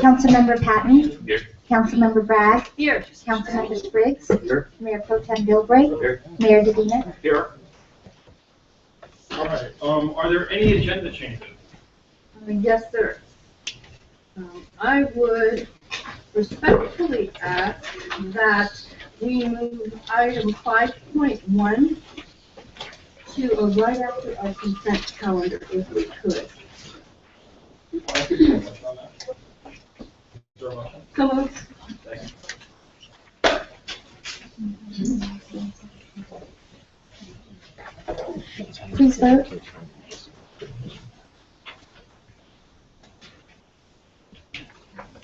Councilmember Patton. Here. Councilmember Bragg. Here. Councilmember Spriggs. Here. Mayor Pro Tem Bilbray. Here. Mayor Dedina. Here. All right, are there any agenda changes? Yes, sir. I would respectfully ask that we move item 5.1 to right after our consent calendar, if we could. I could comment on that. Is there a motion? So moved. Please vote.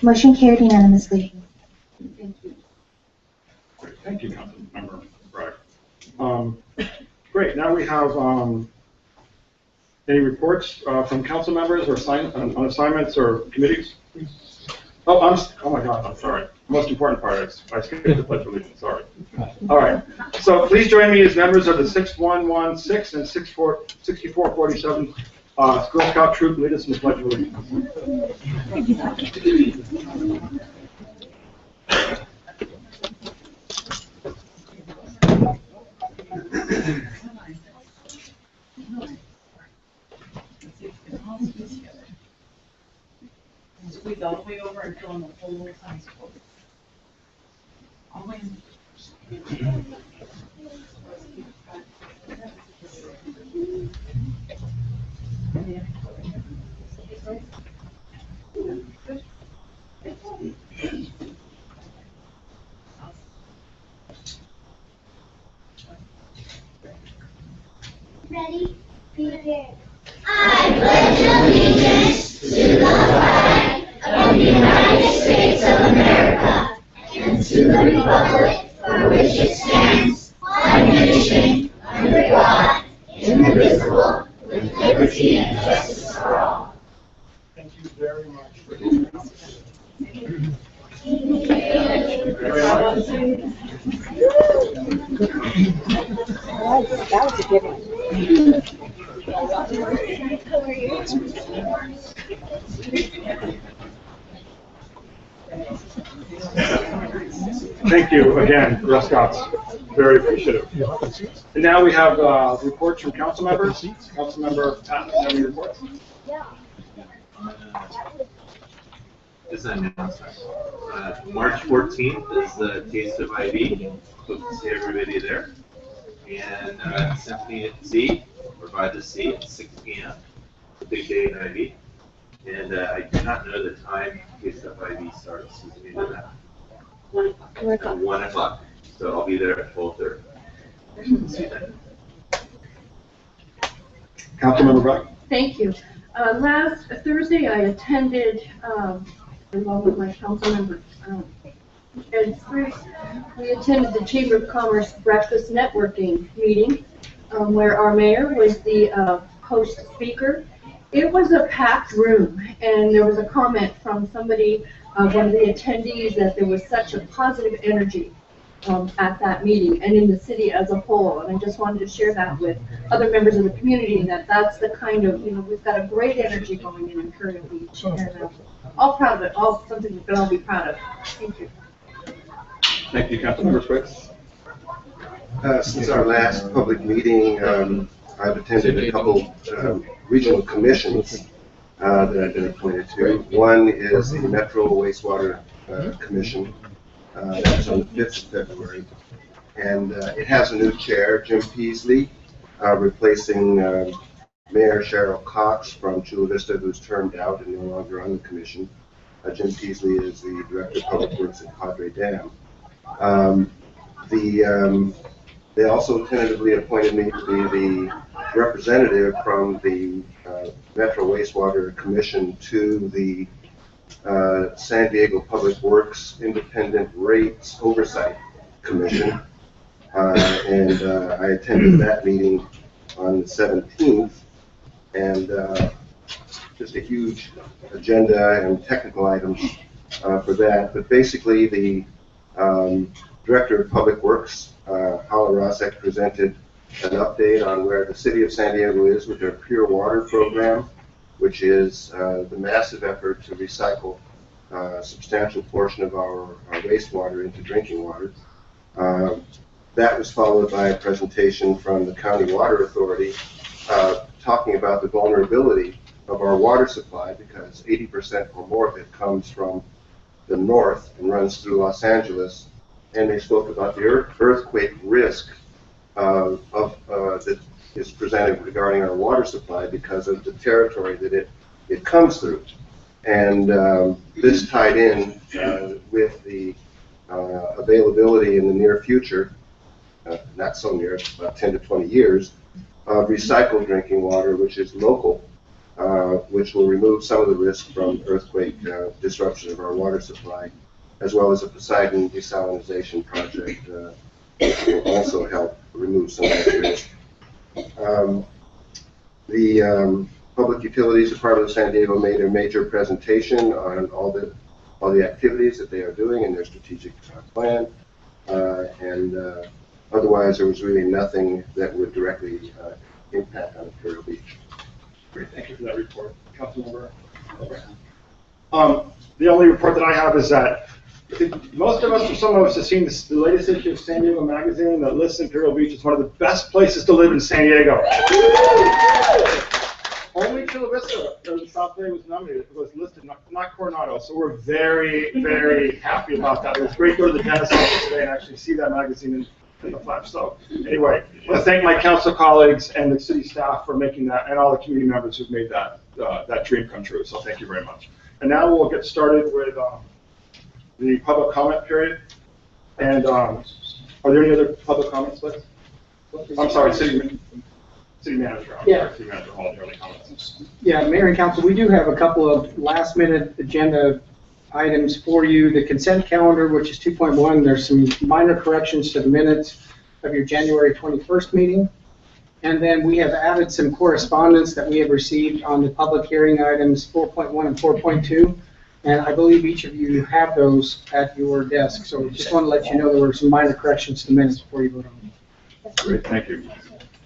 Motion carried unanimously. Thank you. Great, thank you, Councilmember Bragg. Great, now we have any reports from council members or on assignments or committees? Oh my God, I'm sorry. Most important part is I skipped the pledge of allegiance, sorry. All right, so please join me as members of the 6116 and 6447 Girl Scout troop lead us in the pledge of allegiance. Squeeze all the way over and fill in the whole size quote. All the way in. Ready? Prepare. I pledge allegiance to the flag of the United States of America and to the republic for which it stands, one nation, under God, indivisible, with liberty and justice for all. Thank you very much for your comments. That was a good one. Thank you again, Girl Scouts. Very appreciative. And now we have reports from council members. Councilmember Patton, any reports? This announcement. March 14th is the Taste of IV. Hope to see everybody there. And Symphony at Sea, or by the Sea, at 6 p.m. It's a big day in IV. And I do not know the time Taste of IV starts. You can do that. 1 o'clock. So I'll be there at 12:30. See you then. Councilmember Bragg. Thank you. Last Thursday, I attended, along with my council members, Ed Spriggs, we attended the Chamber of Commerce Breakfast Networking meeting, where our mayor was the host speaker. It was a packed room, and there was a comment from somebody, one of the attendees, that there was such a positive energy at that meeting and in the city as a whole. And I just wanted to share that with other members of the community, that that's the kind of, we've got a great energy going in Imperial Beach, and all proud of it, all something we can all be proud of. Thank you. Thank you, Councilmember Spriggs. Since our last public meeting, I've attended a couple regional commissions that I've been appointed to. One is the Metro Wastewater Commission. That was on the 5th of February. And it has a new chair, Jim Peasley, replacing Mayor Cheryl Cox from Chula Vista, who's termed out and no longer on the commission. Jim Peasley is the Director of Public Works at Padre Dam. They also tentatively appointed me to be the representative from the Metro Wastewater Commission to the San Diego Public Works Independent Rates Oversight Commission. And I attended that meeting on the 17th, and just a huge agenda and technical items for that. But basically, the Director of Public Works, Hala Rosek, presented an update on where the city of San Diego is with their Pure Water program, which is the massive effort to recycle a substantial portion of our wastewater into drinking water. That was followed by a presentation from the County Water Authority talking about the vulnerability of our water supply, because 80% or more of it comes from the north and runs through Los Angeles. And they spoke about the earthquake risk that is presented regarding our water supply because of the territory that it comes through. And this tied in with the availability in the near future, not so near, about 10 to 20 years, of recycled drinking water, which is local, which will remove some of the risk from earthquake disruption of our water supply, as well as a Poseidon desalinization project, which will also help remove some of that risk. The Public Utilities Department of San Diego made a major presentation on all the activities that they are doing in their strategic plan, and otherwise there was really nothing that would directly impact on Imperial Beach. Great, thank you for that report, Councilmember. The only report that I have is that I think most of us, or some of us, have seen the latest issue of San Diego Magazine that lists Imperial Beach as one of the best places to live in San Diego. Only Chula Vista, the South Bay, was nominated. It was listed, not Coronado. So we're very, very happy about that. It was great to go to the dentist office today and actually see that magazine in the flash. So anyway, I want to thank my council colleagues and the city staff for making that, and all the community members who've made that dream come true. So thank you very much. And now we'll get started with the public comment period. And are there any other public comments, please? I'm sorry, city manager. City manager Hall, do you have any comments? Yeah, Mayor and Council, we do have a couple of last-minute agenda items for you. The consent calendar, which is 2.1, there's some minor corrections to the minutes of your January 21st meeting. And then we have added some correspondence that we have received on the public hearing items 4.1 and 4.2. And I believe each of you have those at your desk. So just want to let you know there were some minor corrections to the minutes before you vote on them. Great, thank you.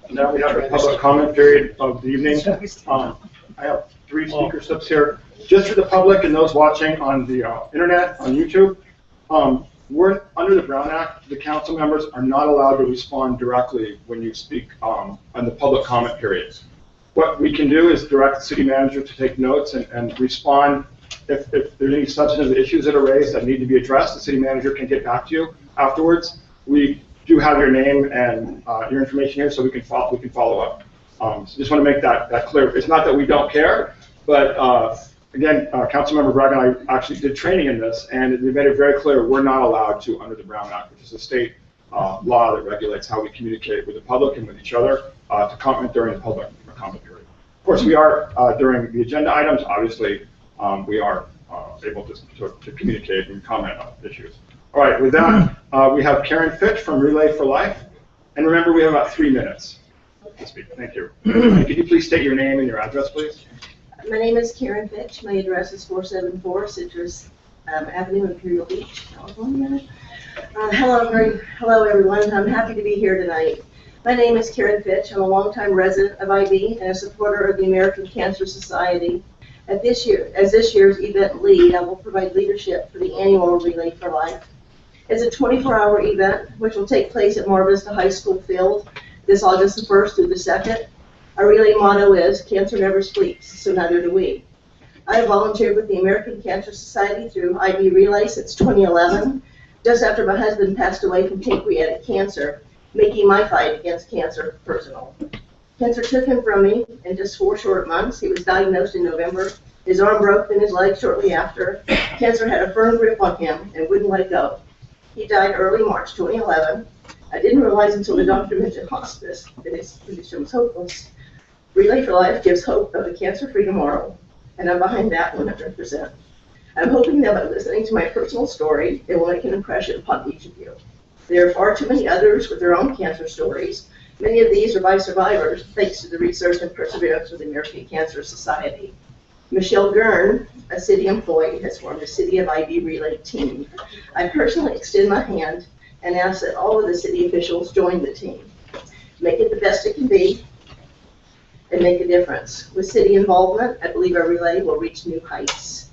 Now we have the public comment period of the evening. I have 3 speaker slips here. Just for the public and those watching on the internet, on YouTube, we're under the Brown Act, the council members are not allowed to respond directly when you speak on the public comment periods. What we can do is direct the city manager to take notes and respond. If there's any substantive issues that are raised that need to be addressed, the city manager can get back to you afterwards. We do have your name and your information here, so we can follow up. So just want to make that clear. It's not that we don't care, but again, Councilmember Bragg and I actually did training in this, and they made it very clear we're not allowed to, under the Brown Act, which is a state law that regulates how we communicate with the public and with each other, to comment during the public comment period. Of course, we are during the agenda items. Obviously, we are able to communicate and comment on issues. All right, with that, we have Karen Fitch from Relay for Life. And remember, we have about 3 minutes to speak. Thank you. Could you please state your name and your address, please? My name is Karen Fitch. My address is 474 Citrus Avenue, Imperial Beach, California. Hello, everyone. I'm happy to be here tonight. My name is Karen Fitch. I'm a longtime resident of IB and a supporter of the American Cancer Society. As this year's event lead, I will provide leadership for the annual Relay for Life. It's a 24-hour event which will take place at Mar Vista High School field this August the 1st through the 2nd. Our relay motto is, cancer never sleeps, so neither do we. I have volunteered with the American Cancer Society through IB Relay since 2011, just after my husband passed away from pancreatic cancer, making my fight against cancer personal. Cancer took him from me in just 4 short months. He was diagnosed in November. His arm broke, then his leg shortly after. Cancer had a firm grip on him and wouldn't let go. He died early March 2011. I didn't realize until the doctor mentioned hospice that his condition was hopeless. Relay for Life gives hope of a cancer-free tomorrow, and I'm behind that 100%. I'm hoping that by listening to my personal story, it will make an impression upon each of you. There are far too many others with their own cancer stories. Many of these are by survivors, thanks to the research and perseverance of the American Cancer Society. Michelle Gurn, a city employee, has formed a City of IB Relay team. I personally extend my hand and ask that all of the city officials join the team. Make it the best it can be and make a difference. With city involvement, I believe our relay will reach new heights.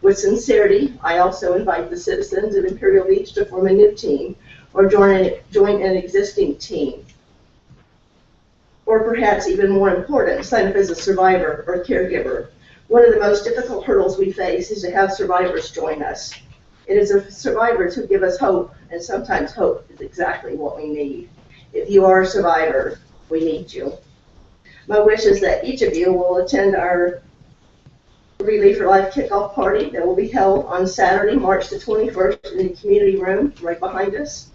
With sincerity, I also invite the citizens of Imperial Beach to form a new team or join an existing team. Or perhaps even more important, sign up as a survivor or caregiver. One of the most difficult hurdles we face is to have survivors join us. It is the survivors who give us hope, and sometimes hope is exactly what we need. If you are a survivor, we need you. My wish is that each of you will attend our Relief for Life kickoff party that will be held on Saturday, March the 21st in the community room right behind us.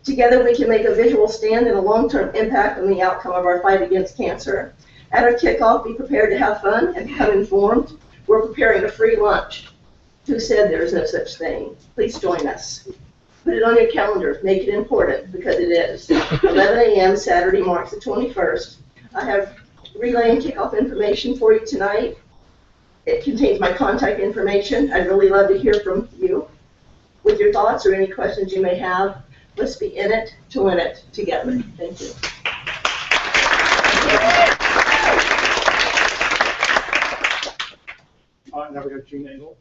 Together we can make a visual stand and a long-term impact on the outcome of our fight against cancer. At our kickoff, be prepared to have fun and become informed. We're preparing a free lunch. Who said there is no such thing? Please join us. Put it on your calendar. Make it important, because it is. 11 a.m. Saturday, March the 21st. I have relay and kickoff information for you tonight. It contains my contact information. I'd really love to hear from you with your thoughts or any questions you may have. Let's be in it to win it together. Thank you. Now we have Jean Engel.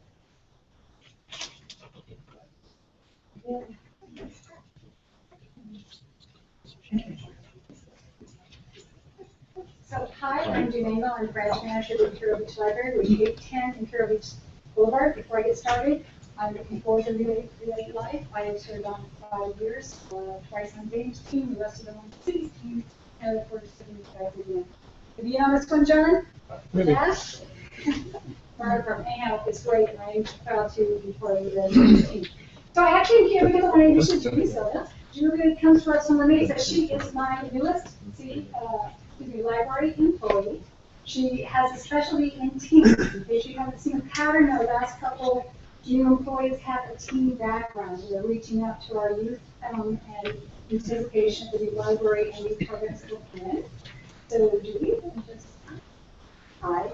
So, hi, I'm Jean Engel. I'm branch manager of the Imperial Beach Library, which is 810 Imperial Beach Boulevard. Before I get started, I'm looking forward to Relay Life. I have served on 5 years, twice on James' team, the rest of them on the city's team, and I look forward to serving you guys again. Have you on this one, John? Really? Yes? From anyhow, it's great, and I'm proud to be part of the team. So I actually am here because I want to introduce you to Julia. Julia comes to us from the Maze, that she is my newest library employee. She has a specialty in teams. In case you haven't seen a pattern, the last couple new employees have a team background. They're reaching out to our youth and anticipation of the new library and new programs that will come in. So Julia, just hi.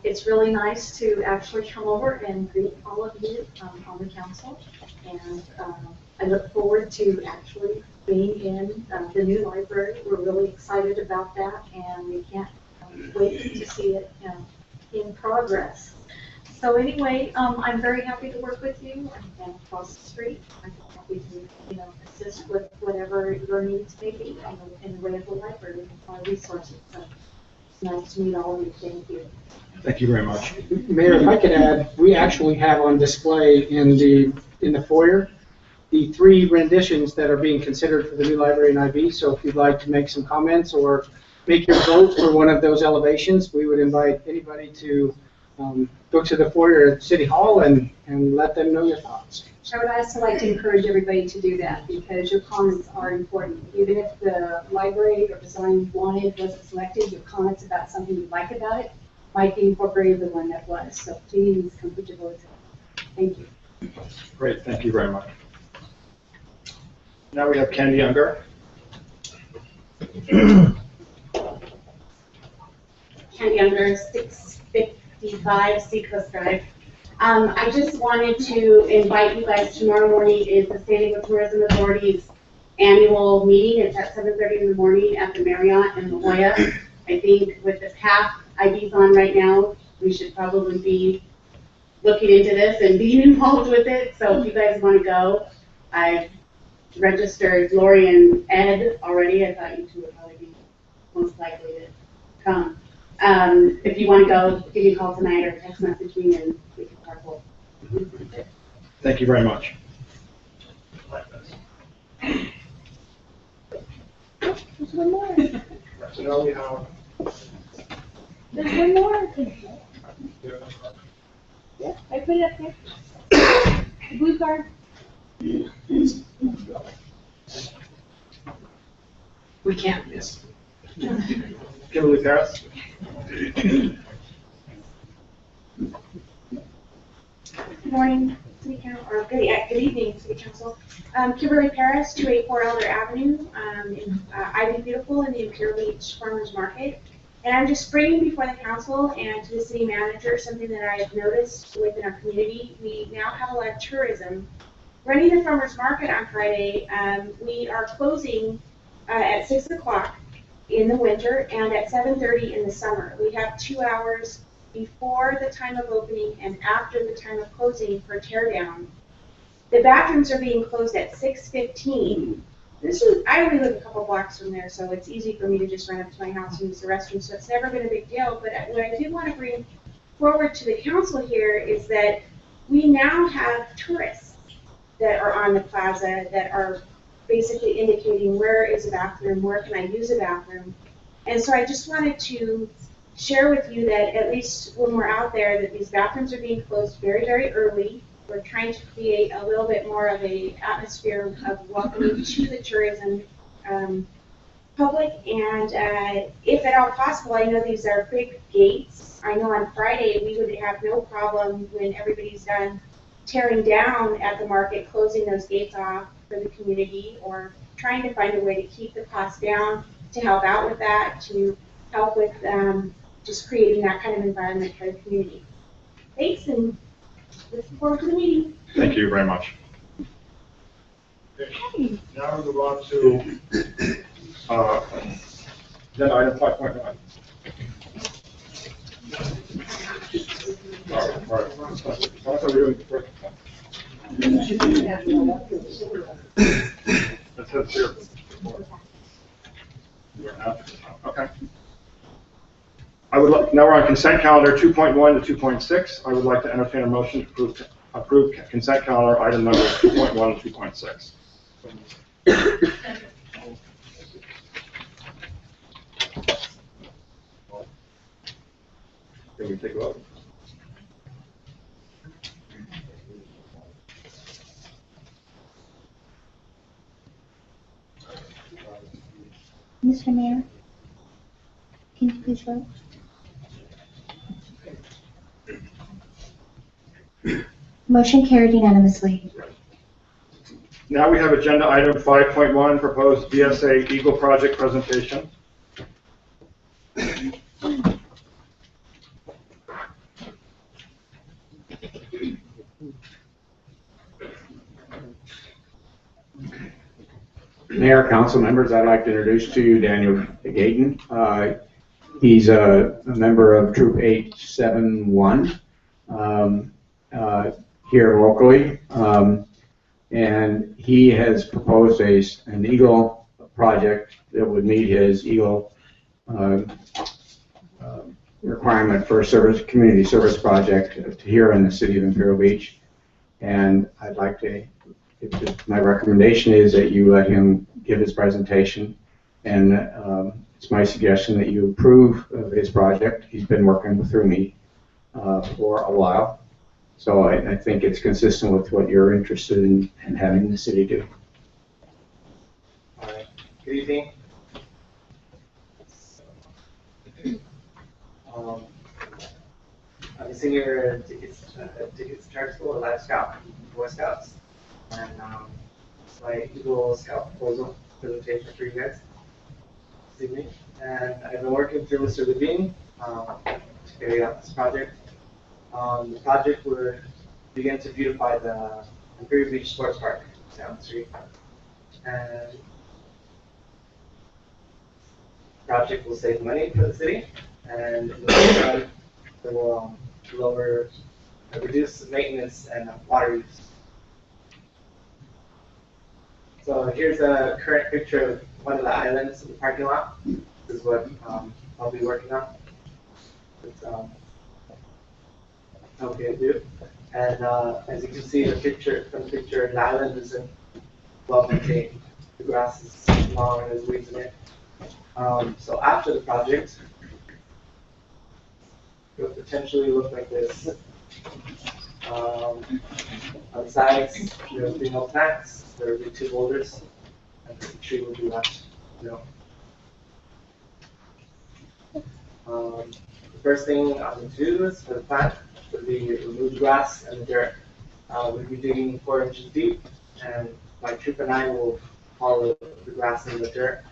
It's really nice to actually come over and greet all of you on the council, and I look forward to actually being in the new library. We're really excited about that, and we can't wait to see it in progress. So anyway, I'm very happy to work with you. I'm across the street. I'm happy to assist with whatever your needs may be in the way of the library and our resources. So it's nice to meet all of you. Thank you. Thank you very much. Mayor, if I could add, we actually have on display in the foyer the 3 renditions that are being considered for the new library in IB. So if you'd like to make some comments or make your vote for one of those elevations, we would invite anybody to go to the foyer at City Hall and let them know your thoughts. I would also like to encourage everybody to do that, because your comments are important. Even if the library or design you wanted wasn't selected, your comments about something you like about it might be incorporated in the one that was. So please come put your votes in. Thank you. Great, thank you very much. Now we have Candy Unger. Candy Unger, 655 Seacoast Drive. I just wanted to invite you guys. Tomorrow morning is the San Diego Tourism Authority's annual meeting. It's at 7:30 in the morning at the Marriott in La Jolla. I think with the path IDs on right now, we should probably be looking into this and being involved with it. So if you guys want to go, I've registered Lori and Ed already. I thought you two would probably be most likely to come. If you want to go, give me a call tonight or text message me and we can carpool. Thank you very much. There's one more. So now we have. There's one more. Yeah, I put it up there. The blue card. We can't miss. Kimberly Paris. Good morning, City Council, or good evening, City Council. Kimberly Paris, 284 Elder Avenue, in Ivy Beautiful in the Imperial Beach Farmers Market. And I'm just bringing before the council and to the city manager something that I have noticed within our community. We now have a lot of tourism. Running the farmers market on Friday, we are closing at 6 o'clock in the winter and at 7:30 in the summer. We have 2 hours before the time of opening and after the time of closing for tear down. The bathrooms are being closed at 6:15. I only live a couple blocks from there, so it's easy for me to just run up to my house and use the restroom, so it's never been a big deal. But what I do want to bring forward to the council here is that we now have tourists that are on the plaza that are basically indicating where is a bathroom, where can I use a bathroom. And so I just wanted to share with you that at least when we're out there, that these bathrooms are being closed very, very early. We're trying to create a little bit more of a atmosphere of welcoming to the tourism public. And if at all possible, I know these are big gates. I know on Friday we would have no problem when everybody's done tearing down at the market, closing those gates off for the community, or trying to find a way to keep the cost down to help out with that, to help with just creating that kind of environment for the community. Thanks, and looking forward to the meeting. Thank you very much. Okay. Now we move on to agenda item 5.9. Let's head here. Okay. Now we're on consent calendar 2.1 to 2.6. I would like to entertain a motion to approve consent calendar item number 2.1 and 2.6. Can we take a vote? Mr. Mayor, can you please vote? Motion carried unanimously. Now we have agenda item 5.1, proposed BSA Eagle project presentation. Mayor, council members, I'd like to introduce to you Daniel Gayton. He's a member of Troop 871 here locally, and he has proposed an Eagle project that would meet his Eagle requirement for a community service project here in the city of Imperial Beach. And I'd like to, my recommendation is that you let him give his presentation, and it's my suggestion that you approve of his project. He's been working through me for a while, so I think it's consistent with what you're interested in having the city do. All right. Good evening. I'm a senior tickets charge school at Life Scout, Boy Scouts, and my Eagle Scout proposal presentation for you guys this evening. And I've been working through Mr. Levine to carry out this project. The project would begin to beautify the Imperial Beach Sports Park down the street. And the project will save money for the city, and in the long run, it will reduce maintenance and water use. So here's a current picture of one of the islands in the parking lot. This is what I'll be working on. It's okay to do. And as you can see, the picture the island isn't well maintained. The grass is long and there's weeds in it. So after the project, it will potentially look like this. On the sides, there will be no plants. There will be 2 boulders, and the tree will be left. The first thing I'm going to do is for the plant would be remove the grass and the dirt. We'll be digging 4 inches deep, and my troop and I will haul the grass and the dirt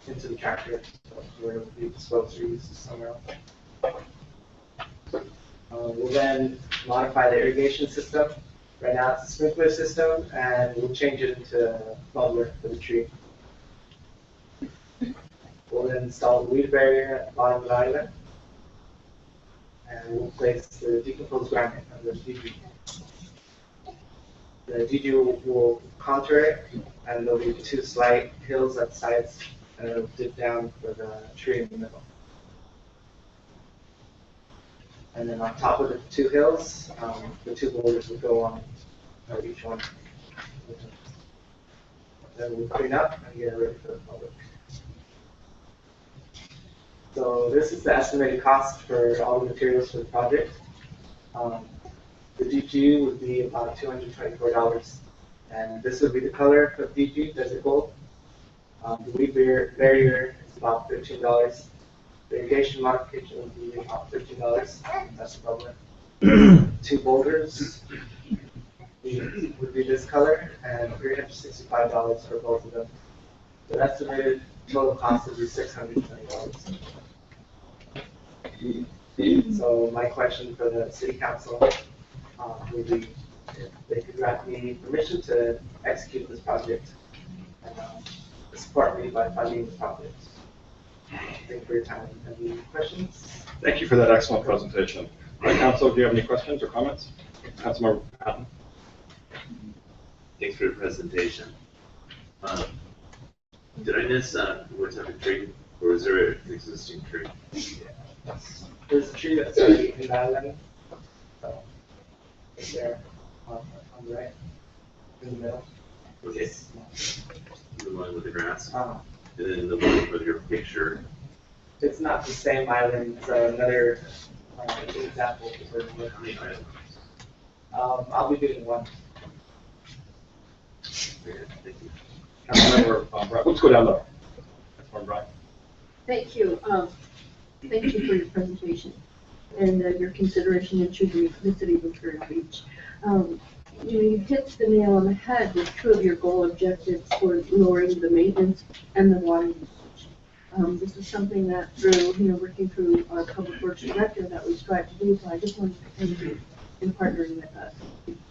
into the tractor, where it will be disposed or used somewhere else. We'll then modify the irrigation system. Right now it's a sprinkler system, and we'll change it into a bubbler for the tree. We'll then install the weed barrier at the bottom of the island. and we'll place the decomposed granite on the DG. The DG will contour it, and there'll be 2 slight hills at the sides, and it'll dip down with a tree in the middle. And then on top of the 2 hills, the 2 boulders will go on each one. Then we'll clean up and get it ready for the public. So this is the estimated cost for all the materials for the project. The DG would be about $224, and this would be the color of DG, Desert Gold. The weed barrier is about $13. The irrigation modification would be about $13. That's the problem. 2 boulders would be this color, and $365 for both of them. The estimated total cost would be $620. So my question for the city council would be if they could grant me permission to execute this project and support me by funding the project. Thank you for your time. Any questions? Thank you for that excellent presentation. Council, do you have any questions or comments? Councilmember Patton. Thanks for the presentation. Did I miss what type of tree, or is there an existing tree? There's a tree that's already in that lane. So it's there on the right, in the middle. Okay. The one with the grass? Uh-huh. And then the one with your picture. It's not the same island, it's another example. How many items? I'll be doing one. Okay, thank you. Councilmember Brett, let's go down there. Councilmember Brett. Thank you. Thank you for your presentation and your consideration in choosing the city of Imperial Beach. You hit the nail on the head with 2 of your goal objectives for lowering the maintenance and the water usage. This is something that through, working through our public works director that we strive to do. So I just wanted to thank you in partnering with us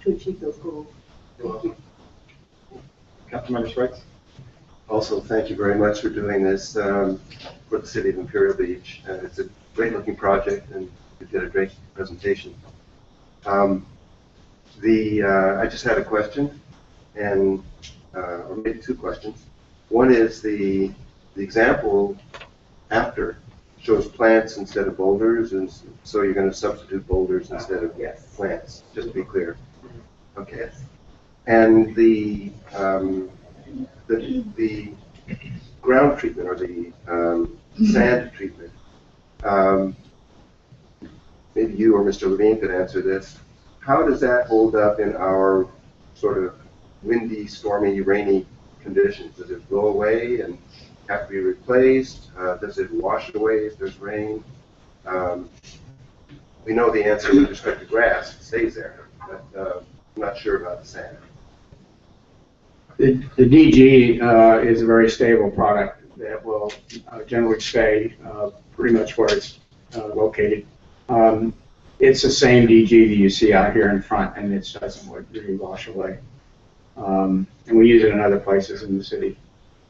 to achieve those goals. Thank you. Councilmember Sprites. Also, thank you very much for doing this for the city of Imperial Beach. It's a great-looking project, and you did a great presentation. I just had a question, and or maybe 2 questions. One is the example after shows plants instead of boulders, and so you're going to substitute boulders instead of plants, just to be clear. Okay. And the ground treatment or the sand treatment, maybe you or Mr. Levine could answer this. How does that hold up in our sort of windy, stormy, rainy conditions? Does it go away and have to be replaced? Does it wash away if there's rain? We know the answer with respect to grass, it stays there, but I'm not sure about the sand. The DG is a very stable product that will generally stay pretty much where it's located. It's the same DG that you see out here in front, and it doesn't really wash away. And we use it in other places in the city.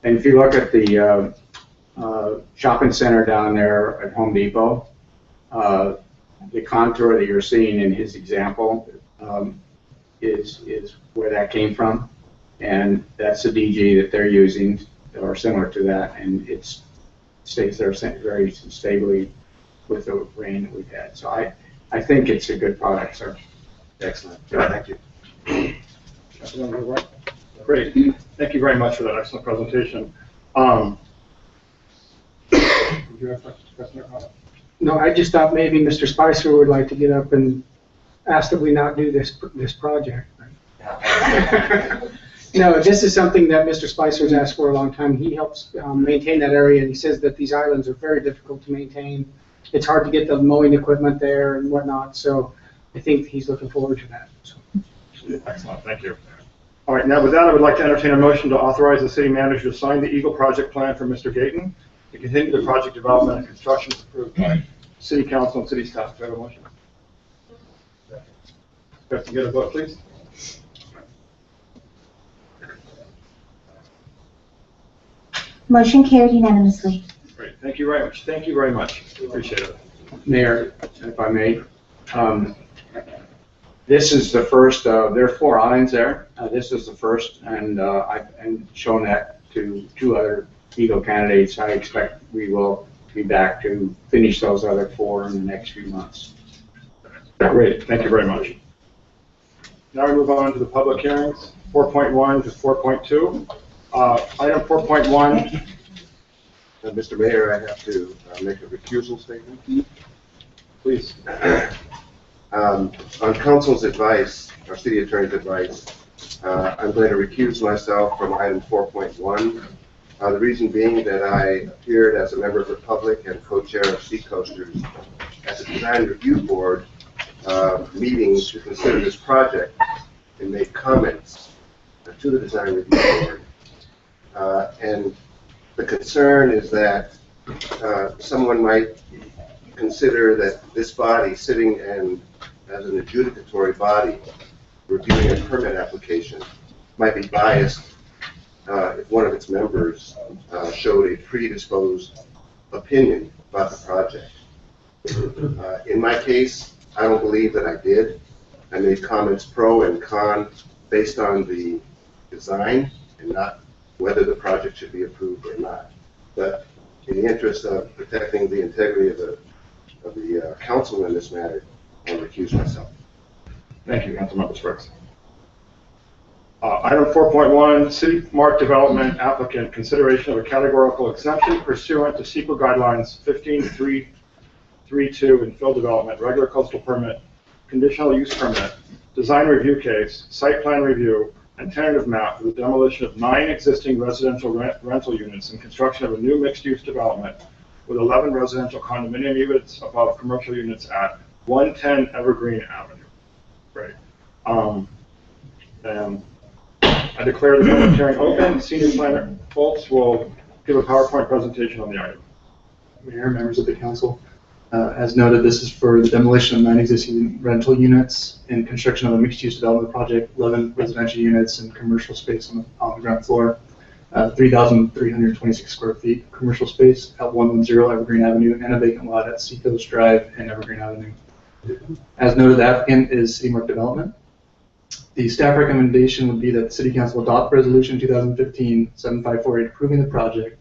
And if you look at the shopping center down there at Home Depot, the contour that you're seeing in his example is where that came from. And that's the DG that they're using, or similar to that, and it stays there very stably with the rain that we've had. So I think it's a good product, sir. Excellent. Thank you. Great. Thank you very much for that excellent presentation. Would you have a question or comment? No, I just thought maybe Mr. Spicer would like to get up and ask that we not do this project. No, this is something that Mr. Spicer's asked for a long time. He helps maintain that area, and he says that these islands are very difficult to maintain. It's hard to get the mowing equipment there and whatnot, so I think he's looking forward to that. So. Excellent, thank you. All right, now with that, I would like to entertain a motion to authorize the city manager to sign the Eagle project plan for Mr. Gayton to continue the project development and construction approved by city council and city staff. Do I have a motion? You have to get a vote, please. Motion carried unanimously. Great, thank you very much. Thank you very much. Appreciate it. Mayor, if I may, this is the first, there are 4 awnings there. This is the first, and I've shown that to 2 other Eagle candidates. I expect we will be back to finish those other 4 in the next few months. Great, thank you very much. Now we move on to the public hearings, 4.1 to 4.2. Item 4.1. Mr. Mayor, I have to make a recusal statement. Please. On council's advice, our city attorney's advice, I'm going to recuse myself from item 4.1. The reason being that I appeared as a member of the public and co-chair of Seacoasters at the design review board meeting to consider this project and make comments to the design review board. And the concern is that someone might consider that this body sitting and as an adjudicatory body reviewing a permit application might be biased if one of its members showed a predisposed opinion about the project. In my case, I don't believe that I did. I made comments pro and con based on the design and not whether the project should be approved or not. But in the interest of protecting the integrity of the council in this matter, I'll recuse myself. Thank you, Councilmember Spriggs. Item 4.1, City Mark Development Applicant, consideration of a categorical exemption pursuant to CEQA Guidelines 15.332 in fill development, regular coastal permit, conditional use permit, design review case, site plan review, and tentative map for the demolition of 9 existing residential rental units and construction of a new mixed-use development with 11 residential condominium units above commercial units at 110 Evergreen Avenue. Great. And I declare the public hearing open. Senior planner Foltz will give a PowerPoint presentation on the item. Mayor, members of the council, as noted, this is for the demolition of 9 existing rental units and construction of a mixed-use development project, 11 residential units and commercial space on the ground floor, 3,326 square feet commercial space at 110 Evergreen Avenue, and a vacant lot at Seacoast Drive and Evergreen Avenue. As noted, the applicant is City Mark Development. The staff recommendation would be that the City Council adopt Resolution 2015-7548 approving the project.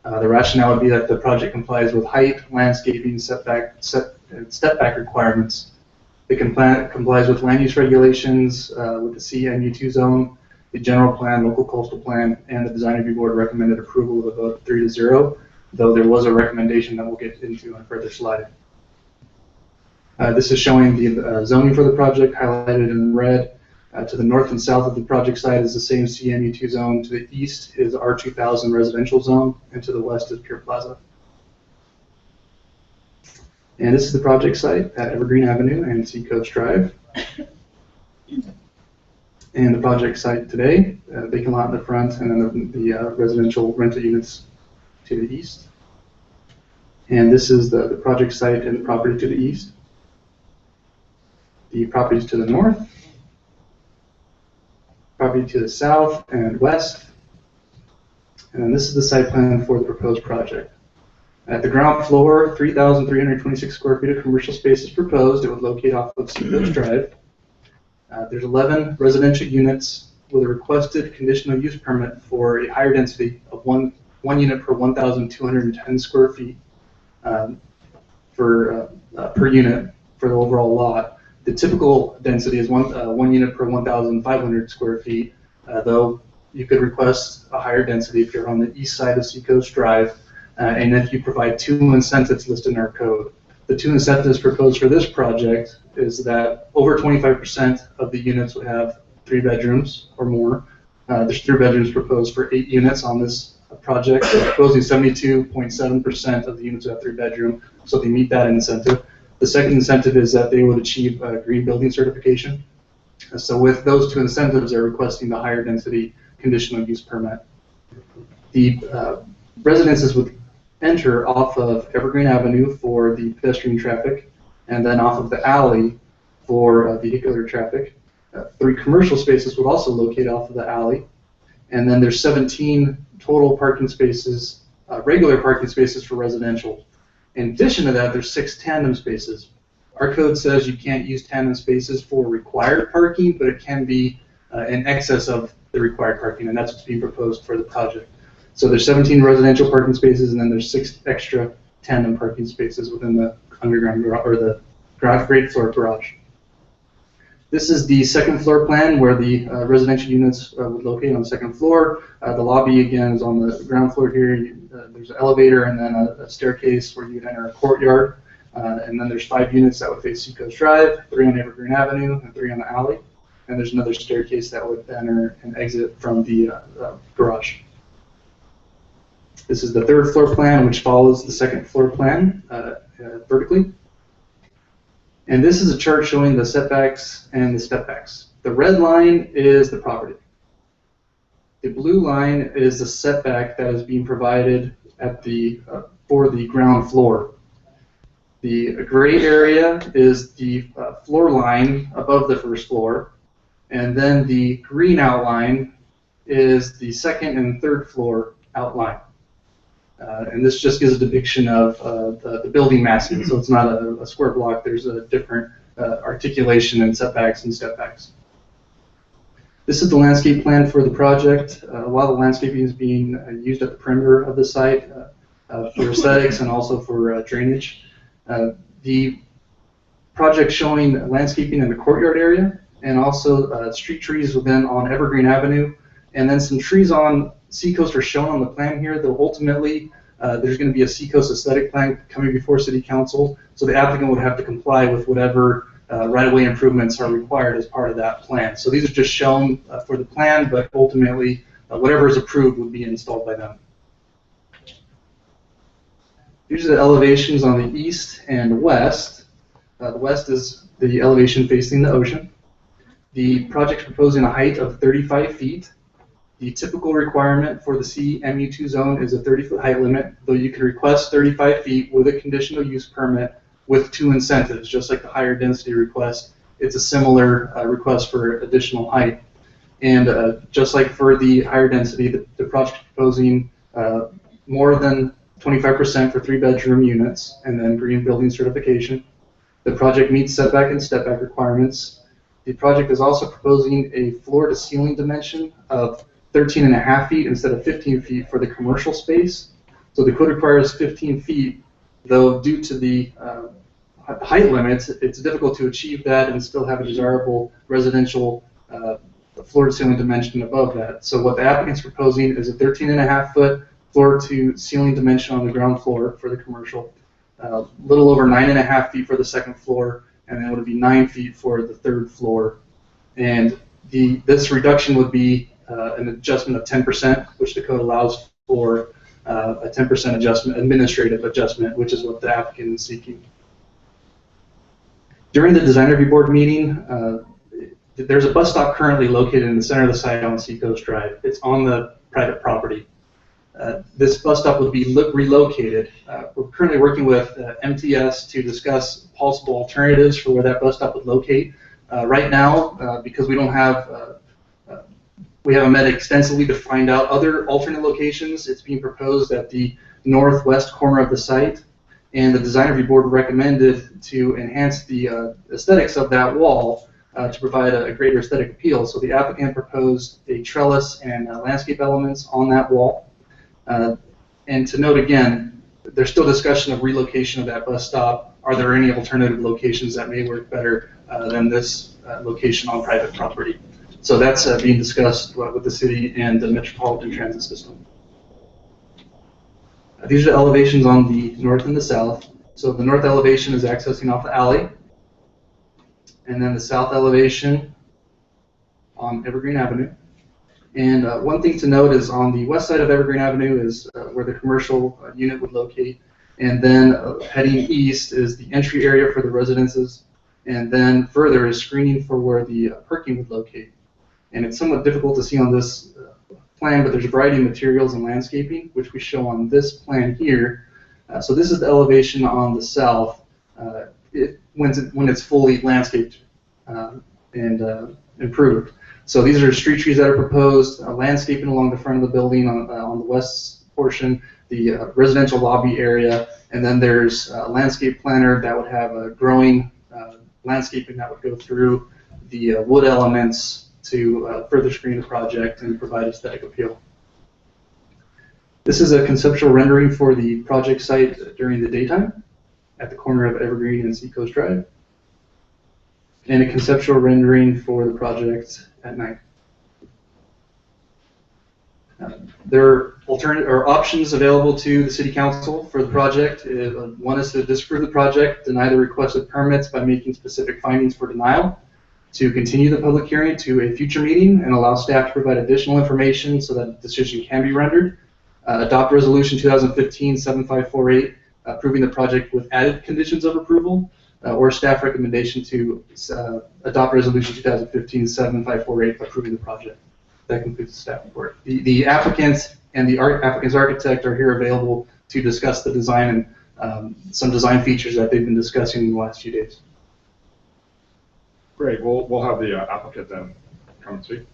The rationale would be that the project complies with height, landscaping, step back requirements. It complies with land use regulations, with the CMU2 zone, the general plan, local coastal plan, and the design review board recommended approval with a vote of 3-0, though there was a recommendation that we'll get into on further slide. This is showing the zoning for the project highlighted in red. To the north and south of the project site is the same CMU2 zone. To the east is R2000 residential zone, and to the west is Pure Plaza. And this is the project site at Evergreen Avenue and Seacoast Drive. And the project site today, vacant lot in the front, and then the residential rental units to the east. And this is the project site and the property to the east. The properties to the north. Property to the south and west. And then this is the site plan for the proposed project. At the ground floor, 3,326 square feet of commercial space is proposed. It would locate off of Seacoast Drive. There's 11 residential units with a requested conditional use permit for a higher density of one unit per 1,210 square feet per unit for the overall lot. The typical density is one unit per 1,500 square feet, though you could request a higher density if you're on the east side of Seacoast Drive, and if you provide 2 incentives listed in our code. The 2 incentives proposed for this project is that over 25% of the units would have 3 bedrooms or more. There's 3 bedrooms proposed for 8 units on this project. So proposing 72.7% of the units would have 3 bedroom, so they meet that incentive. The second incentive is that they would achieve a green building certification. So with those 2 incentives, they're requesting the higher density conditional use permit. The residences would enter off of Evergreen Avenue for the pedestrian traffic, and then off of the alley for vehicular traffic. 3 commercial spaces would also locate off of the alley, and then there's 17 total parking spaces, regular parking spaces for residential. In addition to that, there's 6 tandem spaces. Our code says you can't use tandem spaces for required parking, but it can be in excess of the required parking, and that's what's being proposed for the project. So there's 17 residential parking spaces, and then there's 6 extra tandem parking spaces within the underground or the grade floor garage. This is the second floor plan where the residential units would locate on the second floor. The lobby, again, is on the ground floor here. There's an elevator and then a staircase where you'd enter a courtyard. And then there's 5 units that would face Seacoast Drive, 3 on Evergreen Avenue, and 3 on the alley. And there's another staircase that would enter and exit from the garage. This is the third floor plan, which follows the second floor plan vertically. And this is a chart showing the setbacks and the stepbacks. The red line is the property. The blue line is the setback that is being provided at the for the ground floor. The gray area is the floor line above the first floor, and then the green outline is the second and third floor outline. And this just gives a depiction of the building massing, so it's not a square block. There's a different articulation and setbacks and stepbacks. This is the landscape plan for the project. A lot of the landscaping is being used at the perimeter of the site for aesthetics and also for drainage. The project showing landscaping in the courtyard area and also street trees within on Evergreen Avenue, and then some trees on Seacoast are shown on the plan here, though ultimately there's going to be a Seacoast aesthetic plan coming before City Council, so the applicant would have to comply with whatever right-of-way improvements are required as part of that plan. So these are just shown for the plan, but ultimately whatever is approved would be installed by them. These are the elevations on the east and west. The west is the elevation facing the ocean. The project's proposing a height of 35 feet. The typical requirement for the CMU2 zone is a 30-foot height limit, though you can request 35 feet with a conditional use permit with 2 incentives, just like the higher density request. It's a similar request for additional height. And just like for the higher density, the project is proposing more than 25% for 3-bedroom units and then green building certification. The project meets setback and stepback requirements. The project is also proposing a floor to ceiling dimension of 13.5 feet instead of 15 feet for the commercial space. So the code requires 15 feet, though due to the height limits, it's difficult to achieve that and still have a desirable residential floor to ceiling dimension above that. So what the applicant's proposing is a 13.5 foot floor to ceiling dimension on the ground floor for the commercial, a little over 9.5 feet for the second floor, and then it would be 9 feet for the third floor. And this reduction would be an adjustment of 10%, which the code allows for a 10% adjustment, administrative adjustment, which is what the applicant is seeking. During the design review board meeting, there's a bus stop currently located in the center of the site on Seacoast Drive. It's on the private property. This bus stop would be relocated. We're currently working with MTS to discuss possible alternatives for where that bus stop would locate. Right now, because we don't have, we haven't met extensively to find out other alternate locations, it's being proposed at the northwest corner of the site, and the design review board recommended to enhance the aesthetics of that wall to provide a greater aesthetic appeal. So the applicant proposed a trellis and landscape elements on that wall. And to note again, there's still discussion of relocation of that bus stop. Are there any alternative locations that may work better than this location on private property? So that's being discussed with the city and the Metropolitan Transit System. These are the elevations on the north and the south. So the north elevation is accessing off the alley, and then the south elevation on Evergreen Avenue. And one thing to note is on the west side of Evergreen Avenue is where the commercial unit would locate, and then heading east is the entry area for the residences, and then further is screening for where the parking would locate. And it's somewhat difficult to see on this plan, but there's a variety of materials and landscaping, which we show on this plan here. So this is the elevation on the south when it's fully landscaped and improved. So these are street trees that are proposed, landscaping along the front of the building on the west portion, the residential lobby area, and then there's a landscape planner that would have a growing landscaping that would go through the wood elements to further screen the project and provide aesthetic appeal. This is a conceptual rendering for the project site during the daytime at the corner of Evergreen and Seacoast Drive, and a conceptual rendering for the project at night. There are alternative or options available to the City Council for the project. One is to disapprove the project, deny the requested permits by making specific findings for denial, to continue the public hearing to a future meeting and allow staff to provide additional information so that a decision can be rendered, adopt Resolution 2015-7548, approving the project with added conditions of approval, or staff recommendation to adopt Resolution 2015-7548, approving the project. That concludes the staff report. The applicant and the applicant's architect are here available to discuss the design and some design features that they've been discussing in the last few days. Great, we'll have the applicant then come and speak.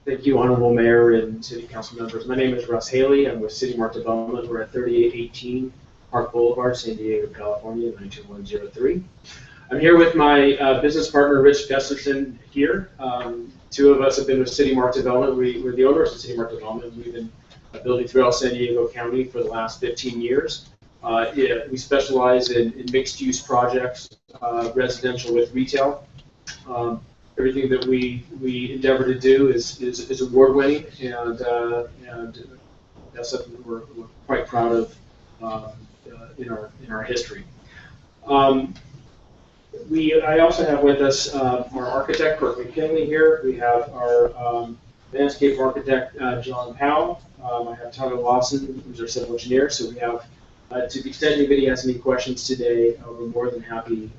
Thank you, Honorable Mayor and City Council members. My name is Russ Haley. I'm with City Mark Development. We're at 3818 Park Boulevard, San Diego, California, 92103. I'm here with my business partner, Rich Gustafson, here. Two of us have been with City Mark Development. We're the owners of City Mark Development. We've been building throughout San Diego County for the last 15 years. We specialize in mixed-use projects, residential with retail. Everything that we endeavor to do is award-winning, and that's something that we're quite proud of in our history. I also have with us our architect, Kurt McKinley, here. We have our landscape architect, John Powell. I have Tyler Lawson, who's our civil engineer. So we have, to the extent anybody has any questions today, we're more than happy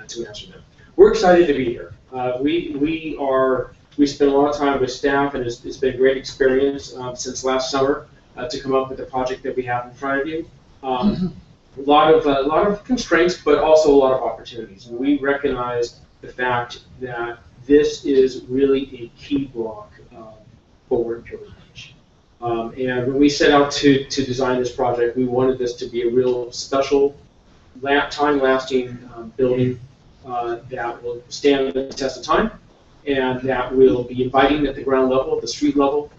to answer them. We're excited to be here. We spent a lot of time with staff, and it's been a great experience since last summer to come up with the project that we have in front of you. A lot of constraints, but also a lot of opportunities. And we recognize the fact that this is really a key block for Imperial Beach. And when we set out to design this project, we wanted this to be a real special, time-lasting building that will stand the test of time, and that will be inviting at the ground level, at the street level,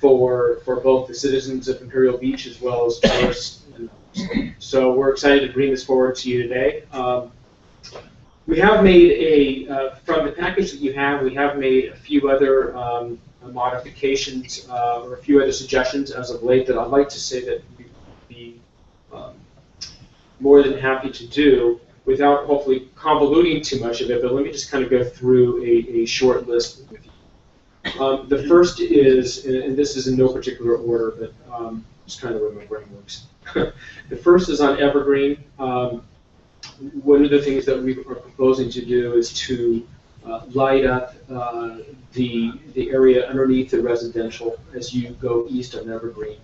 for both the citizens of Imperial Beach as well as tourists. So we're excited to bring this forward to you today. We have made from the package that you have, we have made a few other modifications or a few other suggestions as of late that I'd like to say that we'd be more than happy to do without hopefully convoluting too much of it, but let me just kind of go through a short list with you. The first is, and this is in no particular order, but just kind of the way my brain works. The first is on Evergreen. One of the things that we are proposing to do is to light up the area underneath the residential as you go east on Evergreen.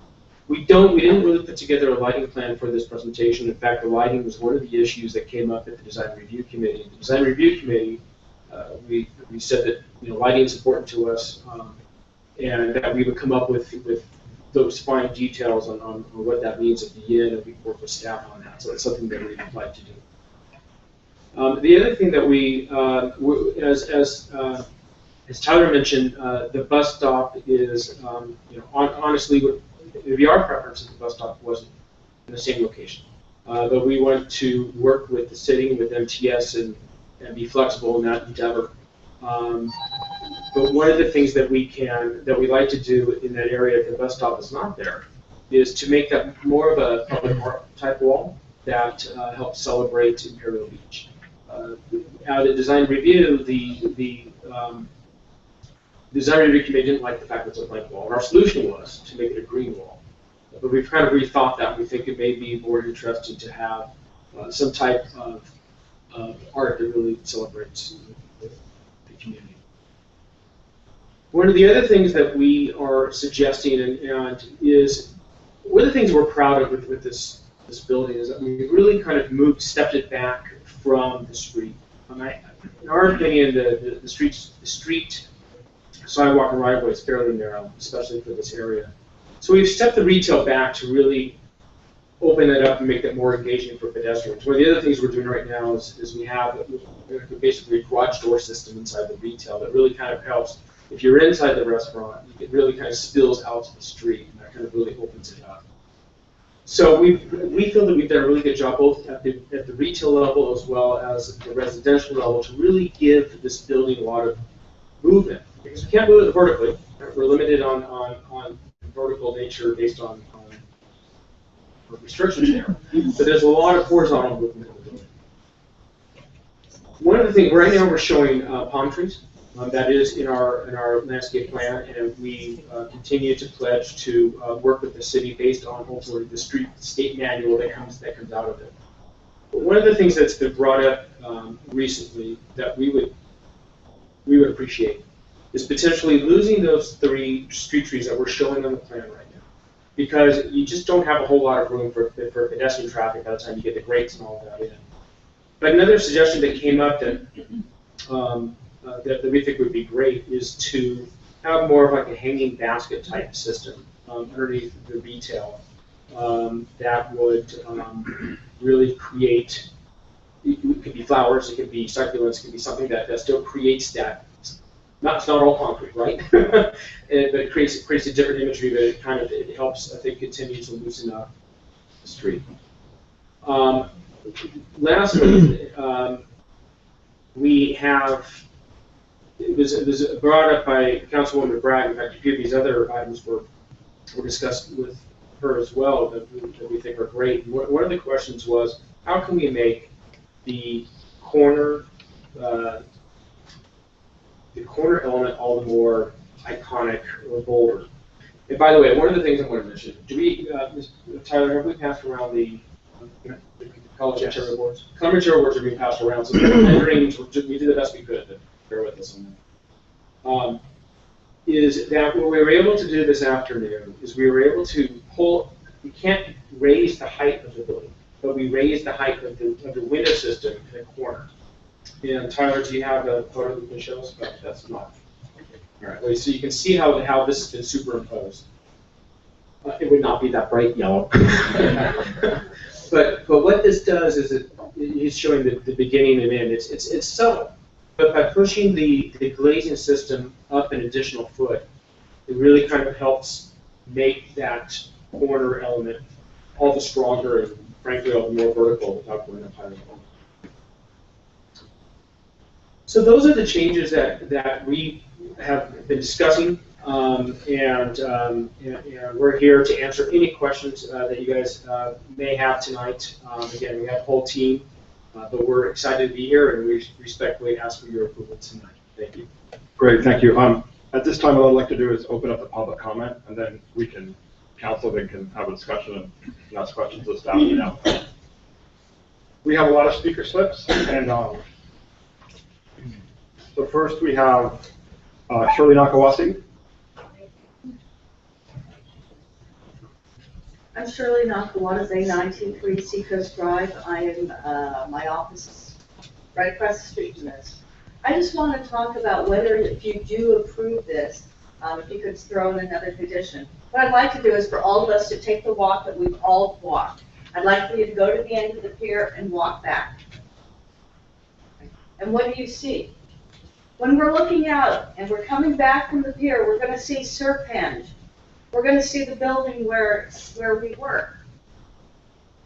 We didn't really put together a lighting plan for this presentation. In fact, the lighting was one of the issues that came up at the Design Review Committee. The Design Review Committee, we said that lighting is important to us, and that we would come up with those fine details on what that means at the end, and we work with staff on that. So it's something that we'd like to do. The other thing that as Tyler mentioned, the bus stop is, honestly, it'd be our preference if the bus stop wasn't in the same location. But we want to work with the city, with MTS, and be flexible in that endeavor. But one of the things that we like to do in that area if the bus stop is not there is to make that more of a public art type wall that helps celebrate Imperial Beach. Out at Design Review, the Design Review Committee didn't like the fact that it's a blank wall, and our solution was to make it a green wall. But we've kind of rethought that. We think it may be more interesting to have some type of art that really celebrates the community. One of the other things that we are suggesting and is one of the things we're proud of with this building is that we really kind of stepped it back from the street. In our opinion, the street sidewalk and right of way is fairly narrow, especially for this area. So we've stepped the retail back to really open it up and make it more engaging for pedestrians. One of the other things we're doing right now is we have basically a garage door system inside the retail that really kind of helps. If you're inside the restaurant, it really kind of spills out to the street, and that kind of really opens it up. So we feel that we've done a really good job both at the retail level as well as the residential level to really give this building a lot of movement. Because we can't move it vertically. We're limited on vertical nature based on restrictions there. But there's a lot of horizontal movement in the building. One of the things, right now we're showing palm trees. That is in our landscape plan, and we continue to pledge to work with the city based on hopefully the state manual that comes out of it. But one of the things that's been brought up recently that we would appreciate is potentially losing those 3 street trees that we're showing on the plan right now, because you just don't have a whole lot of room for pedestrian traffic by the time you get the grates and all that in. But another suggestion that came up that we think would be great is to have more of like a hanging basket type system underneath the retail that would really create, it could be flowers, it could be succulents, it could be something that still creates that. It's not all concrete, right? But it creates a different imagery that it helps, I think, continue to loosen up the street. Lastly, we have, it was brought up by Councilwoman Bragg. In fact, a few of these other items were discussed with her as well that we think are great. And one of the questions was, how can we make the corner element all the more iconic or bolder? And by the way, one of the things I want to mention, Tyler, have we passed around the college material boards? Color material boards are being passed around, so we did the best we could, but bear with us on that. Is that what we were able to do this afternoon is we were able to we can't raise the height of the building, but we raised the height of the window system in the corner. And Tyler, do you have a photo that you can show us? But that's not. All right, so you can see how this has been superimposed. It would not be that bright yellow. But what this does is he's showing the beginning and end. It's subtle, but by pushing the glazing system up an additional foot, it really kind of helps make that corner element all the stronger and frankly all the more vertical without going up higher. So those are the changes that we have been discussing, and we're here to answer any questions that you guys may have tonight. Again, we have a whole team, but we're excited to be here, and we respectfully ask for your approval tonight. Thank you. Great, thank you. At this time, what I'd like to do is open up the public comment, and then council can have a discussion and ask questions to staff now. We have a lot of speaker slips, and so first we have Shirley Nakawasi. I'm Shirley Nakawasi, 193 Seacoast Drive. I am, my office is right across the street from this. I just want to talk about whether, if you do approve this, if you could throw in another condition. What I'd like to do is for all of us to take the walk that we've all walked. I'd like for you to go to the end of the pier and walk back. And what do you see? When we're looking out and we're coming back from the pier, we're going to see Serpent. We're going to see the building where we work.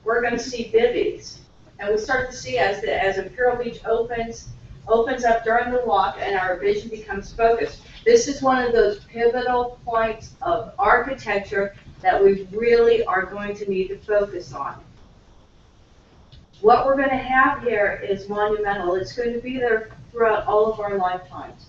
We're going to see Bivvies. And we start to see as Imperial Beach opens up during the walk and our vision becomes focused. This is one of those pivotal points of architecture that we really are going to need to focus on. What we're going to have here is monumental. It's going to be there throughout all of our lifetimes.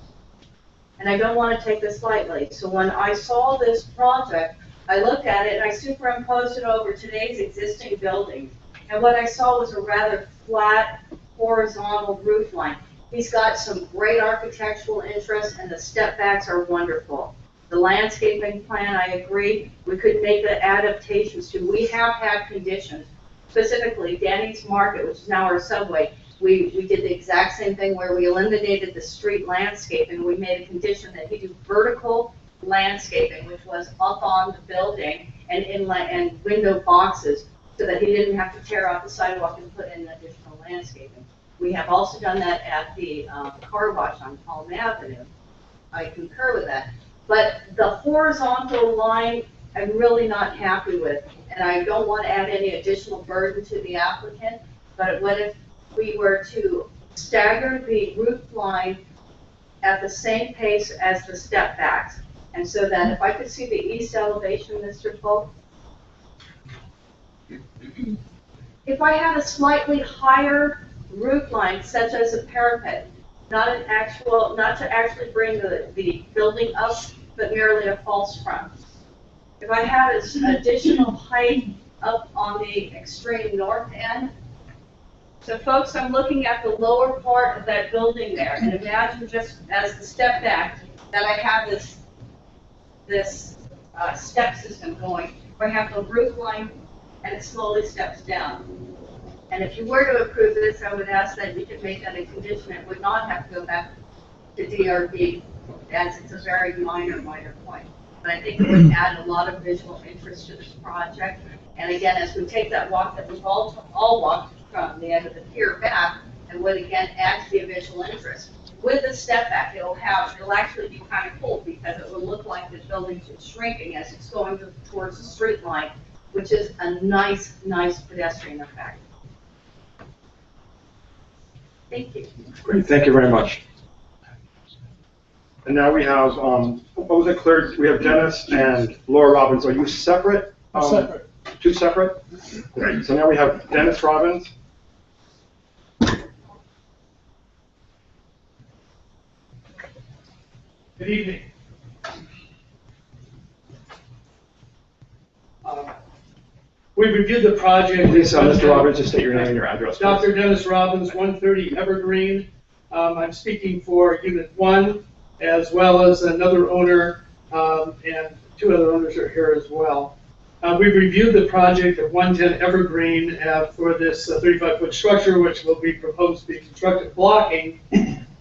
And I don't want to take this lightly. So when I saw this project, I looked at it and I superimposed it over today's existing buildings. And what I saw was a rather flat, horizontal roof line. He's got some great architectural interest and the step backs are wonderful. The landscaping plan, I agree, we could make the adaptations to. We have had conditions, specifically Denny's Market, which is now our Subway, We did the exact same thing where we eliminated the street landscaping. We made a condition that he do vertical landscaping, which was up on the building and inlet and window boxes, so that he didn't have to tear out the sidewalk and put in additional landscaping. We have also done that at the car wash on Palm Avenue. I concur with that. But the horizontal line, I'm really not happy with, and I don't want to add any additional burden to the applicant, but what if we were to stagger the roof line at the same pace as the step backs? And so that if I could see the east elevation, Mr. Polk, if I had a slightly higher roof line, such as a parapet, not to actually bring the building up, but merely a false front. If I had an additional height up on the extreme north end, so folks, I'm looking at the lower part of that building there, and imagine just as the step back that I have this step system going, where I have the roof line and it slowly steps down. And if you were to approve this, I would ask that you could make that a condition. It would not have to go back to DRB, as it's a very minor point. But I think it would add a lot of visual interest to this project. And again, as we take that walk that we've all walked from the end of the pier back, and would again add to the visual interest. With the step back, it'll actually be kind of cool, because it will look like the building is shrinking as it's going towards the street line, which is a nice pedestrian effect. Thank you. Great, thank you very much. And now we have, what was it, Claire? We have Dennis and Laura Robbins. Are you separate? Separate. Two separate? Great. So now we have Dennis Robbins. Good evening. We reviewed the project. Please, Mr. Robbins, just state your name and your address. Dr. Dennis Robbins, 130 Evergreen. I'm speaking for Unit 1, as well as another owner, and two other owners are here as well. We've reviewed the project at 110 Evergreen for this 35-foot structure, which will be proposed to be constructed blocking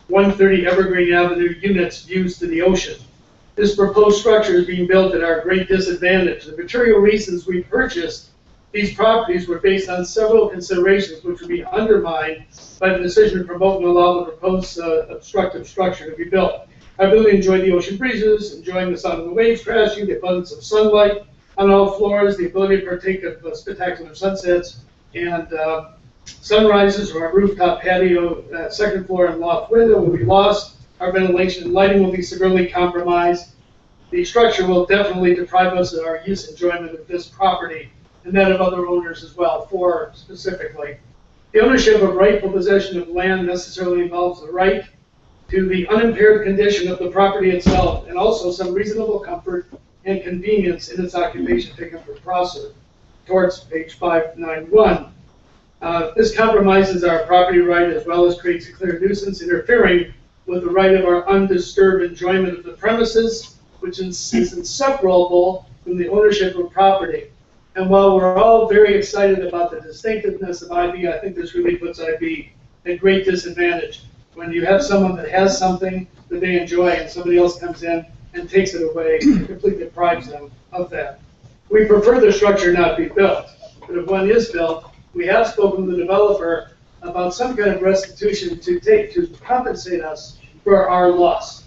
130 Evergreen Avenue units views to the ocean. This proposed structure is being built at our great disadvantage. The material reasons we purchased these properties were based on several considerations which would be undermined by the decision to promote and allow the proposed obstructive structure to be built. Our ability to enjoy the ocean breezes, enjoying the sound of the waves crashing, the abundance of sunlight on all floors, the ability to partake of spectacular sunsets and sunrises from our rooftop patio, second floor and loft window will be lost. Our ventilation and lighting will be severely compromised. The structure will definitely deprive us of our use and enjoyment of this property and that of other owners as well, four specifically. The ownership of rightful possession of land necessarily involves the right to the unimpaired condition of the property itself, and also some reasonable comfort and convenience in its occupation taken from Prosser, towards page 591. This compromises our property right as well as creates a clear nuisance, interfering with the right of our undisturbed enjoyment of the premises, which is inseparable from the ownership of property. And while we're all very excited about the distinctiveness of IB, I think this really puts IB at great disadvantage. When you have someone that has something that they enjoy and somebody else comes in and takes it away and completely deprives them of that. We prefer the structure not be built, but if one is built, we have spoken to the developer about some kind of restitution to compensate us for our loss.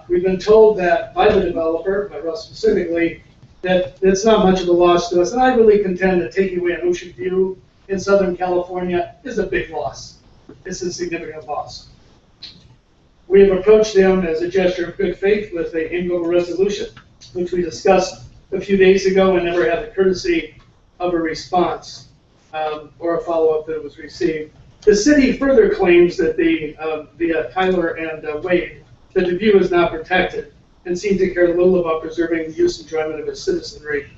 We've been told that by the developer, by Russ specifically, that it's not much of a loss to us, and I really contend that taking away an ocean view in Southern California is a big loss. It's a significant loss. We have approached them as a gesture of good faith with an annual resolution, which we discussed a few days ago and never had the courtesy of a response or a follow-up that was received. The city further claims that via Tyler and Wade, that the view is not protected and seem to care little about preserving the use and enjoyment of its citizenry.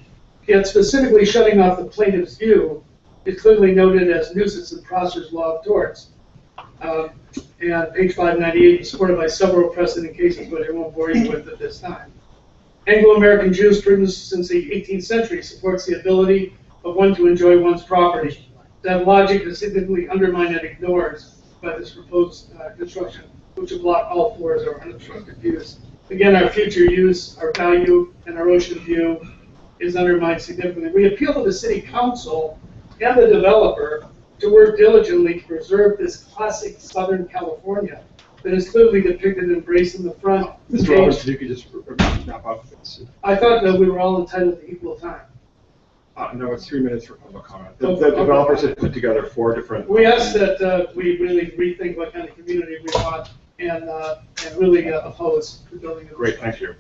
Yet specifically shutting off the plaintiff's view is clearly noted as nuisance in Prosser's law of torts. And page 598 is supported by several precedent cases, which I won't bore you with at this time. Anglo-American jurisprudence since the 18th century supports the ability of one to enjoy one's property. that logic is significantly undermined and ignored by this proposed construction, which will block all floors of unobstructed views. Again, our future use, our value, and our ocean view is undermined significantly. We appeal to the city council and the developer to work diligently to preserve this classic Southern California that is clearly depicted and embraced in the front. Mr. Roberts, if you could just wrap up. I thought that we were all entitled to equal time. No, it's 3 minutes for public comment. The Okay. developers have put together 4 different. We ask that we really rethink what kind of community we want and really oppose the building. Of Great, thank you.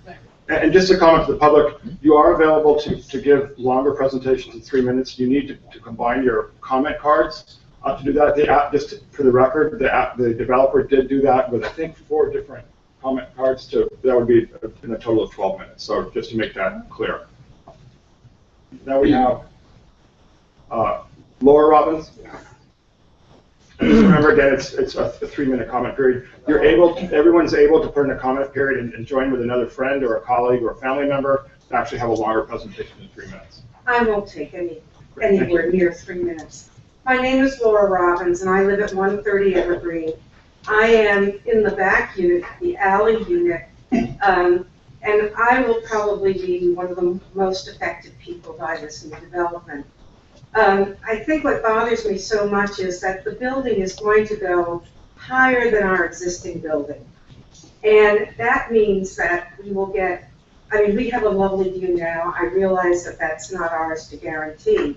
And just to comment to the public, you are available to give longer presentations in 3 minutes. You need to combine your comment cards to do that. The app, just for the record, the developer did do that with, I think, 4 different comment cards. That would be in a total of 12 minutes. So just to make that clear. Now we have Laura Robbins. And just remember again, it's a 3-minute comment period. Everyone's able to put in a comment period and join with another friend or a colleague or a family member to actually have a longer presentation in 3 minutes. I won't take anywhere near 3 minutes. My name is Laura Robbins, and I live at 130 Evergreen. I am in the back unit, the alley unit, and I will probably be one of the most affected people by this new development. I think what bothers me so much is that the building is going to go higher than our existing building. And that means that we will get, we have a lovely view now. I realize that that's not ours to guarantee.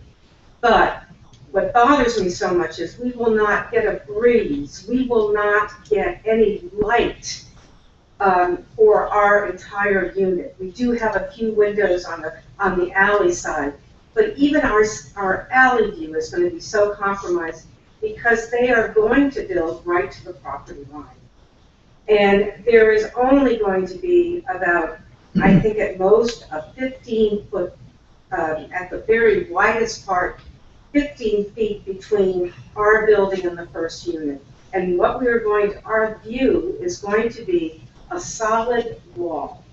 But what bothers me so much is we will not get a breeze. We will not get any light for our entire unit. We do have a few windows on the alley side, but even our alley view is going to be so compromised because they are going to build right to the property line. And there is only going to be about, I think at most, a 15-foot, at the very widest part, 15 feet between our building and the first unit. And what we are going to, our view is going to be a solid wall.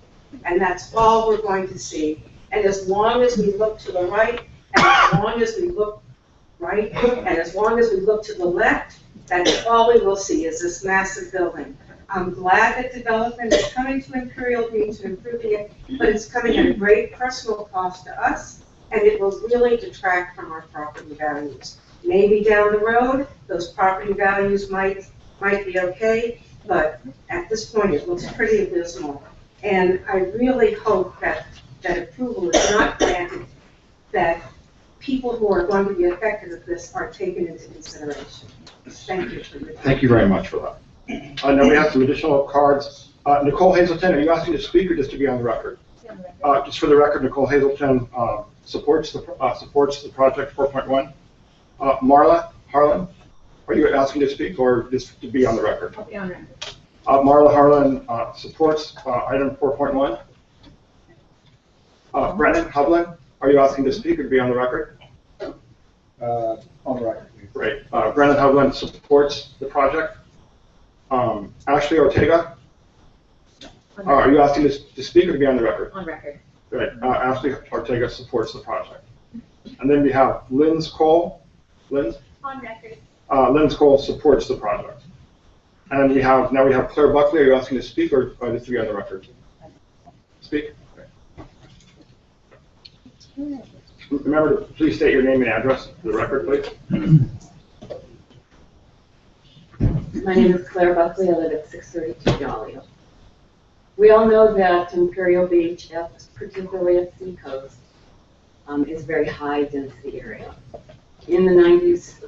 And that's all we're going to see. And as long as we look to the right, and as long as we look right, and as long as we look to the left, that's all we will see is this massive building. I'm glad that development is coming to Imperial Beach and improving it, but it's coming at a great personal cost to us, and it will really detract from our property values. Maybe down the road, those property values might be okay, but at this point, it looks pretty abysmal. And I really hope that approval is not granted, that people who are going to be affected of this are taken into consideration. Thank you for your time. Thank you very much for that. Now we have some additional cards. Nicole Hazelton, are you asking to speak or just to be on the record? Just for the record, Nicole Hazelton supports the project 4.1. Marla Harlan, are you asking to speak or just to be on the record? I'll be on record. Marla Harlan supports item 4.1. Brennan Hovland, are you asking to speak or to be on the record? On the record, please. Great. Brennan Hovland supports the project. Ashley Ortega, are you asking to speak or to be on the record? On record. Great. Ashley Ortega supports the project. And then we have Lynn's Cole. Lynn's? On record. Lynn's Cole supports the project. And now we have Claire Buckley. Are you asking to speak or just to be on the record? Speak. Okay. Remember to please state your name and address for the record, please. My name is Claire Buckley. I live at 632 Dahlia. We all know that Imperial Beach, particularly at Seacoast, is a very high density area. In the 90s,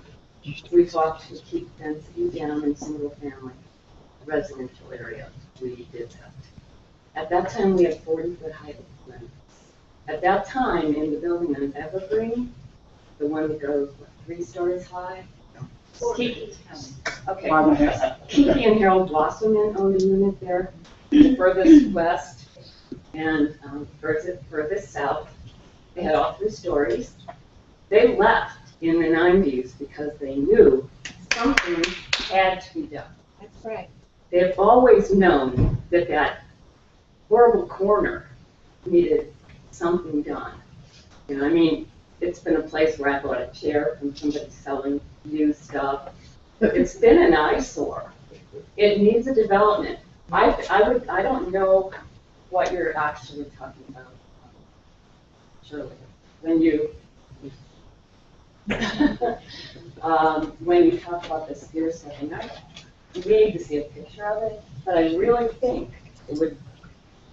we fought to keep density down in single family residential areas. We did that. At that time, we had 40-foot height limits. At that time, in the building on Evergreen, the one that goes 3 stories high, Kiki and Harold Wasserman owned a unit there, furthest west and furthest south. They had all 3 stories. They left in the 90s because they knew something had to be done. That's right. They've always known that horrible corner needed something done. it's been a place where I bought a chair from somebody selling used stuff. It's been an eyesore. It needs a development. I don't know what you're actually talking about, Shirley, when you talk about the spear setting. We need to see a picture of it, but I really think it would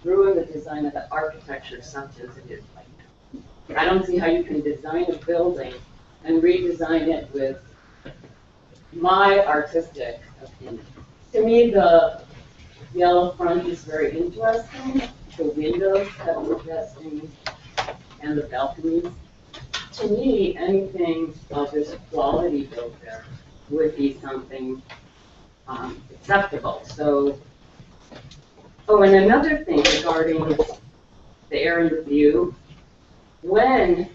ruin the design of the architecture such as it is right now. I don't see how you can design a building and redesign it with my artistic opinion. To me, the yellow front is very interesting. The windows have interesting, and the balconies. To me, anything of this quality built there would be something acceptable. So, oh, and another thing regarding the air and the view, when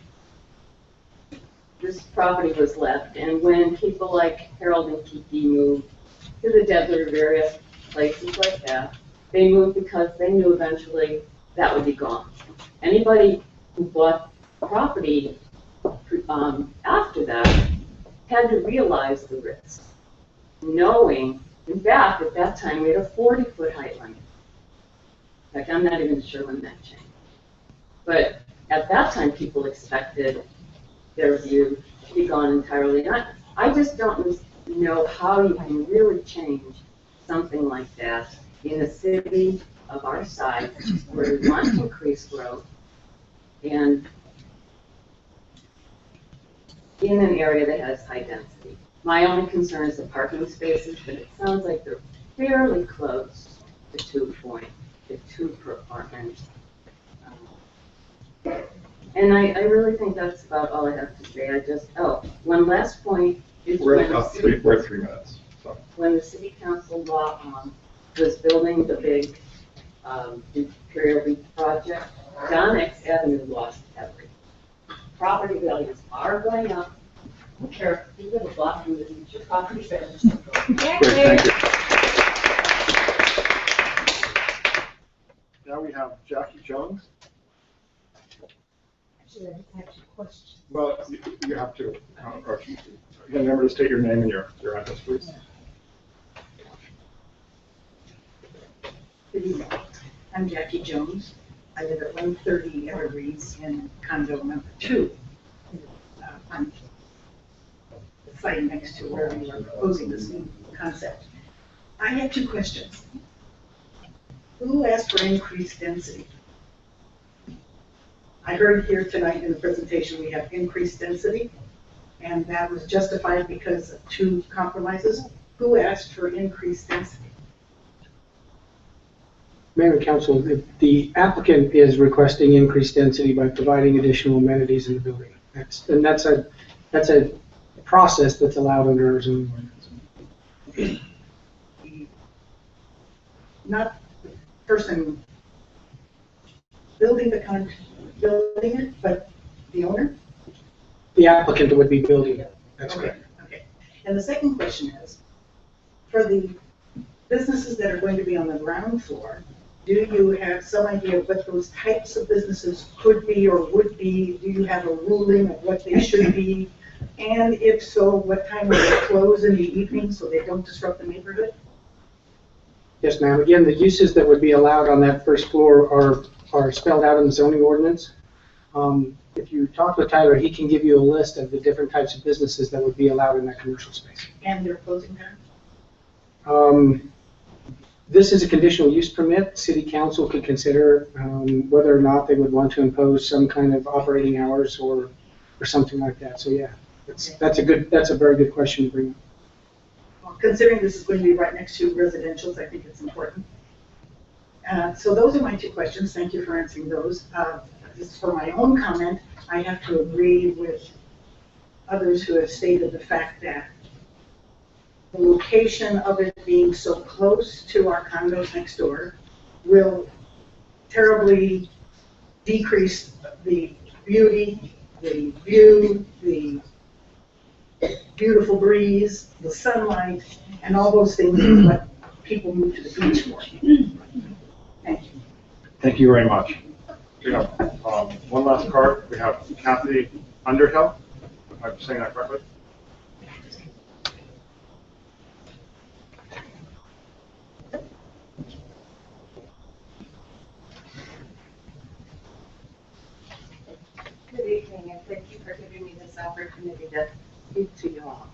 this property was left and when people like Harold and Kiki moved to the desert or various places like that, they moved because they knew eventually that would be gone. Anybody who bought property after that had to realize the risk, knowing, in fact, at that time we had a 40-foot height limit. In fact, I'm not even sure when that changed. But at that time, people expected their view to be gone entirely. And I just don't know how you can really change something like that in a city of our size, where we want to increase growth, and in an area that has high density. My only concern is the parking spaces, but it sounds like they're fairly close to 2 per apartment. And I really think that's about all I have to say. One last point is We're at 3 minutes. So. When the city council was building the big Imperial Beach project, John X Avenue lost everything. Property values are going up. I don't care if you live a block from the beach, your property values are going up. Great, thank you. Now we have Jackie Jones. Actually, I have a question. Well, you have to, you can remember to state your name and your address, please. Good evening. I'm Jackie Jones. I live at 130 Evergreens in condo number 2. On the site next to where we are proposing this new concept. I have 2 questions. Who asked for increased density? I heard here tonight in the presentation we have increased density, and that was justified because of 2 compromises. Who asked for increased density? Mayor and Council, the applicant is requesting increased density by providing additional amenities in the building. That's a process that's allowed under our zoning ordinance. Not the person building it, but the owner? The applicant would be building it. That's correct. Okay. And the second question is, for the businesses that are going to be on the ground floor, do you have some idea of what those types of businesses could be or would be? Do you have a ruling of what they should be? And if so, what time will they close in the evening so they don't disrupt the neighborhood? Yes, ma'am. Again, the uses that would be allowed on that first floor are spelled out in the zoning ordinance. If you talk with Tyler, he can give you a list of the different types of businesses that would be allowed in that commercial space. And their closing time? This is a conditional use permit. City council could consider whether or not they would want to impose some kind of operating hours or something like that. So yeah, that's a very good question to bring up. Well, considering this is going to be right next to residentials, I think it's important. So those are my 2 questions. Thank you for answering those. Just for my own comment, I have to agree with others who have stated the fact that the location of it being so close to our condos next door will terribly decrease the beauty, the view, the beautiful breeze, the sunlight, and all those things is what people move to the beach for. Thank you. Thank you very much. We have one last card. We have Kathy Underhill, if I'm saying that correctly. Good evening, and thank you for giving me this opportunity to speak to you all.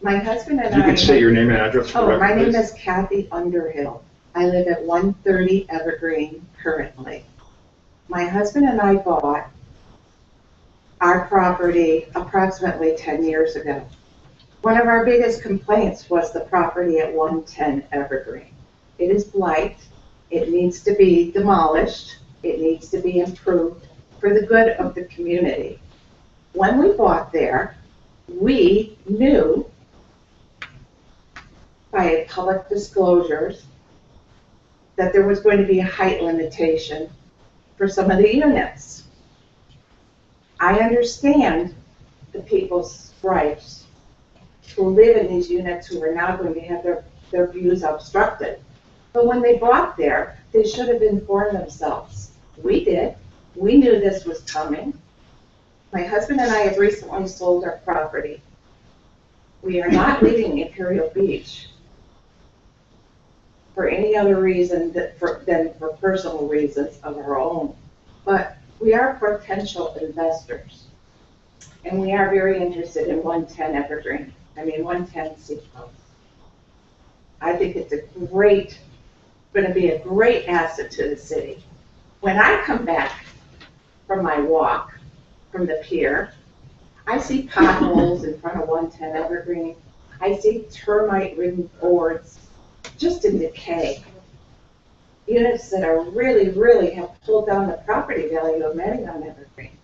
My husband and You I... can state your name and address for the record, my name please. is Kathy Underhill. I live at 130 Evergreen currently. My husband and I bought our property approximately 10 years ago. One of our biggest complaints was the property at 110 Evergreen. It is blight. It needs to be demolished. It needs to be improved for the good of the community. When we bought there, we knew by public disclosures that there was going to be a height limitation for some of the units. I understand the people's gripes who live in these units who are now going to have their views obstructed. But when they bought there, they should have informed themselves. We did. We knew this was coming. My husband and I have recently sold our property. We are not leaving Imperial Beach for any other reason than for personal reasons of our own. But we are potential investors, and we are very interested in 110 Evergreen. 110 Seacoast. I think it's going to be a great asset to the city. When I come back from my walk from the pier, I see potholes in front of 110 Evergreen. I see termite-ridden boards just in decay. Units that are really have pulled down the property value of many on Evergreen.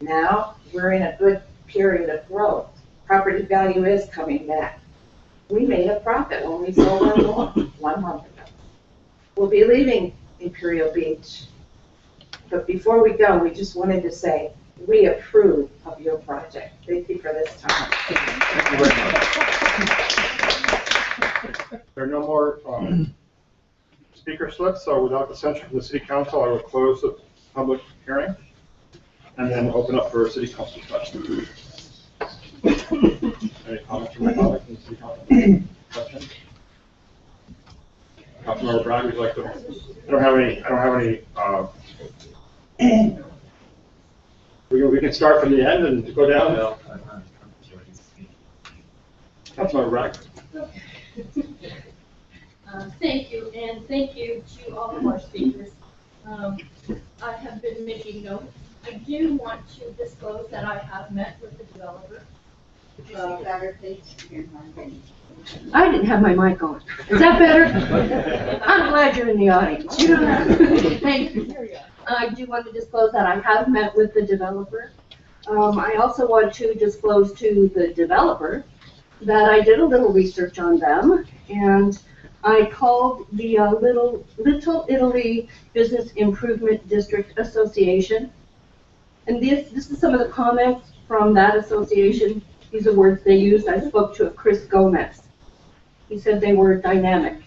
Now, we're in a good period of growth. Property value is coming back. We made a profit when we sold our lawn 1 month ago. We'll be leaving Imperial Beach. But before we go, we just wanted to say, we approve of your project. Thank you for this time. Thank you very much. There are no more speaker slips, so without consent from the City Council, I will close the public hearing and then open up for City Council discussion. Any comments from my colleagues in the City Council? Questions? Councilmember Bragg, would you like to? I don't have any. We can start from the end and go down. Councilmember Bragg. Thank you, and thank you to all of our speakers. I have been making notes. I do want to disclose that I have met with the developer. I didn't have my mic on. Is that better? I'm glad you're in the audience. You don't have to. Thank you. I do want to disclose that I have met with the developer. I also want to disclose to the developer that I did a little research on them, and I called the Little Italy Business Improvement District Association. And this is some of the comments from that association. These are words they used. I spoke to Chris Gomez. He said they were dynamic,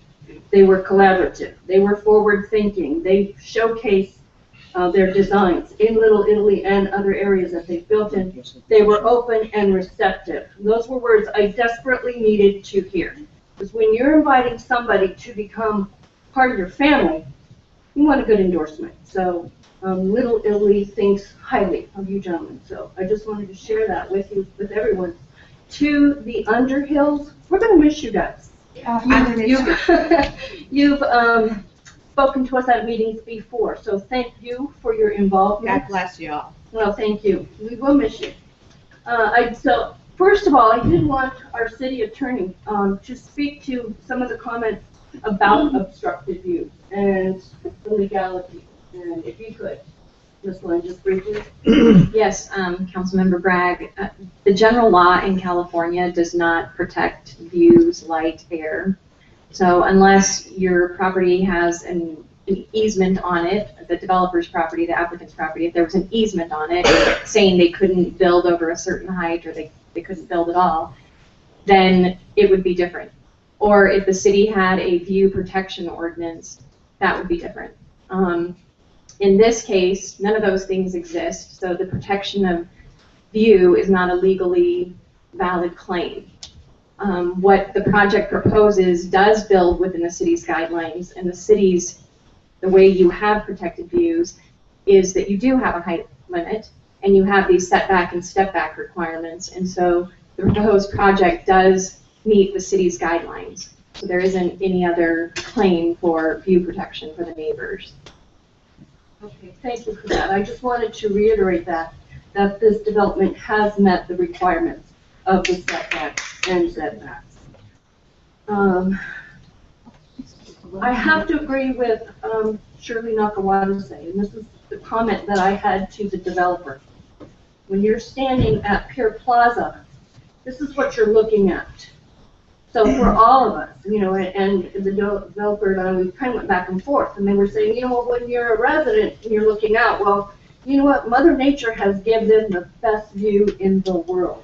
they were collaborative, they were forward-thinking, they showcase their designs in Little Italy and other areas that they've built in. They were open and receptive. And those were words I desperately needed to hear. Because when you're inviting somebody to become part of your family, you want a good endorsement. So Little Italy thinks highly of you gentlemen. So I just wanted to share that with you, with everyone. To the Underhills, we're going to miss you guys. You've spoken to us at meetings before, so thank you for your involvement. God bless you all. Well, thank you. We will miss you. So first of all, I did want our city attorney to speak to some of the comments about obstructed views and the legality. And if you could, Ms. Lynn, just briefly. Yes, Councilmember Bragg. The general law in California does not protect views, light, air. So unless your property has an easement on it, the developer's property, the applicant's property, if there was an easement on it saying they couldn't build over a certain height or they couldn't build at all, then it would be different. Or if the city had a view protection ordinance, that would be different. In this case, none of those things exist, so the protection of view is not a legally valid claim. What the project proposes does build within the city's guidelines, and the way you have protected views is that you do have a height limit, and you have these setback and step back requirements, and so the proposed project does meet the city's guidelines. So there isn't any other claim for view protection for the neighbors. Okay, thank you for that. I just wanted to reiterate that this development has met the requirements of the setbacks and setbacks. I have to agree with Shirley Nakawatase, and this is the comment that I had to the developer. When you're standing at Pier Plaza, this is what you're looking at. So for all of us, you know, and the developer and I, we kind of went back and forth, and they were saying, you know, well, when you're a resident and you're looking out, well, you know what, Mother Nature has given them the best view in the world.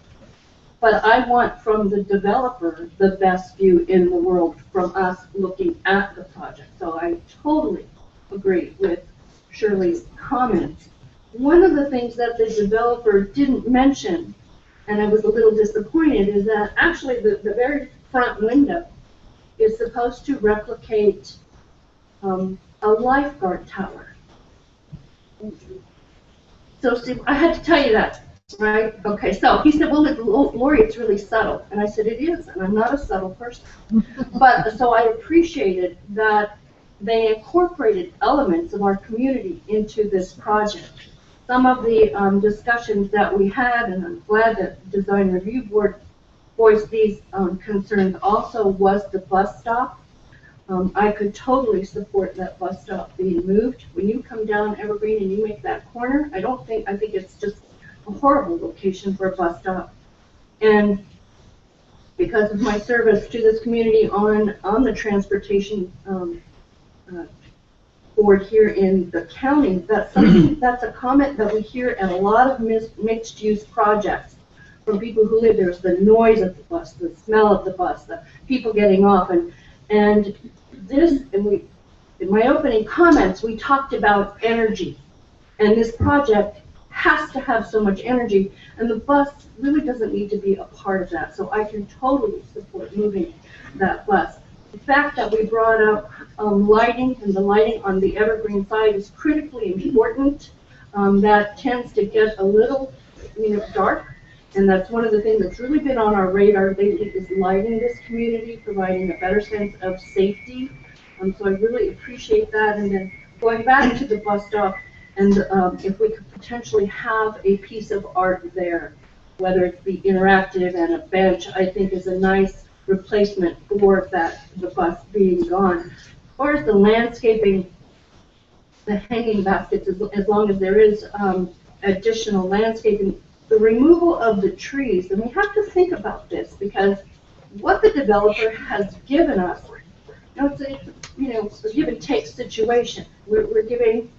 But I want from the developer the best view in the world from us looking at the project. So I totally agree with Shirley's comments. One of the things that the developer didn't mention, and I was a little disappointed, is that actually the very front window is supposed to replicate a lifeguard tower. So see, I had to tell you that, right? Okay, so he said, well, Lori, it's really subtle. And I said, it is, and I'm not a subtle person. But so I appreciated that they incorporated elements of our community into this project. Some of the discussions that we had, and I'm glad that the Design Review Board voiced these concerns, also was the bus stop. I could totally support that bus stop being moved. When you come down Evergreen and you make that corner, I think it's just a horrible location for a bus stop. And because of my service to this community on the transportation board here in the county, that's a comment that we hear at a lot of mixed-use projects from people who live there. Is the noise of the bus, the smell of the bus, the people getting off, and in my opening comments, we talked about energy, and this project has to have so much energy, and the bus really doesn't need to be a part of that. So I can totally support moving that bus. The fact that we brought up lighting, and the lighting on the Evergreen side is critically important. That tends to get a little, dark, and that's one of the things that's really been on our radar lately is lighting this community, providing a better sense of safety. So I really appreciate that. And then going back to the bus stop, and if we could potentially have a piece of art there, whether it be interactive and a bench, I think is a nice replacement for the bus being gone. As far as the landscaping, the hanging baskets, as long as there is additional landscaping, the removal of the trees, and we have to think about this because what the developer has given us, it's a give and take situation. We're giving,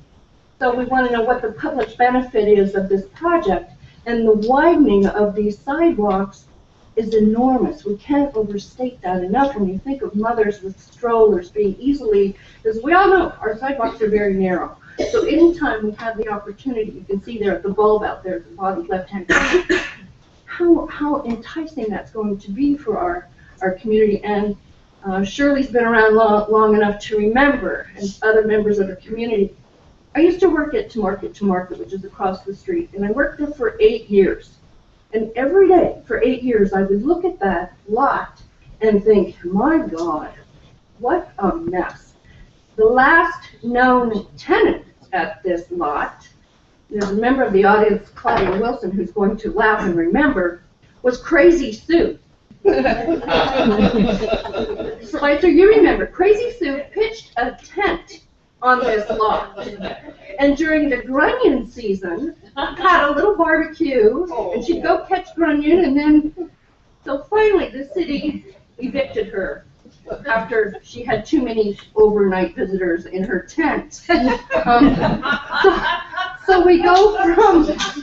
so we want to know what the public benefit is of this project, and the widening of these sidewalks is enormous. We can't overstate that enough when you think of mothers with strollers being easily, because we all know our sidewalks are very narrow. So anytime we have the opportunity, you can see there at the bulb out there at the bottom left-hand corner, how enticing that's going to be for our community. And Shirley's been around long enough to remember, and other members of the community. I used to work at To Market, which is across the street, and I worked there for 8 years. And every day for 8 years, I would look at that lot and think, my God, what a mess. The last known tenant at this lot, there's a member of the audience, Claudia Wilson, who's going to laugh and remember, was Crazy Sue. So you remember, Crazy Sue pitched a tent on this lot. And during the grunion season, had a little barbecue, and she'd go catch grunion, and then, so finally the city evicted her after she had too many overnight visitors in her tent. So we go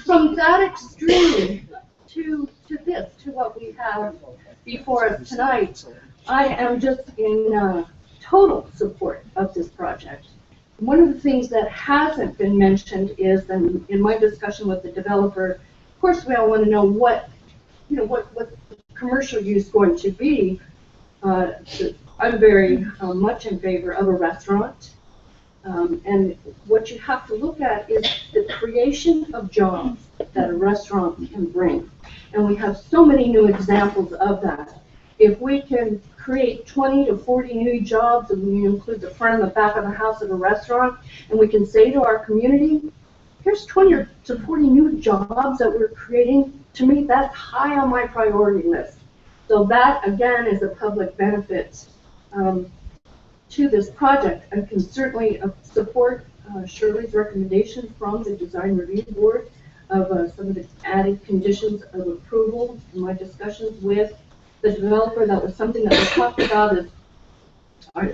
from that extreme to this, to what we have before us tonight. I am just in total support of this project. one of the things that hasn't been mentioned is, and in my discussion with the developer, of course, we all want to know what commercial use going to be. I'm very much in favor of a restaurant. And what you have to look at is the creation of jobs that a restaurant can bring. And we have so many new examples of that. If we can create 20 to 40 new jobs, and we include the front and the back of the house of a restaurant, and we can say to our community, here's 20 to 40 new jobs that we're creating, to me, that's high on my priority list. So that, again, is a public benefit to this project. I can certainly support Shirley's recommendation from the Design Review Board of some of the added conditions of approval. In my discussions with the developer, that was something that we talked about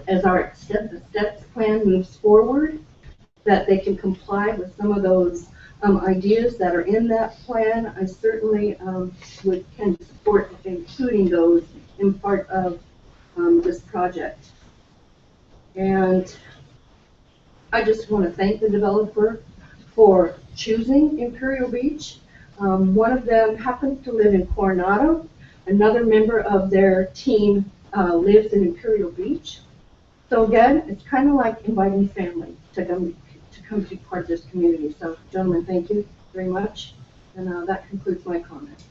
as our steps plan moves forward, that they can comply with some of those ideas that are in that plan. I certainly can support including those in part of this project. And I just want to thank the developer for choosing Imperial Beach. One of them happens to live in Coronado. Another member of their team lives in Imperial Beach. So again, it's kind of like inviting family to come be part of this community. So gentlemen, thank you very much. And that concludes my comment.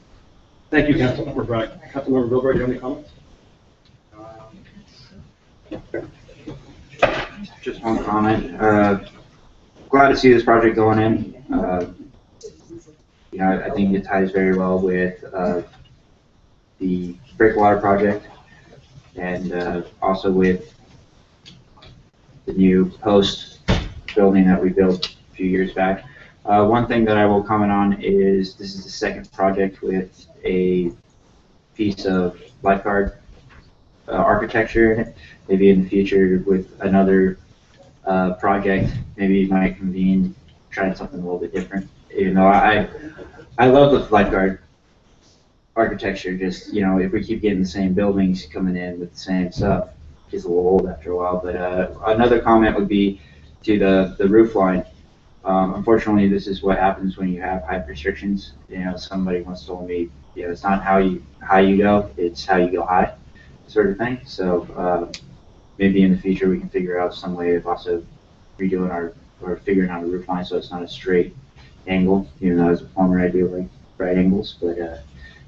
Thank you, Councilmember Bragg. Councilmember Bilbray, do you have any comments? Just one comment. Glad to see this project going in. You know, I think it ties very well with the breakwater project, and also with the new post building that we built a few years back. One thing that I will comment on is this is the second project with a piece of lifeguard architecture in it. Maybe in the future with another project, maybe you might convene trying something a little bit different. Even though I love the lifeguard architecture, just, you know, if we keep getting the same buildings coming in with the same stuff, it gets a little old after a while. But another comment would be to the roof line. Unfortunately, this is what happens when you have height restrictions. You know, somebody once told me, you know, it's not how you go, it's how you go high, sort of thing. So maybe in the future we can figure out some way of also redoing or figuring out a roof line so it's not a straight angle, even though as a plumber I do like right angles. But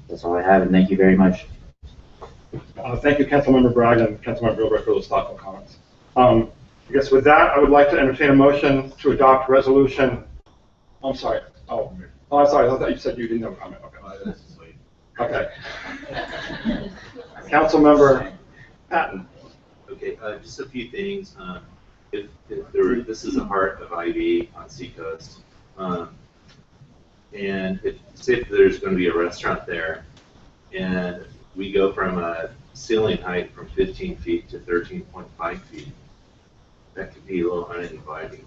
that's all I have, and thank you very much. Thank you, Councilmember Bragg and Councilmember Bilbray, for those thoughtful comments. I guess with that, I would like to entertain a motion to adopt resolution. I'm sorry. Oh, I'm sorry. I thought you said you didn't have a comment. Okay. Okay. Councilmember Patton. Okay, just a few things. If this is the heart of Ivy on Seacoast, and say if there's going to be a restaurant there, and we go from a ceiling height from 15 feet to 13.5 feet, that could be a little uninviting,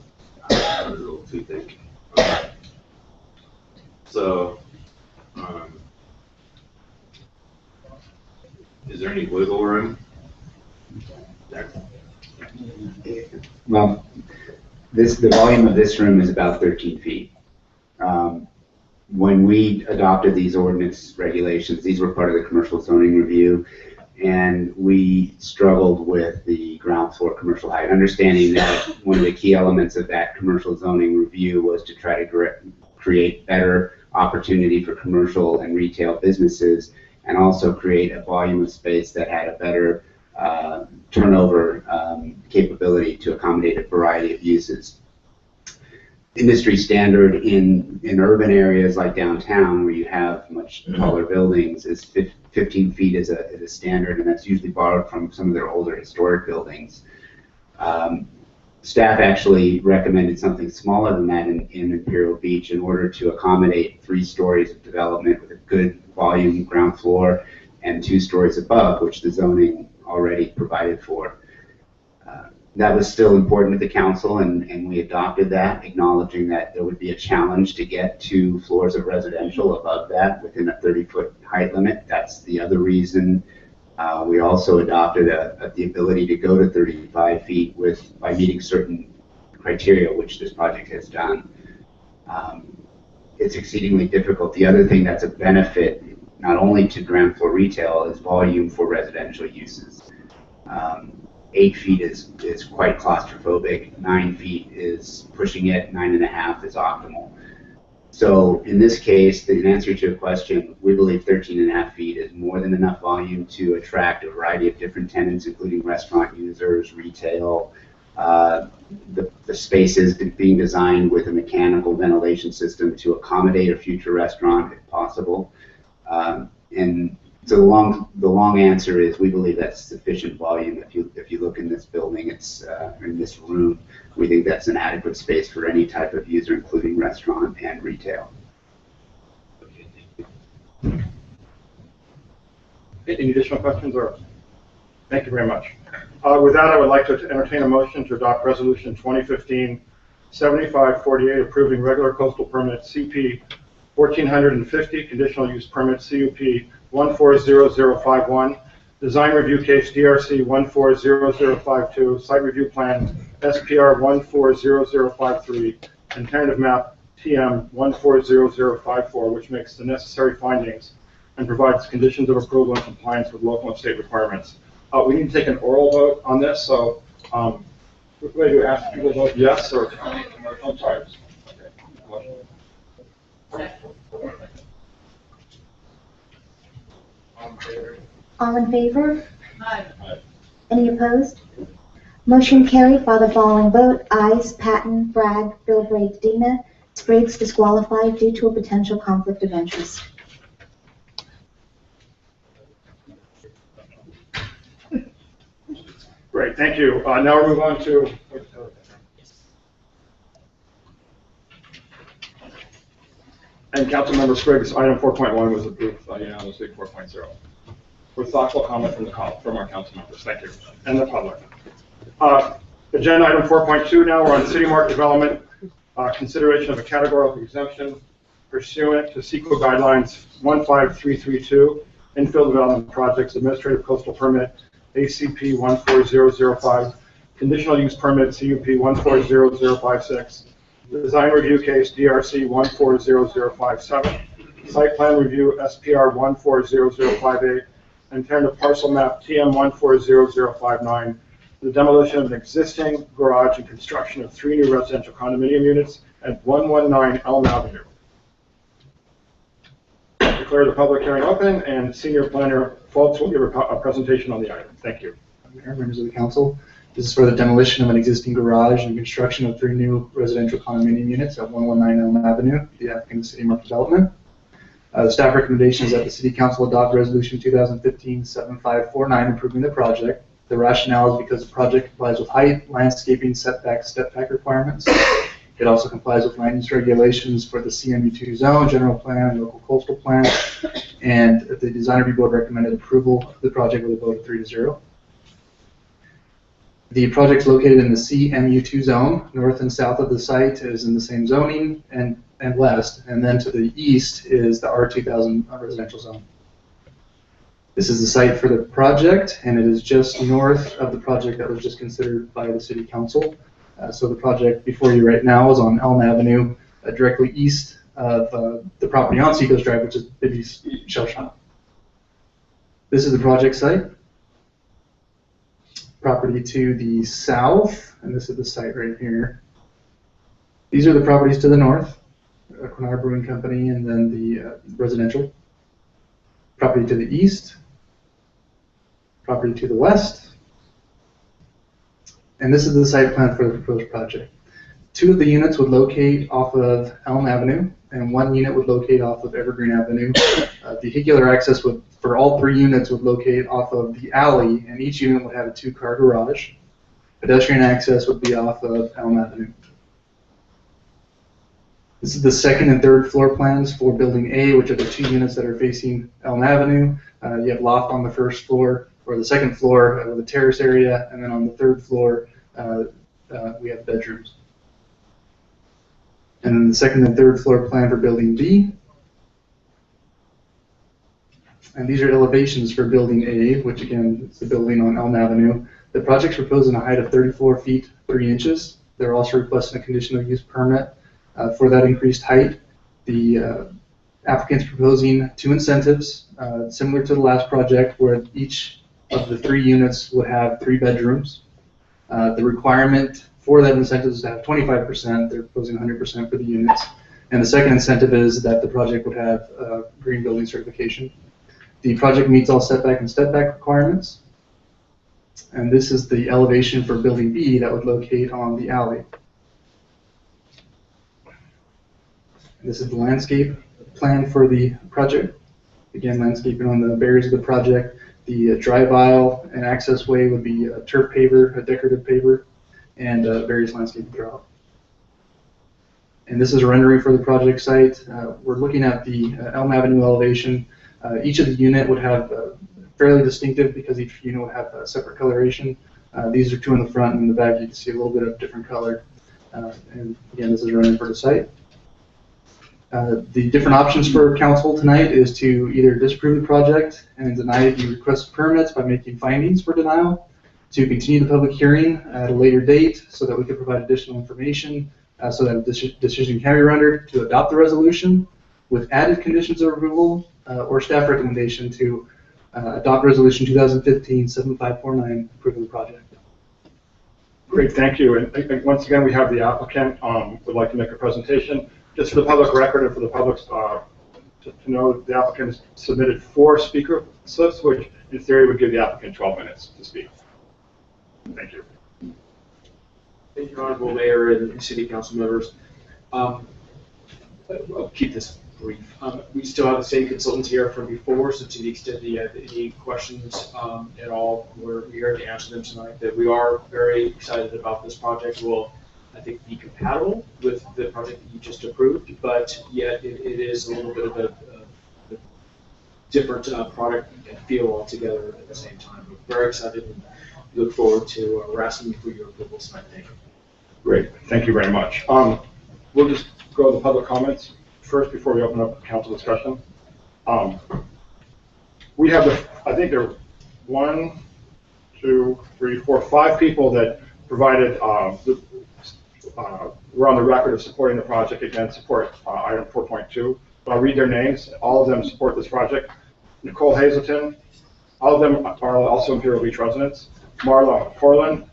a little too thick. So, is there any wiggle room there? Well, the volume of this room is about 13 feet. When we adopted these ordinance regulations, these were part of the commercial zoning review, and we struggled with the ground floor commercial height, understanding that one of the key elements of that commercial zoning review was to try to create better opportunity for commercial and retail businesses, and also create a volume of space that had a better turnover capability to accommodate a variety of uses. Industry standard in urban areas like downtown, where you have much taller buildings, is 15 feet is a standard, and that's usually borrowed from some of their older historic buildings. Staff actually recommended something smaller than that in Imperial Beach in order to accommodate 3 stories of development with a good volume ground floor and 2 stories above, which the zoning already provided for. That was still important to the council, and we adopted that, acknowledging that there would be a challenge to get 2 floors of residential above that within a 30-foot height limit. That's the other reason we also adopted the ability to go to 35 feet by meeting certain criteria, which this project has done. It's exceedingly difficult. The other thing that's a benefit, not only to ground floor retail, is volume for residential uses. 8 feet is quite claustrophobic, 9 feet is pushing it, 9.5 is optimal. So in this case, in answer to your question, we believe 13.5 feet is more than enough volume to attract a variety of different tenants, including restaurant users, retail. The space is being designed with a mechanical ventilation system to accommodate a future restaurant if possible. And so the long answer is we believe that's sufficient volume. If you look in this building, it's in this room, we think that's an adequate space for any type of user, including restaurant and retail. Any additional questions? Or thank you very much. With that, I would like to entertain a motion to adopt Resolution 2015-7548, approving regular coastal permit CP 1450, conditional use permit CUP 140051, design review case DRC 140052, site review plan SPR 140053, and tentative map TM 140054, which makes the necessary findings and provides conditions of approval in compliance with local and state requirements. We need to take an oral vote on this, so ready to ask people to vote yes or I'm sorry. All in favor? Aye. Any opposed? Motion carried by the following vote. Ayes, Patton, Bragg, Bilbrey, Dina. Spriggs disqualified due to a potential conflict of interest. Great, thank you. Now we'll move on to and Councilmember Spriggs, item 4.1 was approved unanimously. 4.0. With thoughtful comment from our council members. Thank you. And the public. Agenda item 4.2 now, we're on City Mark Development. Consideration of a categorical exemption pursuant to CEQA guidelines 15332, infill development projects, administrative coastal permit, ACP 14005, conditional use permit CUP 140056, design review case DRC 140057, site plan review SPR 140058, and tentative parcel map TM 140059, the demolition of an existing garage and construction of 3 new residential condominium units at 119 Elm Avenue. I declare the public hearing open, and Senior Planner Fultz will give a presentation on the item. Thank you. Mayor, members of the council, this is for the demolition of an existing garage and construction of 3 new residential condominium units at 119 Elm Avenue, the applicant City Mark Development. The staff recommendation is that the City Council adopt Resolution 2015-7549 approving the project. The rationale is because the project complies with height, landscaping, setback, step back requirements. It also complies with land use regulations for the CMU2 zone, general plan, and local coastal plan. And the design review board recommended approval of the project with a vote of 3-0. The project is located in the CMU2 zone. North and south of the site is in the same zoning, and west, and then to the east is the R2000 residential zone. This is the site for the project, and it is just north of the project that was just considered by the City Council. So the project before you right now is on Elm Avenue, directly east of the property on Seacoast Drive, which is Bibby's Shell Shop. This is the project site. Property to the south, and this is the site right here. These are the properties to the north, Quinard Brewing Company, and then the residential. Property to the east, property to the west, and this is the site plan for the proposed project. 2 of the units would locate off of Elm Avenue, and 1 unit would locate off of Evergreen Avenue. Vehicular access for all 3 units would locate off of the alley, and each unit would have a 2-car garage. Pedestrian access would be off of Elm Avenue. This is the 2nd and 3rd floor plans for Building A, which are the 2 units that are facing Elm Avenue. You have loft on the 1st floor, or the 2nd floor with a terrace area, and then on the 3rd floor we have bedrooms. And then the 2nd and 3rd floor plan for Building B. And these are elevations for Building A, which again is the building on Elm Avenue. The project's proposing a height of 34 feet 3 inches. They're also requesting a conditional use permit for that increased height. The applicant's proposing 2 incentives, similar to the last project, where each of the 3 units would have 3 bedrooms. The requirement for that incentive is to have 25%. They're proposing 100% for the units. And the second incentive is that the project would have green building certification. The project meets all setback and step back requirements. And this is the elevation for building B that would locate on the alley. This is the landscape plan for the project. Again, landscaping on the barriers of the project. The drive aisle and access way would be a turf paver, a decorative paver, and various landscaping throughout. And this is a rendering for the project site. We're looking at the Elm Avenue elevation. Each of the unit would have fairly distinctive because each unit would have a separate coloration. These are 2 in the front, and in the back you can see a little bit of different color. And again, this is a rendering for the site. The different options for council tonight is to either disapprove the project and deny the request permits by making findings for denial, to continue the public hearing at a later date so that we can provide additional information so that a decision can be rendered, to adopt the resolution with added conditions of approval, or staff recommendation to adopt resolution 2015-7549 approving the project. Great, thank you. And once again, we have the applicant would like to make a presentation. Just for the public record and for the public to know, the applicant has submitted 4 speaker slips, which in theory would give the applicant 12 minutes to speak. Thank you. Thank you, Honorable Mayor and City Council members. I'll keep this brief. We still have the same consultants here from before, so to the extent that you have any questions at all, we're here to answer them tonight. That we are very excited about this project. Will, I think, be compatible with the project that you just approved, but yet it is a little bit of a different product and feel altogether at the same time. We're very excited and look forward to asking you for your approval tonight. Thank you. Great, thank you very much. We'll just go to the public comments first before we open up council discussion. We have I think there are 1, 2, 3, 4, 5 people that provided we're on the record of supporting the project. Again, support item 4.2. I'll read their names. All of them support this project. Nicole Hazelton, all of them are also Imperial Beach residents. Marla Portland,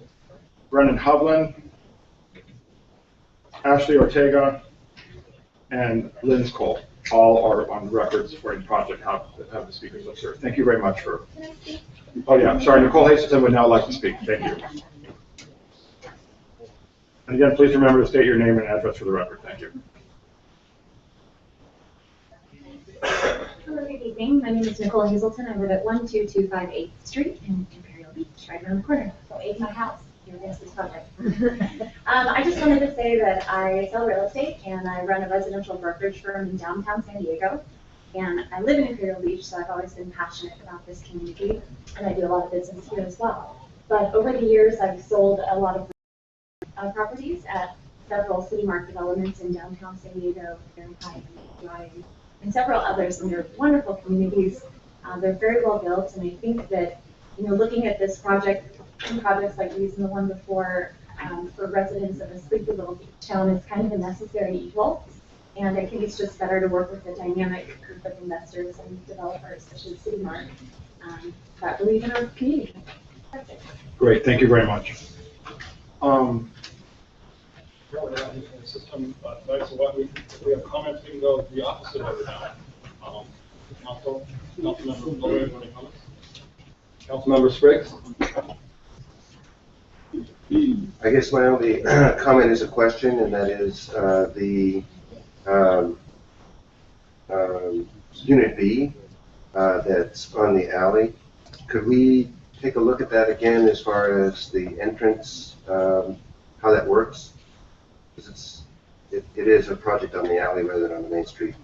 Brennan Hovland, Ashley Ortega, and Lynn's Cole. All are on the record supporting the project. Have the speakers up, sir. Thank you very much for. Oh yeah, sorry. Nicole Hazelton would now like to speak. Thank you. And again, please remember to state your name and address for the record. Thank you. Hello, good evening. My name is Nicole Hazelton. I live at 12258 8th Street in Imperial Beach, right around the corner. So 8 my house. You're against this project. I just wanted to say that I sell real estate and I run a residential brokerage firm in downtown San Diego. And I live in Imperial Beach, so I've always been passionate about this community, and I do a lot of business here as well. But over the years, I've sold a lot of properties at several City Mark developments in downtown San Diego, Fahrenheit, and several others, and they're wonderful communities. They're very well built, and I think that, you know, looking at this project and projects like these and the one before, for residents of a sleepy little beach town, is kind of a necessary evil. And I think it's just better to work with a dynamic group of investors and developers, such as City Mark, that believe in our community. That's it. Great, thank you very much. System, so what we have comments, we can go the opposite of it now. Councilmember Gloria, any comments? Councilmember Spriggs? I guess my only comment is a question, and that is the Unit B that's on the alley. Could we take a look at that again as far as the entrance, how that works? Because it is a project on the alley rather than on the main street.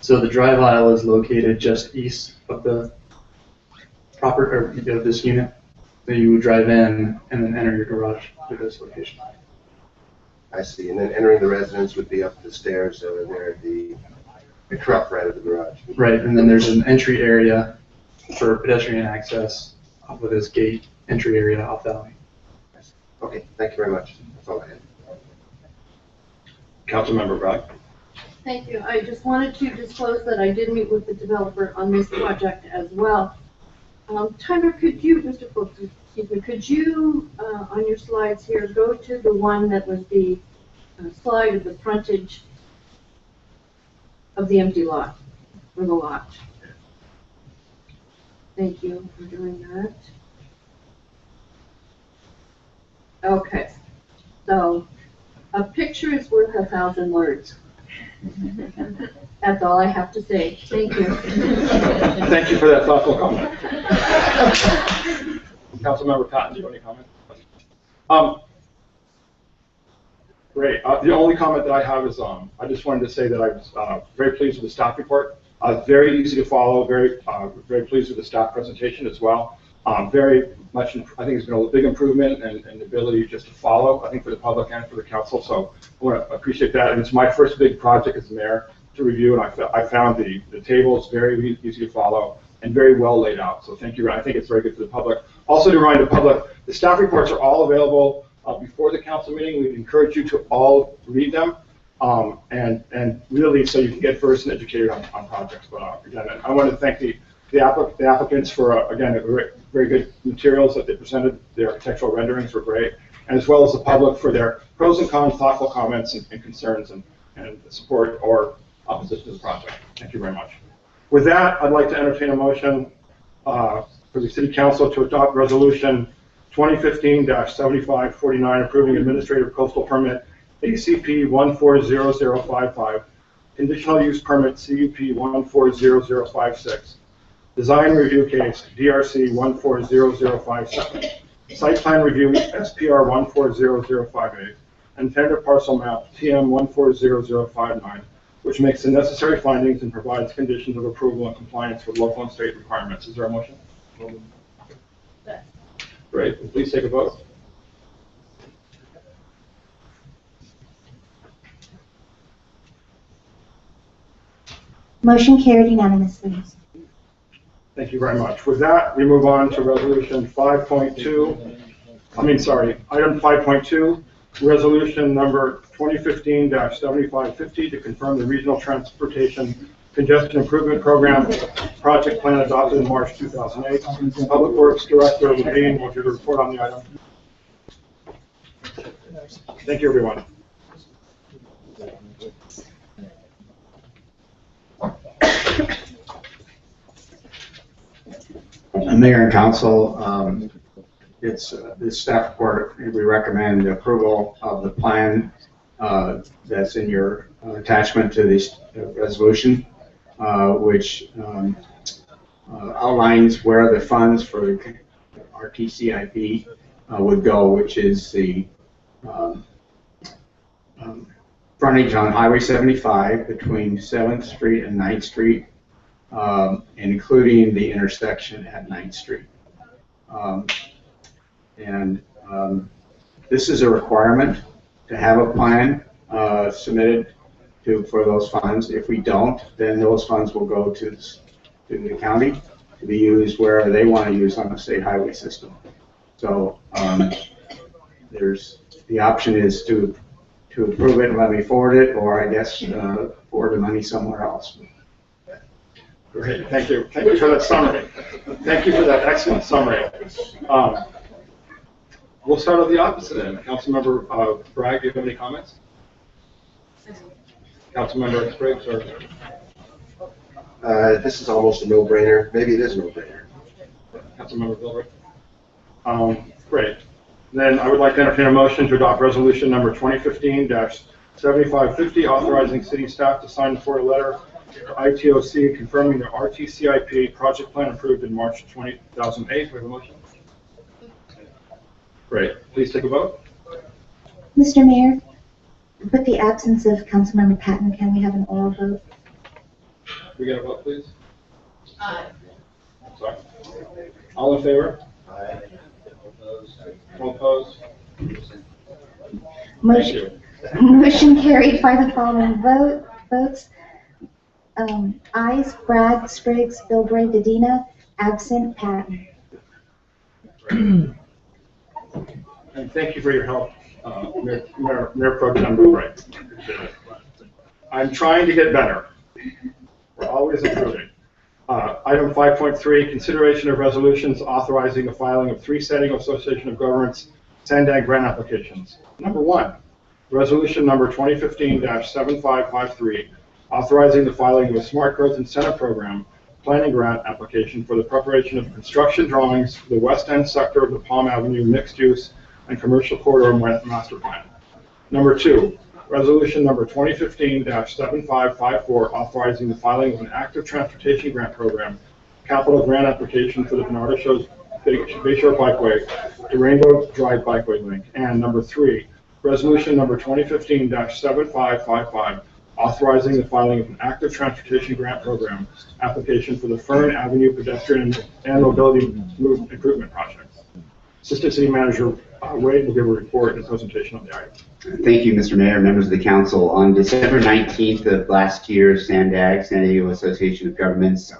So the drive aisle is located just east of the proper, or of this unit. So you would drive in and then enter your garage through this location. I see. And then entering the residence would be up the stairs there at the top right of the garage. Right, and then there's an entry area for pedestrian access with this gate entry area off the alley. Okay, thank you very much. That's all I had. Councilmember Bragg. Thank you. I just wanted to disclose that I did meet with the developer on this project as well. Tyler, could you, Mr. Brooks, excuse me, could you, on your slides here, go to the one that was the slide of the frontage of the empty lot, or the lot? Thank you for doing that. Okay, so a picture is worth 1,000 words. That's all I have to say. Thank you. Thank you for that thoughtful comment. Councilmember Patton, do you have any comment? Great. The only comment that I have is I just wanted to say that I was very pleased with the staff report. Very easy to follow. Very pleased with the staff presentation as well. Very much, I think it's been a big improvement and the ability just to follow, I think, for the public and for the council. So I want to appreciate that. And it's my first big project as mayor to review, and I found the tables very easy to follow and very well laid out. So thank you. I think it's very good for the public. Also to remind the public, the staff reports are all available before the council meeting. We encourage you to all read them and really so you can get versed and educated on projects. But again, I want to thank the applicants for, again, very good materials that they presented. The architectural renderings were great, and as well as the public for their pros and cons, thoughtful comments and concerns and support or opposition to the project. Thank you very much. With that, I'd like to entertain a motion for the City Council to adopt Resolution 2015-7549 approving administrative coastal permit ACP 140055, conditional use permit CUP 140056, design review case DRC 140057, site plan review SPR 140058, and tentative parcel map TM 140059, which makes the necessary findings and provides conditions of approval and compliance with local and state requirements. Is there a motion? Great. Please take a vote. Motion carried unanimously. Thank you very much. With that, we move on to resolution 5.2. Item 5.2, resolution number 2015-7550 to confirm the Regional Transportation Congestion Improvement Program project plan adopted in March 2008. Public Works Director Levine will give a report on the item. Thank you, everyone. Mayor and Council, it's this staff report. We recommend approval of the plan that's in your attachment to this resolution, which outlines where the funds for RTCIP would go, which is the frontage on Highway 75 between 7th Street and 9th Street, including the intersection at 9th Street. This is a requirement to have a plan submitted for those funds. If we don't, then those funds will go to the county to be used where they want to use on the state highway system. So the option is to approve it and let me forward it, or I guess forward the money somewhere else. Great, thank you. Thank you for that summary. Thank you for that excellent summary. We'll start at the opposite end. Councilmember Bragg, do you have any comments? Councilmember Spriggs, or? This is almost a no-brainer. Maybe it is a no-brainer. Councilmember Bilbert. Great. Then I would like to entertain a motion to adopt resolution number 2015-7550, authorizing city staff to sign for a letter to ITOC confirming the RTCIP project plan approved in March 2008. We have a motion. Great. Please take a vote. Mr. Mayor, with the absence of Councilmember Patton, can we have an oral vote? Can we get a vote, please? Aye. Sorry. All in favor? Aye. All opposed? Motion carried by the following votes. Ayes, Bragg, Spriggs, Bilbray, Dedina, Absent Patton. And thank you for your help, Mayor Pro Tem Bright. I'm trying to get better. We're always improving. Item 5.3, consideration of resolutions authorizing the filing of 3 San Diego Association of Governments Sandag grant applications. Number 1, resolution number 2015-7553, authorizing the filing of a Smart Growth Incentive Program planning grant application for the preparation of construction drawings for the west end sector of the Palm Avenue mixed use and commercial corridor master plan. Number 2, resolution number 2015-7554, authorizing the filing of an active transportation grant program capital grant application for the Bernardo Shores Bayshore Bikeway to Rainbow Drive Bikeway Link. And number 3, resolution number 2015-7555, authorizing the filing of an active transportation grant program application for the Fern Avenue pedestrian and mobility improvement project. Assistant City Manager Wade will give a report and presentation on the item. Thank you, Mr. Mayor, members of the council. On December 19th of last year, SANDAG, San Diego Association of Governments,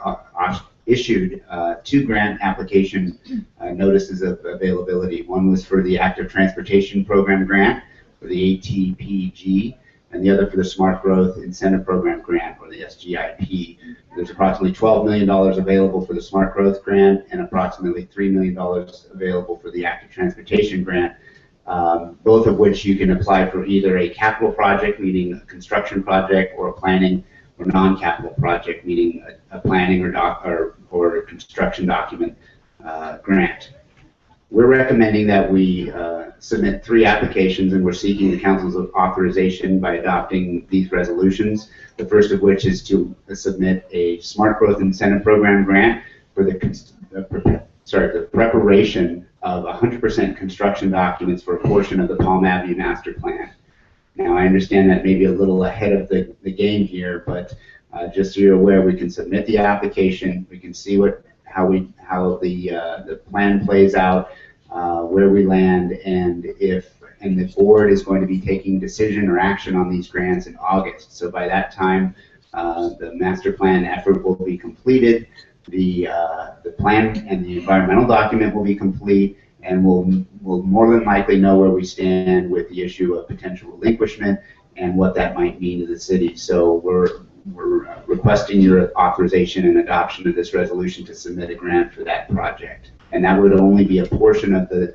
issued 2 grant application notices of availability. One was for the Active Transportation Program grant, for the ATPG, and the other for the Smart Growth Incentive Program grant, or the SGIP. There's approximately $12 million available for the Smart Growth grant and approximately $3 million available for the Active Transportation grant, both of which you can apply for either a capital project, meaning a construction project, or a planning or non-capital project, meaning a planning or construction document grant. We're recommending that we submit 3 applications, and we're seeking the council's authorization by adopting these resolutions. The first of which is to submit a Smart Growth Incentive Program grant for the preparation of 100% construction documents for a portion of the Palm Avenue Master Plan. Now, I understand that may be a little ahead of the game here, but just so you're aware, we can submit the application, we can see how the plan plays out, where we land, and the board is going to be taking decision or action on these grants in August. So by that time, the master plan effort will be completed, the plan and the environmental document will be complete, and we'll more than likely know where we stand with the issue of potential relinquishment and what that might mean to the city. So we're requesting your authorization and adoption of this resolution to submit a grant for that project. And that would only be a portion of the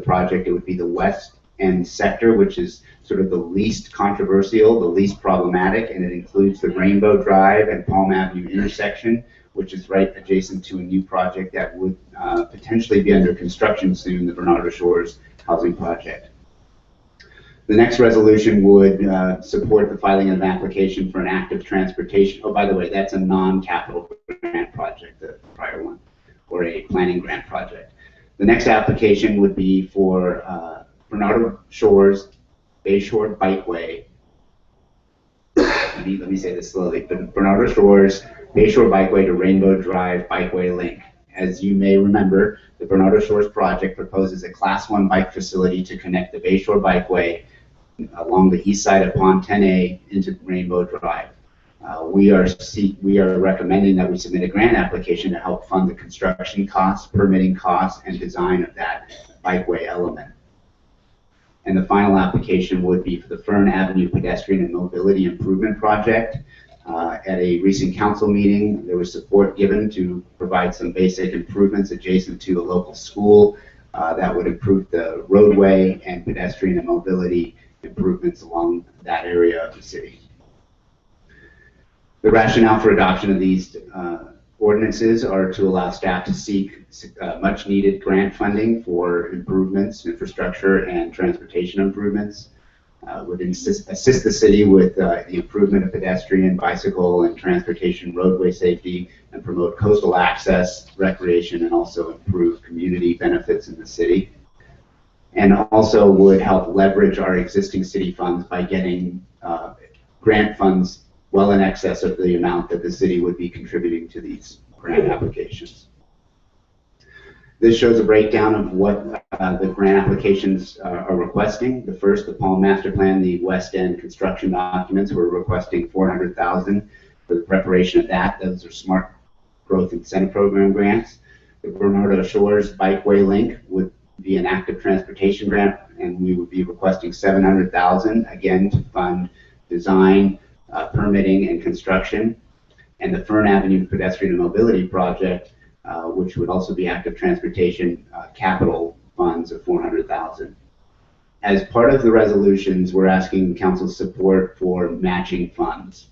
project. It would be the west end sector, which is sort of the least controversial, the least problematic, and it includes the Rainbow Drive and Palm Avenue intersection, which is right adjacent to a new project that would potentially be under construction soon, the Bernardo Shores housing project. The next resolution would support the filing of an application for an active transportation. Oh, by the way, that's a non-capital grant project, the prior one, or a planning grant project. The next application would be for Bernardo Shores Bayshore Bikeway. Let me say this slowly. Bernardo Shores Bayshore Bikeway to Rainbow Drive Bikeway Link. As you may remember, the Bernardo Shores project proposes a Class 1 bike facility to connect the Bayshore Bikeway along the east side of Pond 10A into Rainbow Drive. We are recommending that we submit a grant application to help fund the construction costs, permitting costs, and design of that bikeway element. And the final application would be for the Fern Avenue Pedestrian and Mobility Improvement Project. At a recent council meeting, there was support given to provide some basic improvements adjacent to a local school that would improve the roadway and pedestrian and mobility improvements along that area of the city. The rationale for adoption of these ordinances are to allow staff to seek much needed grant funding for improvements, infrastructure, and transportation improvements. Would assist the city with the improvement of pedestrian, bicycle, and transportation roadway safety, and promote coastal access, recreation, and also improve community benefits in the city. And also would help leverage our existing city funds by getting grant funds well in excess of the amount that the city would be contributing to these grant applications. This shows a breakdown of what the grant applications are requesting. The first, the Palm Master Plan, the West End construction documents, we're requesting $400,000 for the preparation of that. Those are Smart Growth Incentive Program grants. The Bernardo Shores Bikeway Link would be an active transportation grant, and we would be requesting $700,000 again to fund design, permitting, and construction. And the Fern Avenue Pedestrian and Mobility Project, which would also be active transportation capital funds of $400,000. As part of the resolutions, we're asking council's support for matching funds.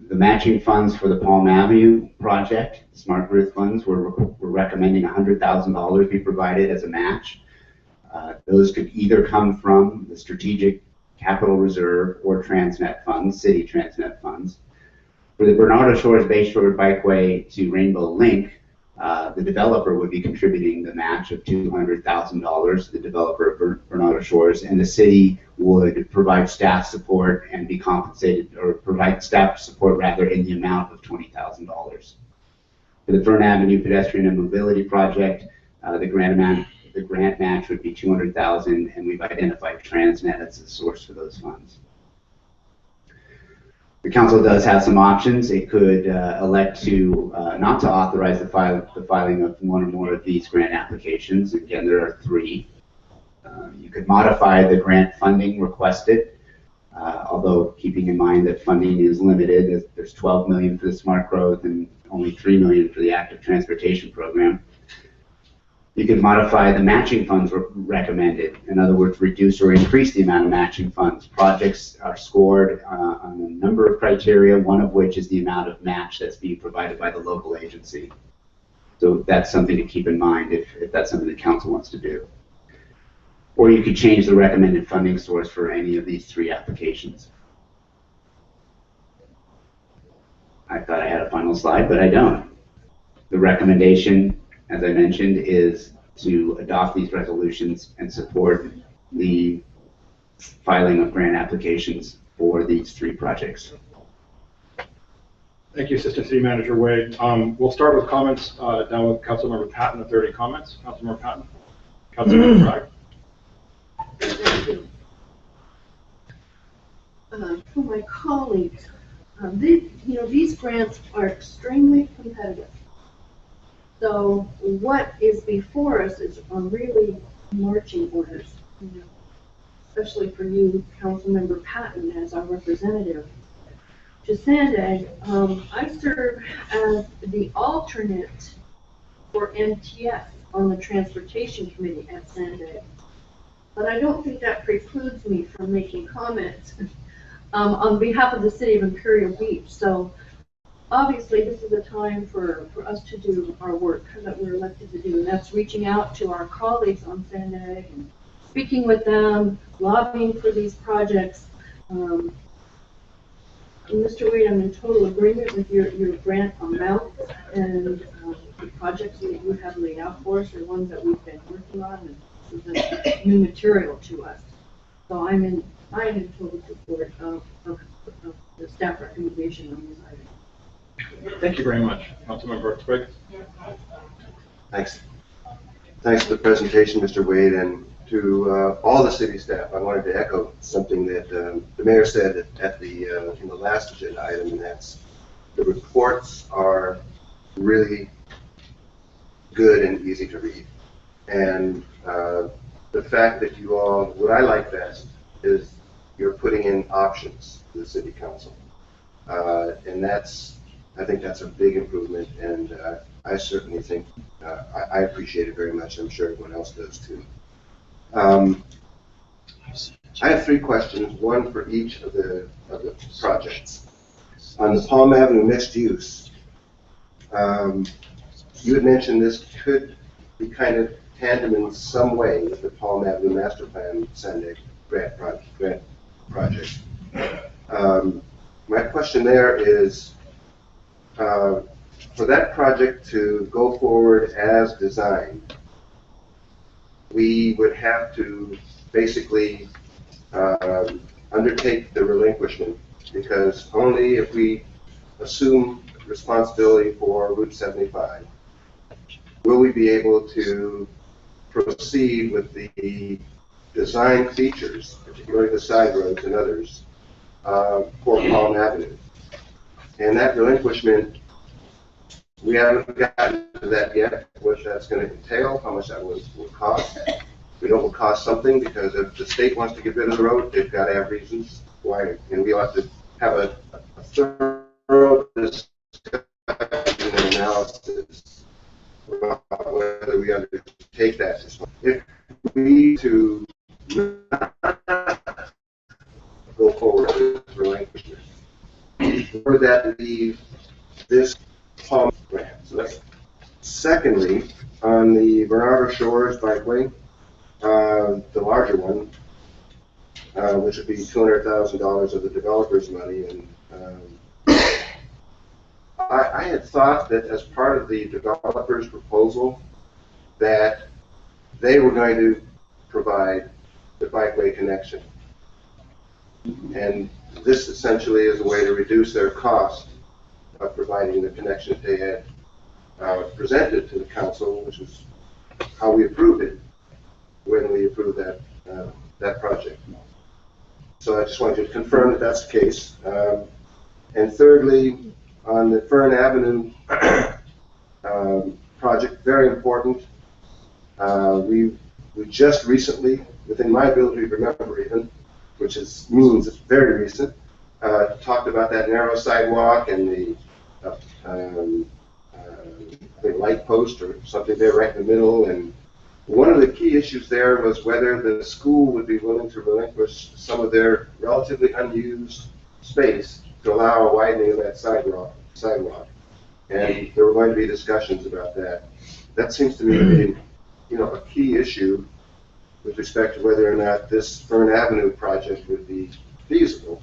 The matching funds for the Palm Avenue project, smart growth funds, we're recommending $100,000 be provided as a match. Those could either come from the Strategic Capital Reserve or Transnet funds, city Transnet funds. For the Bernardo Shores Bayshore Bikeway to Rainbow Link, the developer would be contributing the match of $200,000, the developer of Bernardo Shores, and the city would provide staff support and be compensated, or provide staff support rather, in the amount of $20,000. For the Fern Avenue Pedestrian and Mobility Project, the grant match would be $200,000, and we've identified Transnet as the source for those funds. The council does have some options. It could elect to not to authorize the filing of one or more of these grant applications. Again, there are 3. You could modify the grant funding requested, although keeping in mind that funding is limited. There's $12 million for the smart growth and only $3 million for the active transportation program. You can modify the matching funds recommended. In other words, reduce or increase the amount of matching funds. Projects are scored on a number of criteria, one of which is the amount of match that's being provided by the local agency. So that's something to keep in mind if that's something the council wants to do. Or you could change the recommended funding source for any of these 3 applications. I thought I had a final slide, but I don't. The recommendation, as I mentioned, is to adopt these resolutions and support the filing of grant applications for these 3 projects. Thank you, Assistant City Manager Wade. We'll start with comments down with Councilmember Patton, if there are any comments. Councilmember Patton. Councilmember Bragg. Thank you. For my colleagues, these grants are extremely competitive. So what is before us is really marching orders, especially for you, Councilmember Patton, as our representative. To Sandag, I serve as the alternate for MTS on the Transportation Committee at Sandag. But I don't think that precludes me from making comments on behalf of the city of Imperial Beach. So obviously, this is a time for us to do our work that we're elected to do, and that's reaching out to our colleagues on Sandag and speaking with them, lobbying for these projects. Mr. Wade, I'm in total agreement with your grant amount, and the projects that you have laid out for us are ones that we've been working on, and this is new material to us. So I'm in total support of the staff recommendation on this item. Thank you very much. Councilmember Twigg. Thanks. Thanks for the presentation, Mr. Wade, and to all the city staff. I wanted to echo something that the mayor said at the in the last agenda item, and that's the reports are really good and easy to read. And the fact that you all, what I like best is you're putting in options to the city council. And I think that's a big improvement, and I certainly think, I appreciate it very much. I'm sure everyone else does too. I have 3 questions, one for each of the projects. On the Palm Avenue mixed use, you had mentioned this could be kind of tandem in some way with the Palm Avenue Master Plan Sandag grant project. My question there is, for that project to go forward as designed, we would have to basically undertake the relinquishment, because only if we assume responsibility for Route 75 will we be able to proceed with the design features, particularly the side roads and others, for Palm Avenue. And that relinquishment We haven't gotten to that yet, what that's going to entail, how much that will cost. We know it will cost something, because if the state wants to get rid of the road, they've got to have reasons why, and we ought to have a thorough discussion and analysis about whether we undertake that. If we to go forward with relinquishment, where would that leave this Palm grant? So that's secondly, on the Bernardo Shores bikeway, the larger one, which would be $200,000 of the developer's money, and I had thought that as part of the developer's proposal that they were going to provide the bikeway connection. And this essentially is a way to reduce their cost of providing the connection that they had presented to the council, which is how we approved it when we approved that project. So I just wanted to confirm that that's the case. And thirdly, on the Fern Avenue project, very important. We just recently, within my ability to remember even, which means it's very recent, talked about that narrow sidewalk and the light post or something there right in the middle. And one of the key issues there was whether the school would be willing to relinquish some of their relatively unused space to allow a widening of that sidewalk. And there were going to be discussions about that. That seems to me to be, a key issue with respect to whether or not this Fern Avenue project would be feasible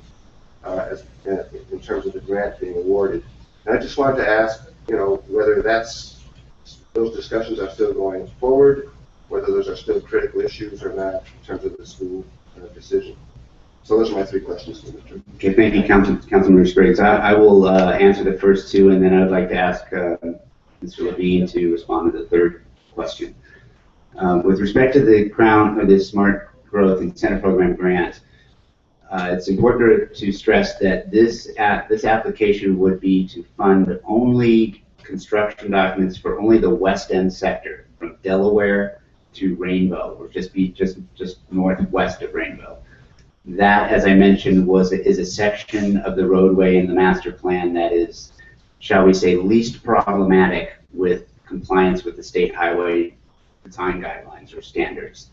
in terms of the grant being awarded. And I just wanted to ask, whether those discussions are still going forward, whether those are still critical issues or not in terms of the school decision. So those are my three questions. Okay, thank you, Councilmember Spriggs. I will answer the first two, and then I would like to ask Mr. Levine to respond to the third question. With respect to the Smart Growth Incentive Program grant, it's important to stress that this application would be to fund only construction documents for only the West End sector, from Delaware to Rainbow, or just northwest of Rainbow. That, as I mentioned, is a section of the roadway in the master plan that is, shall we say, least problematic with compliance with the state highway design guidelines or standards.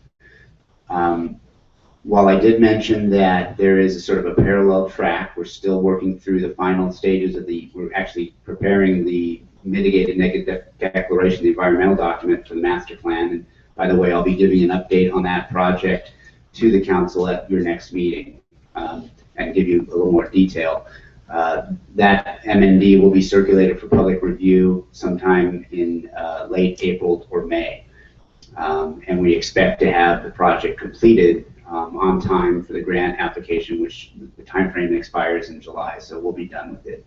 While I did mention that there is a sort of a parallel track, we're still working through the final stages of we're actually preparing the mitigated negative declaration, the environmental document for the master plan. And by the way, I'll be giving an update on that project to the council at your next meeting and give you a little more detail. That MND will be circulated for public review sometime in late April or May. And we expect to have the project completed on time for the grant application, which the time frame expires in July, so we'll be done with it.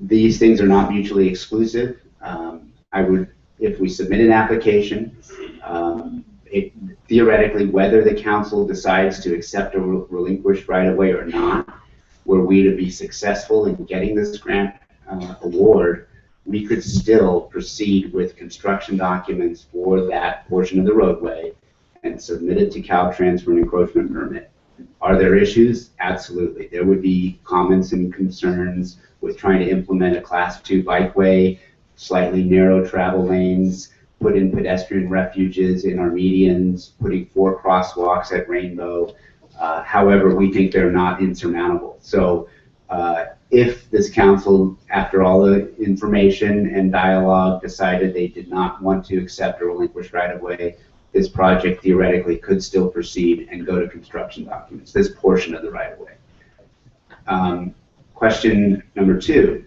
These things are not mutually exclusive. If we submit an application, theoretically, whether the council decides to accept a relinquished right-of-way or not, were we to be successful in getting this grant award, we could still proceed with construction documents for that portion of the roadway and submit it to Caltrans for an encroachment permit. Are there issues? Absolutely. There would be comments and concerns with trying to implement a Class 2 bikeway, slightly narrow travel lanes, put in pedestrian refuges in our medians, putting 4 crosswalks at Rainbow. However, we think they're not insurmountable. So if this council, after all the information and dialogue, decided they did not want to accept a relinquished right-of-way, this project theoretically could still proceed and go to construction documents, this portion of the right-of-way. Question number 2.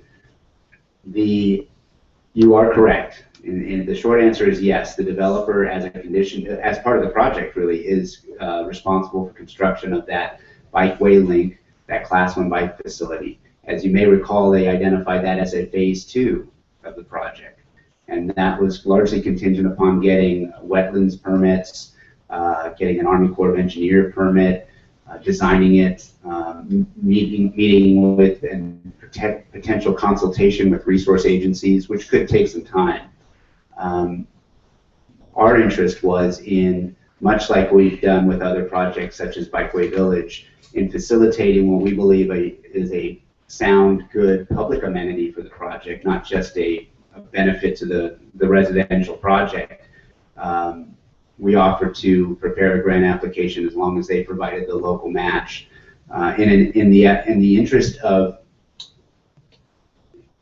You are correct. And the short answer is yes. The developer, as a condition, as part of the project, really is responsible for construction of that bikeway link, that Class 1 bike facility. As you may recall, they identified that as a phase 2 of the project. And that was largely contingent upon getting wetlands permits, getting an Army Corps of Engineer permit, designing it, meeting with and potential consultation with resource agencies, which could take some time. Our interest was in, much like we've done with other projects such as Bikeway Village, in facilitating what we believe is a sound, good public amenity for the project, not just a benefit to the residential project. We offered to prepare a grant application as long as they provided the local match. In the interest of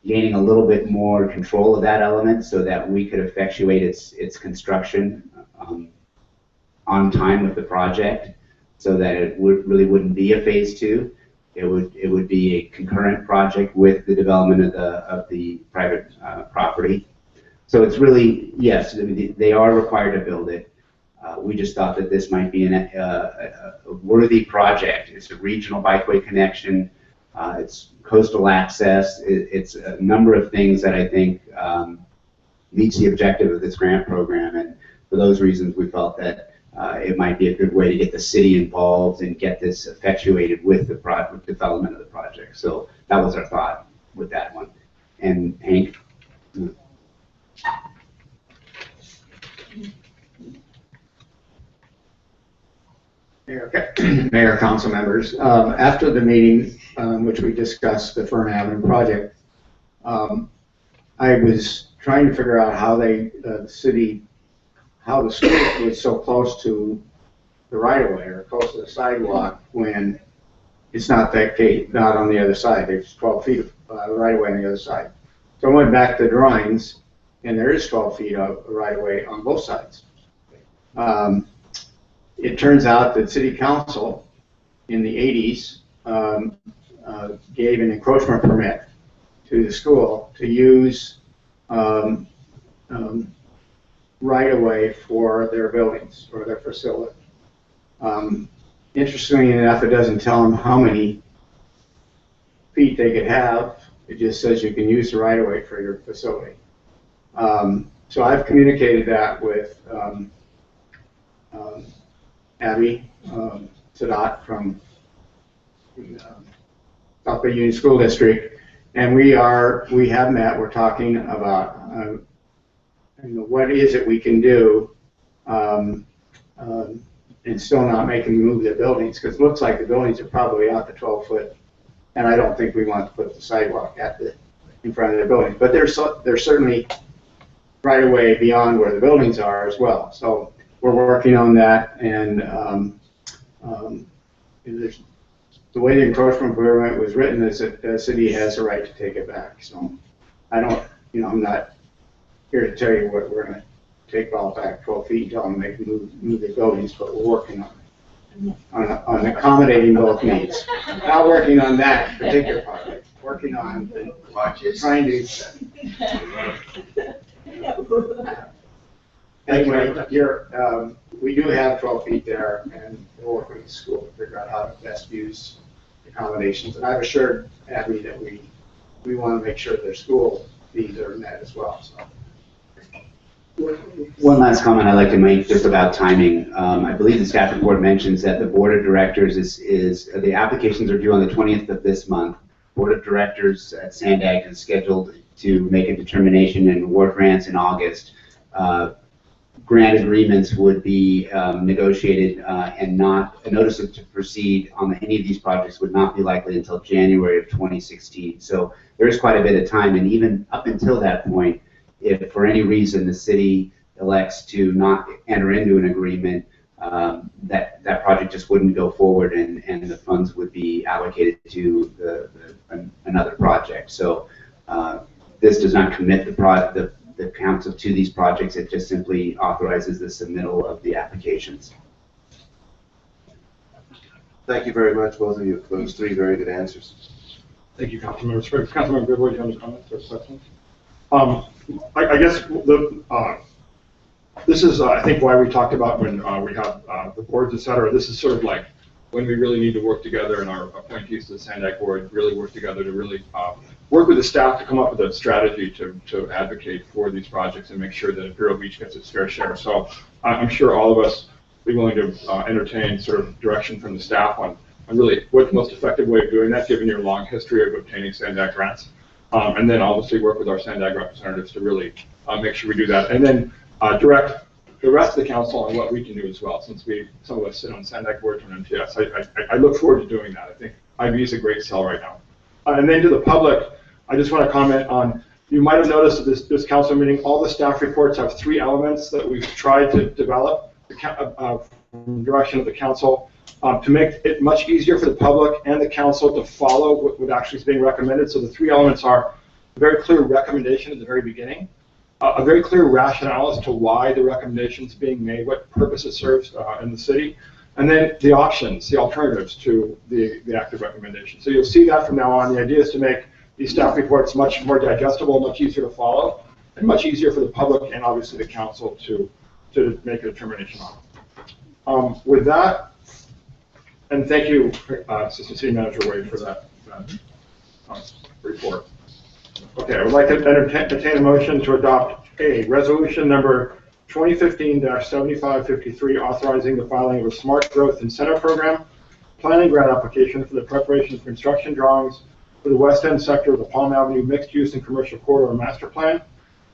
gaining a little bit more control of that element so that we could effectuate its construction on time with the project, so that it really wouldn't be a phase 2. It would be a concurrent project with the development of the private property. So it's really, yes, they are required to build it. We just thought that this might be a worthy project. It's a regional bikeway connection. It's coastal access. It's a number of things that I think meets the objective of this grant program. And for those reasons, we felt that it might be a good way to get the city involved and get this effectuated with the development of the project. So that was our thought with that one. And Hank? Mayor, council members, after the meeting, which we discussed the Fern Avenue project, I was trying to figure out how the school was so close to the right-of-way or close to the sidewalk when it's not that gate, not on the other side. There's 12 feet of right-of-way on the other side. So I went back to the drawings, and there is 12 feet of right-of-way on both sides. It turns out that City Council in the 80s gave an encroachment permit to the school to use right-of-way for their buildings, or their facility. Interestingly enough, it doesn't tell them how many feet they could have. It just says you can use the right-of-way for your facility. So I've communicated that with Abby Sadat from South Bay Union School District, and we have met. We're talking about what is it we can do and still not make them move their buildings, because it looks like the buildings are probably out the 12-foot, and I don't think we want to put the sidewalk in front of the buildings. But there's certainly right away beyond where the buildings are as well. So we're working on that, and the way the encroachment permit was written is that the city has a right to take it back. So I'm not here to tell you what we're going to take all back 12 feet and tell them they can move their buildings, but we're working on accommodating both needs. Not working on that particular project, working on trying to. Anyway, we do have 12 feet there, and we'll work with the school to figure out how to best use accommodations. And I've assured Abby that we want to make sure their school needs are met as well. So. One last comment I'd like to make just about timing. I believe the staff report mentions that the board of directors the applications are due on the 20th of this month. Board of directors at Sandag is scheduled to make a determination and award grants in August. Grant agreements would be negotiated, and not a notice to proceed on any of these projects would not be likely until January of 2016. So there is quite a bit of time, and even up until that point, if for any reason the city elects to not enter into an agreement, that project just wouldn't go forward, and the funds would be allocated to another project. So this does not commit the council to these projects. It just simply authorizes the submittal of the applications. Thank you very much, both of you, for those three very good answers. Thank you, Councilmember Spriggs. Councilmember Goodwin, do you have any comments or questions? I guess this is, I think, why we talked about when we have the boards, et cetera. This is sort of like when we really need to work together, and our appointees to the Sandag board really work together to really work with the staff to come up with a strategy to advocate for these projects and make sure that Imperial Beach gets its fair share. So I'm sure all of us will be willing to entertain sort of direction from the staff on and really what's the most effective way of doing that, given your long history of obtaining SANDAG grants. And then obviously work with our SANDAG representatives to really make sure we do that. And then direct the rest of the council on what we can do as well, since some of us sit on SANDAG boards and MTS. I look forward to doing that. I think IV is a great sell right now. And then to the public, I just want to comment on, you might have noticed at this council meeting, all the staff reports have 3 elements that we've tried to develop from the direction of the council to make it much easier for the public and the council to follow what actually is being recommended. So the 3 elements are a very clear recommendation at the very beginning, a very clear rationale as to why the recommendation is being made, what purpose it serves in the city, and then the options, the alternatives to the active recommendation. So you'll see that from now on. The idea is to make these staff reports much more digestible, much easier to follow, and much easier for the public and obviously the council to make a determination on. With that, and thank you, Assistant City Manager Wade, for that report. Okay, I would like to entertain a motion to adopt a resolution number 2015-7553, authorizing the filing of a Smart Growth Incentive Program planning grant application for the preparation of construction drawings for the west end sector of the Palm Avenue Mixed Use and Commercial Corridor Master Plan.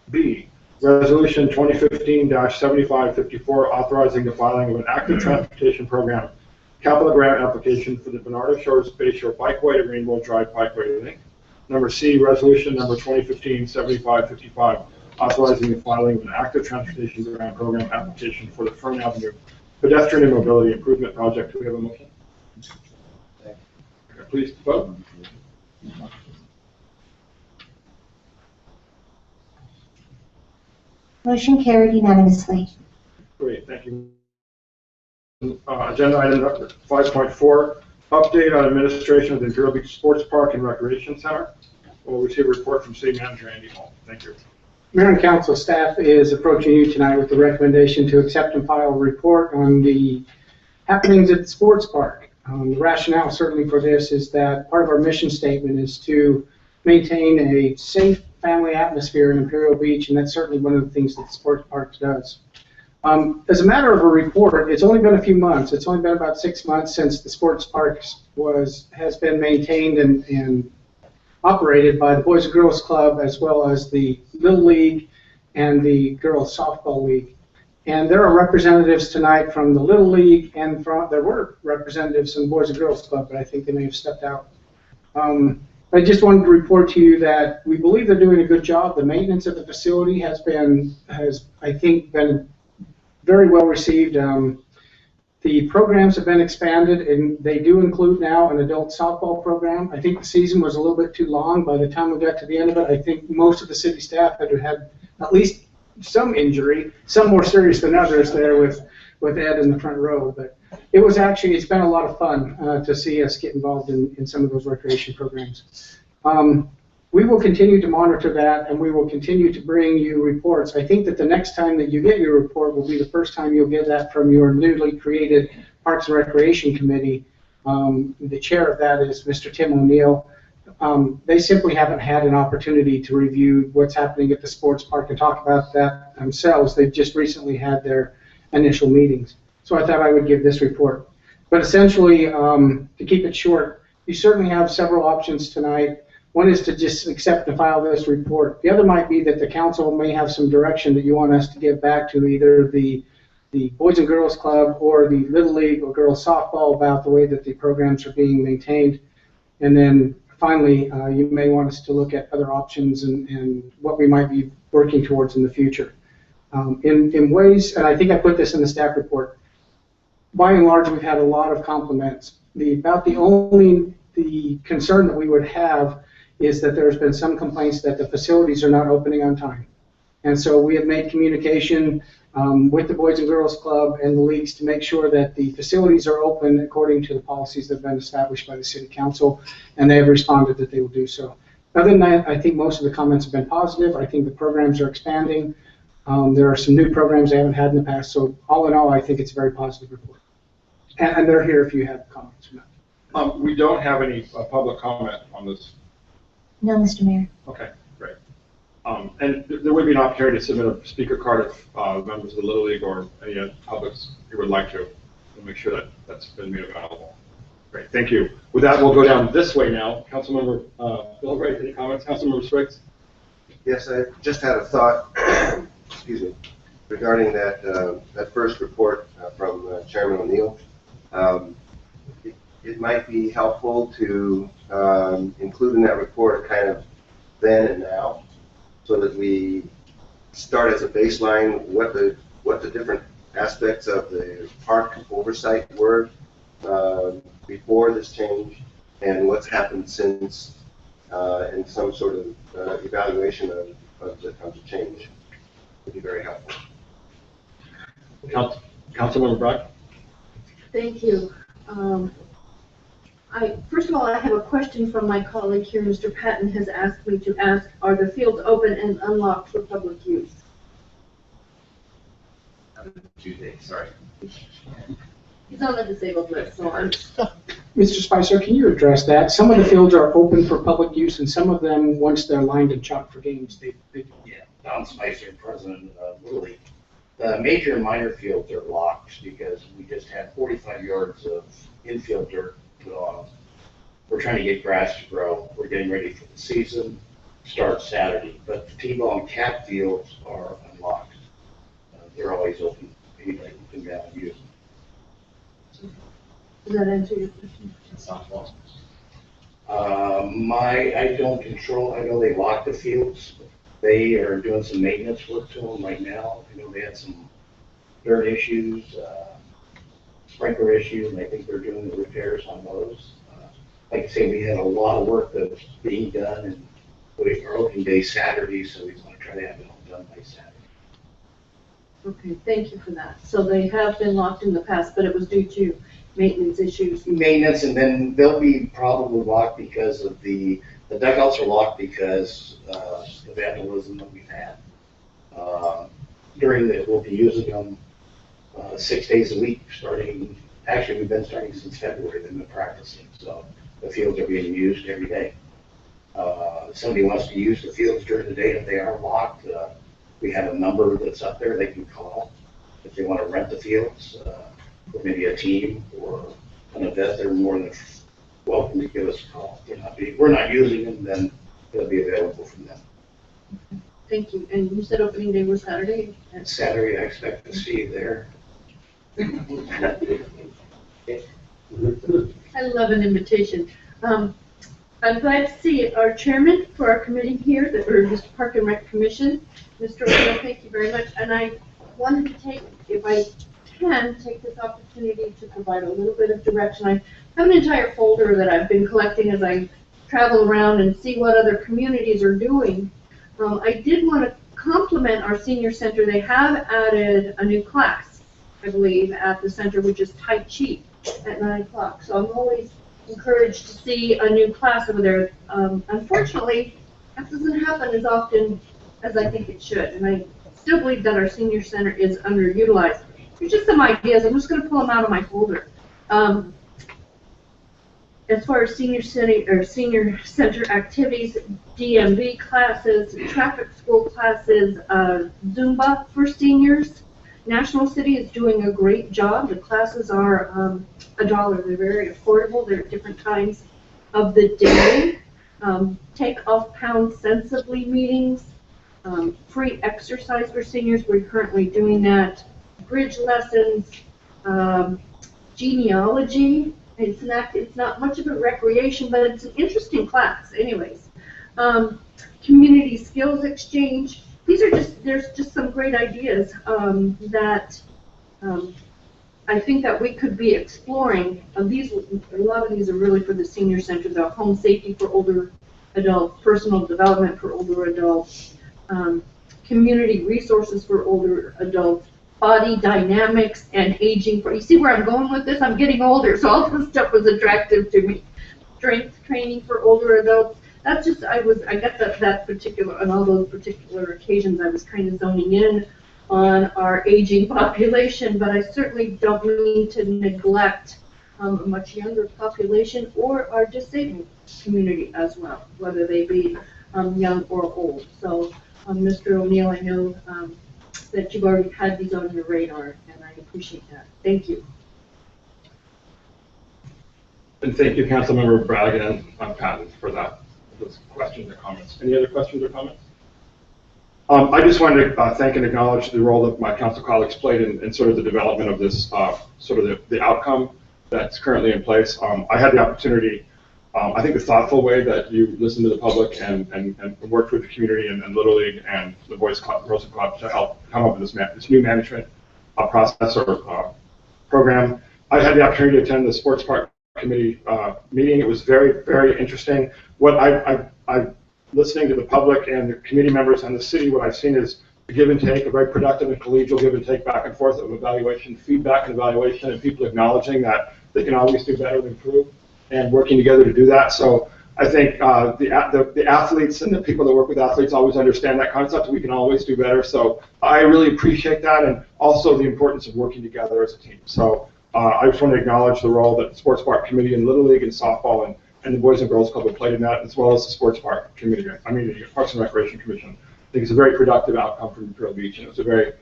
B, resolution 2015-7554, authorizing the filing of an active transportation program capital grant application for the Bernardo Shores Bayshore Bikeway to Greenville Drive Bikeway Link. Number C, resolution number 2015-7555, authorizing the filing of an active transportation grant program application for the Fern Avenue Pedestrian and Mobility Improvement Project. Do we have a motion? Okay, please vote. Motion carried unanimously. Great, thank you. Agenda item 5.4, update on administration of the Imperial Beach Sports Park and Recreation Center. We'll receive a report from City Manager Andy Hall. Thank you. Mayor and Council, staff is approaching you tonight with the recommendation to accept and file a report on the happenings at the sports park. The rationale certainly for this is that part of our mission statement is to maintain a safe family atmosphere in Imperial Beach, and that's certainly one of the things that the sports park does. As a matter of a report, it's only been a few months. It's only been about 6 months since the sports park has been maintained and operated by the Boys and Girls Club, as well as the Little League and the Girls Softball League. And there are representatives tonight from the Little League, and there were representatives from the Boys and Girls Club, but I think they may have stepped out. I just wanted to report to you that we believe they're doing a good job. The maintenance of the facility has I think, been very well received. The programs have been expanded, and they do include now an adult softball program. I think the season was a little bit too long. By the time we got to the end of it, I think most of the city staff had at least some injury, some more serious than others there with Ed in the front row. But it's been a lot of fun to see us get involved in some of those recreation programs. We will continue to monitor that, and we will continue to bring you reports. I think that the next time that you get your report will be the first time you'll get that from your newly created Parks and Recreation Committee. The chair of that is Mr. Tim O'Neill. They simply haven't had an opportunity to review what's happening at the sports park and talk about that themselves. They've just recently had their initial meetings. So I thought I would give this report. But essentially, to keep it short, you certainly have several options tonight. One is to just accept and file this report. The other might be that the council may have some direction that you want us to give back to either the Boys and Girls Club or the Little League or Girls Softball about the way that the programs are being maintained. And then finally, you may want us to look at other options and what we might be working towards in the future. In ways, and I think I put this in the staff report, by and large, we've had a lot of compliments. The concern that we would have is that there's been some complaints that the facilities are not opening on time. And so we have made communication with the Boys and Girls Club and the leagues to make sure that the facilities are open according to the policies that have been established by the City Council, and they have responded that they will do so. Other than that, I think most of the comments have been positive. I think the programs are expanding. There are some new programs they haven't had in the past. So all in all, I think it's a very positive report. And they're here if you have comments or not. We don't have any public comment on this. No, Mr. Mayor. Okay, great. And there would be an opportunity to submit a speaker card if members of the Little League or any publics who would like to. We'll make sure that that's been made available. Great, thank you. With that, we'll go down this way now. Councilmember Bill Wright, any comments? Councilmember Spriggs? Yes, I just had a thought, excuse me, regarding that first report from Chairman O'Neill. It might be helpful to include in that report a kind of then and now, so that we start as a baseline what the different aspects of the park oversight were before this change, and what's happened since, and some sort of evaluation of the change would be very helpful. Councilmember Brock? Thank you. First of all, I have a question from my colleague here. Mr. Patton has asked me to ask, are the fields open and unlocked for public use? Tuesday, sorry. He's on the disabled list, so I'm... Mr. Spicer, can you address that? Some of the fields are open for public use, and some of them, once they're lined and chopped for games, they... Yeah, Don Spicer, president of Little League. The major and minor fields are locked because we just had 45 yards of infield dirt put on. We're trying to get grass to grow. We're getting ready for the season. Starts Saturday, but the T-ball and cap fields are unlocked. They're always open. Anybody can go and use them. Does that answer your question? Softball. I don't control, I know they lock the fields. They are doing some maintenance work to them right now. I know they had some dirt issues, sprinkler issues, and I think they're doing the repairs on those. Like I say, we had a lot of work that was being done, and our opening day Saturday, so we want to try to have it all done by Saturday. Okay, thank you for that. So they have been locked in the past, but it was due to maintenance issues? Maintenance, and then they'll be probably locked because of the dugouts are locked because the vandalism that we've had. We'll be using them 6 days a week actually we've been starting since February, they've been practicing, so the fields are being used every day. If somebody wants to use the fields during the day, if they are locked, we have a number that's up there they can call if they want to rent the fields, or maybe a team or an event. They're more than welcome to give us a call. We're not using them, then they'll be available from them. Thank you. And you said opening day was Saturday? Saturday, I expect to see you there. I love an invitation. I'm glad to see our chairman for our committee here, or this Park and Rec Commission, Mr. O'Neill. Thank you very much. And I wanted to take, if I can, take this opportunity to provide a little bit of direction. I have an entire folder that I've been collecting as I travel around and see what other communities are doing. I did want to compliment our senior center. They have added a new class, I believe, at the center, which is Tai Chi at 9 o'clock. So I'm always encouraged to see a new class over there. Unfortunately, that doesn't happen as often as I think it should, and I still believe that our senior center is underutilized. Here's just some ideas. I'm just going to pull them out of my folder. As far as senior center activities, DMV classes, traffic school classes, Zumba for seniors. National City is doing a great job. The classes are $1. They're very affordable. They're at different times of the day. Take off pound sensibly meetings. Free exercise for seniors. We're currently doing that. Bridge lessons. Genealogy. It's not much of a recreation, but it's an interesting class anyways. Community skills exchange. There's just some great ideas that I think that we could be exploring. A lot of these are really for the senior center, the home safety for older adults, personal development for older adults, community resources for older adults, body dynamics and aging. You see where I'm going with this? I'm getting older, so all this stuff was attractive to me. Strength training for older adults. That's just, I guess that particular, on all those particular occasions, I was kind of zoning in on our aging population, but I certainly don't mean to neglect a much younger population or our disabled community as well, whether they be young or old. So, Mr. O'Neill, I know that you've already had these on your radar, and I appreciate that. Thank you. And thank you, Councilmember Bragg and Patton for that, those questions or comments. Any other questions or comments? I just wanted to thank and acknowledge the role that my council colleagues played in sort of the development of this, sort of the outcome that's currently in place. I had the opportunity, I think the thoughtful way that you listened to the public and worked with the community and Little League and the Boys Club, Girls Club to help come up with this new management process or program. I had the opportunity to attend the Sports Park Committee meeting. It was very, very interesting. What I listening to the public and the committee members and the city, what I've seen is a give and take, a very productive and collegial give and take back and forth of evaluation, feedback and evaluation, and people acknowledging that they can always do better and improve and working together to do that. So I think the athletes and the people that work with athletes always understand that concept. We can always do better. So I really appreciate that, and also the importance of working together as a team. So I just want to acknowledge the role that the Sports Park Committee and Little League and softball and the Boys and Girls Club have played in that, as well as the Sports Park Committee, the Parks and Recreation Commission. I think it's a very productive outcome for Imperial Beach, and it was a very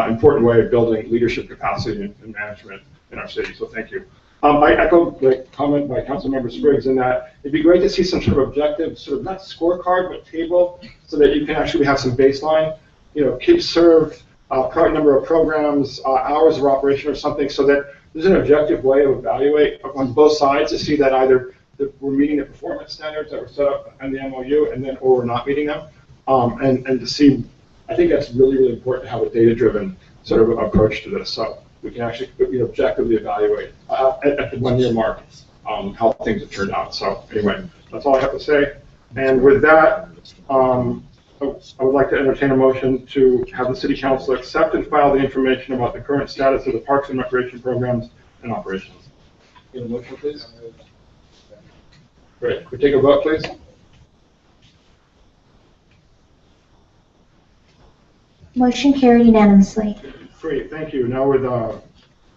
important way of building leadership capacity and management in our city, so thank you. I echo the comment by Councilmember Spriggs in that it'd be great to see some sort of objective, sort of not scorecard, but table, so that you can actually have some baseline, kids served, number of programs, hours of operation or something, so that there's an objective way of evaluate on both sides to see that either we're meeting the performance standards that were set up in the MOU, or we're not meeting them, and to see. I think that's really, really important to have a data-driven sort of approach to this, so we can actually objectively evaluate at the 1 year mark how things have turned out. So anyway, that's all I have to say. And with that, I would like to entertain a motion to have the City Council accept and file the information about the current status of the Parks and Recreation programs and operations. Get a motion, please. Great. Could we take a vote, please? Motion carried unanimously. Great, thank you. Now with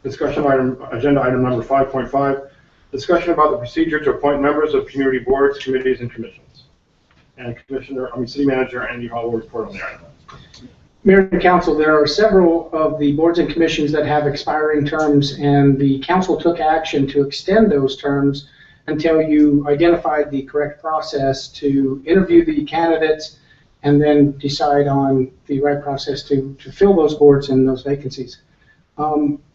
discussion item, agenda item number 5.5, discussion about the procedure to appoint members of community boards, committees, and commissions. And City Manager Andy Hall will report on the item. Mayor and Council, there are several of the boards and commissions that have expiring terms, and the council took action to extend those terms until you identified the correct process to interview the candidates and then decide on the right process to fill those boards and those vacancies.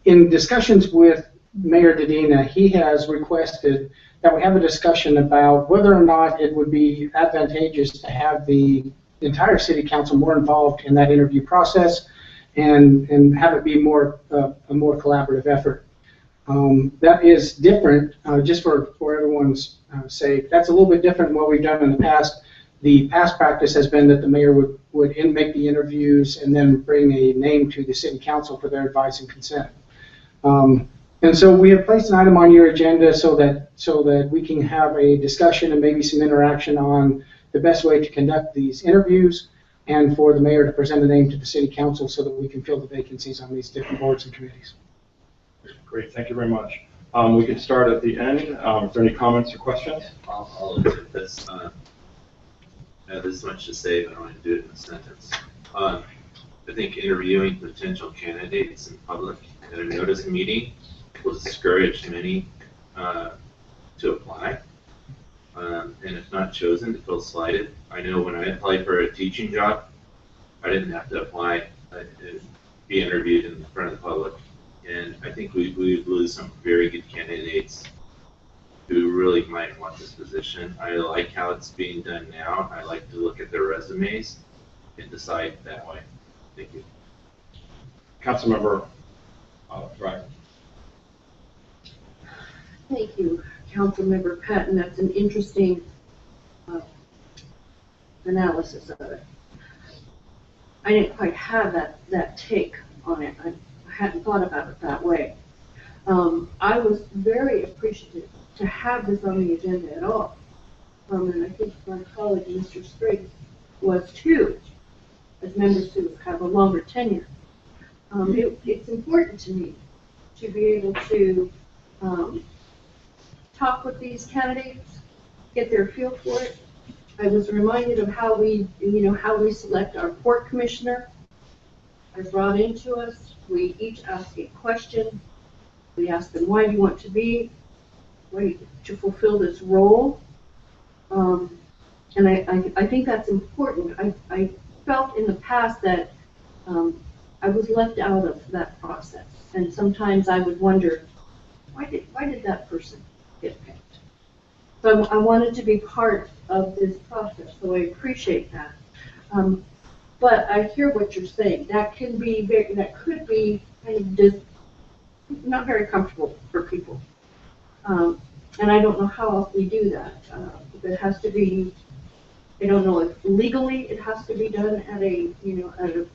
In discussions with Mayor Dedina, he has requested that we have a discussion about whether or not it would be advantageous to have the entire City Council more involved in that interview process and have it be a more collaborative effort. That is different, just for everyone's sake, that's a little bit different than what we've done in the past. The past practice has been that the mayor would make the interviews and then bring a name to the City Council for their advice and consent. And so we have placed an item on your agenda so that we can have a discussion and maybe some interaction on the best way to conduct these interviews, and for the mayor to present a name to the City Council so that we can fill the vacancies on these different boards and committees. Great, thank you very much. We can start at the end. Is there any comments or questions? I'll admit this. I have this much to say, but I want to do it in a sentence. I think interviewing potential candidates in public at a notice meeting will discourage many to apply. And if not chosen, to feel slighted. I know when I applied for a teaching job, I didn't have to apply and be interviewed in front of the public. And I think we lose some very good candidates who really might want this position. I like how it's being done now. I like to look at their resumes and decide that way. Thank you. Councilmember Bragg. Thank you, Councilmember Patton. That's an interesting analysis of it. I didn't quite have that take on it. I hadn't thought about it that way. I was very appreciative to have this on the agenda at all. And I think my colleague, Mr. Spriggs, was too, as members who have a longer tenure. It's important to me to be able to talk with these candidates, get their feel for it. I was reminded of how we select our port commissioner. They're brought into us. We each ask a question. We ask them, why do you want to be? way to fulfill this role. And I think that's important. I felt in the past that I was left out of that process. And sometimes I would wonder, why did that person get picked? So I wanted to be part of this process, so I appreciate that. But I hear what you're saying. That could be kind of just not very comfortable for people. And I don't know how else we do that. If it has to be, I don't know if legally it has to be done at a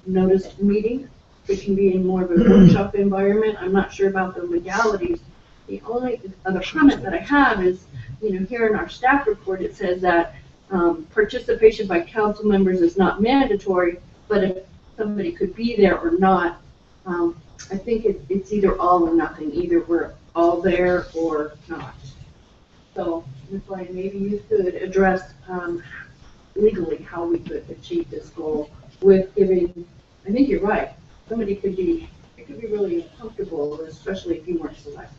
noticed meeting. It can be in more of a workshop environment. I'm not sure about the legalities. The only other comment that I have is, here in our staff report, it says that participation by council members is not mandatory, but if somebody could be there or not, I think it's either all or nothing. Either we're all there or not. So that's why maybe you could address legally how we could achieve this goal with giving, I think you're right, somebody could be really uncomfortable, especially if you weren't selected.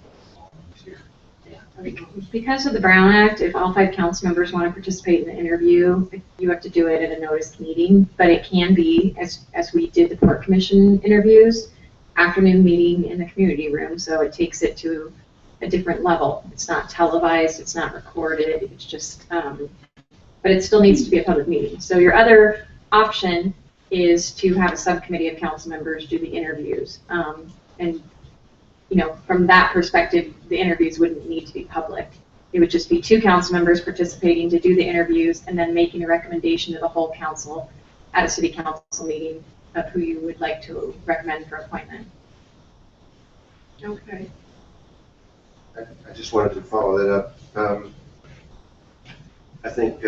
Because of the Brown Act, if all 5 council members want to participate in the interview, you have to do it at a noticed meeting, but it can be, as we did the Port Commission interviews, afternoon meeting in the community room, so it takes it to a different level. It's not televised, it's not recorded, it's just, but it still needs to be a public meeting. So your other option is to have a subcommittee of council members do the interviews. And from that perspective, the interviews wouldn't need to be public. It would just be 2 council members participating to do the interviews and then making a recommendation to the whole council at a city council meeting of who you would like to recommend for appointment. Okay. I just wanted to follow that up. I think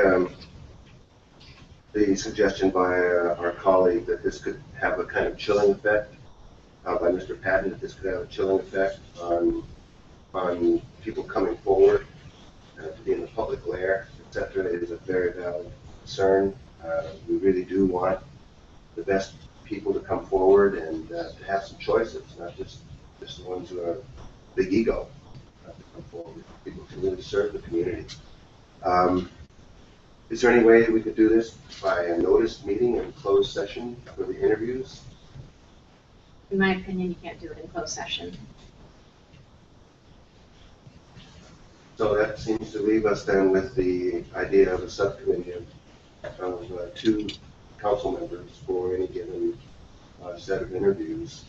the suggestion by our colleague that this could have a kind of chilling effect, by Mr. Patton, that this could have a chilling effect on people coming forward to be in the public glare, etc., is a very valid concern. We really do want the best people to come forward and to have some choices, not just the ones who are big ego to come forward. People to really serve the community. Is there any way we could do this by a noticed meeting and closed session for the interviews? In my opinion, you can't do it in closed session. So that seems to leave us then with the idea of a subcommittee of 2 council members for any given set of interviews.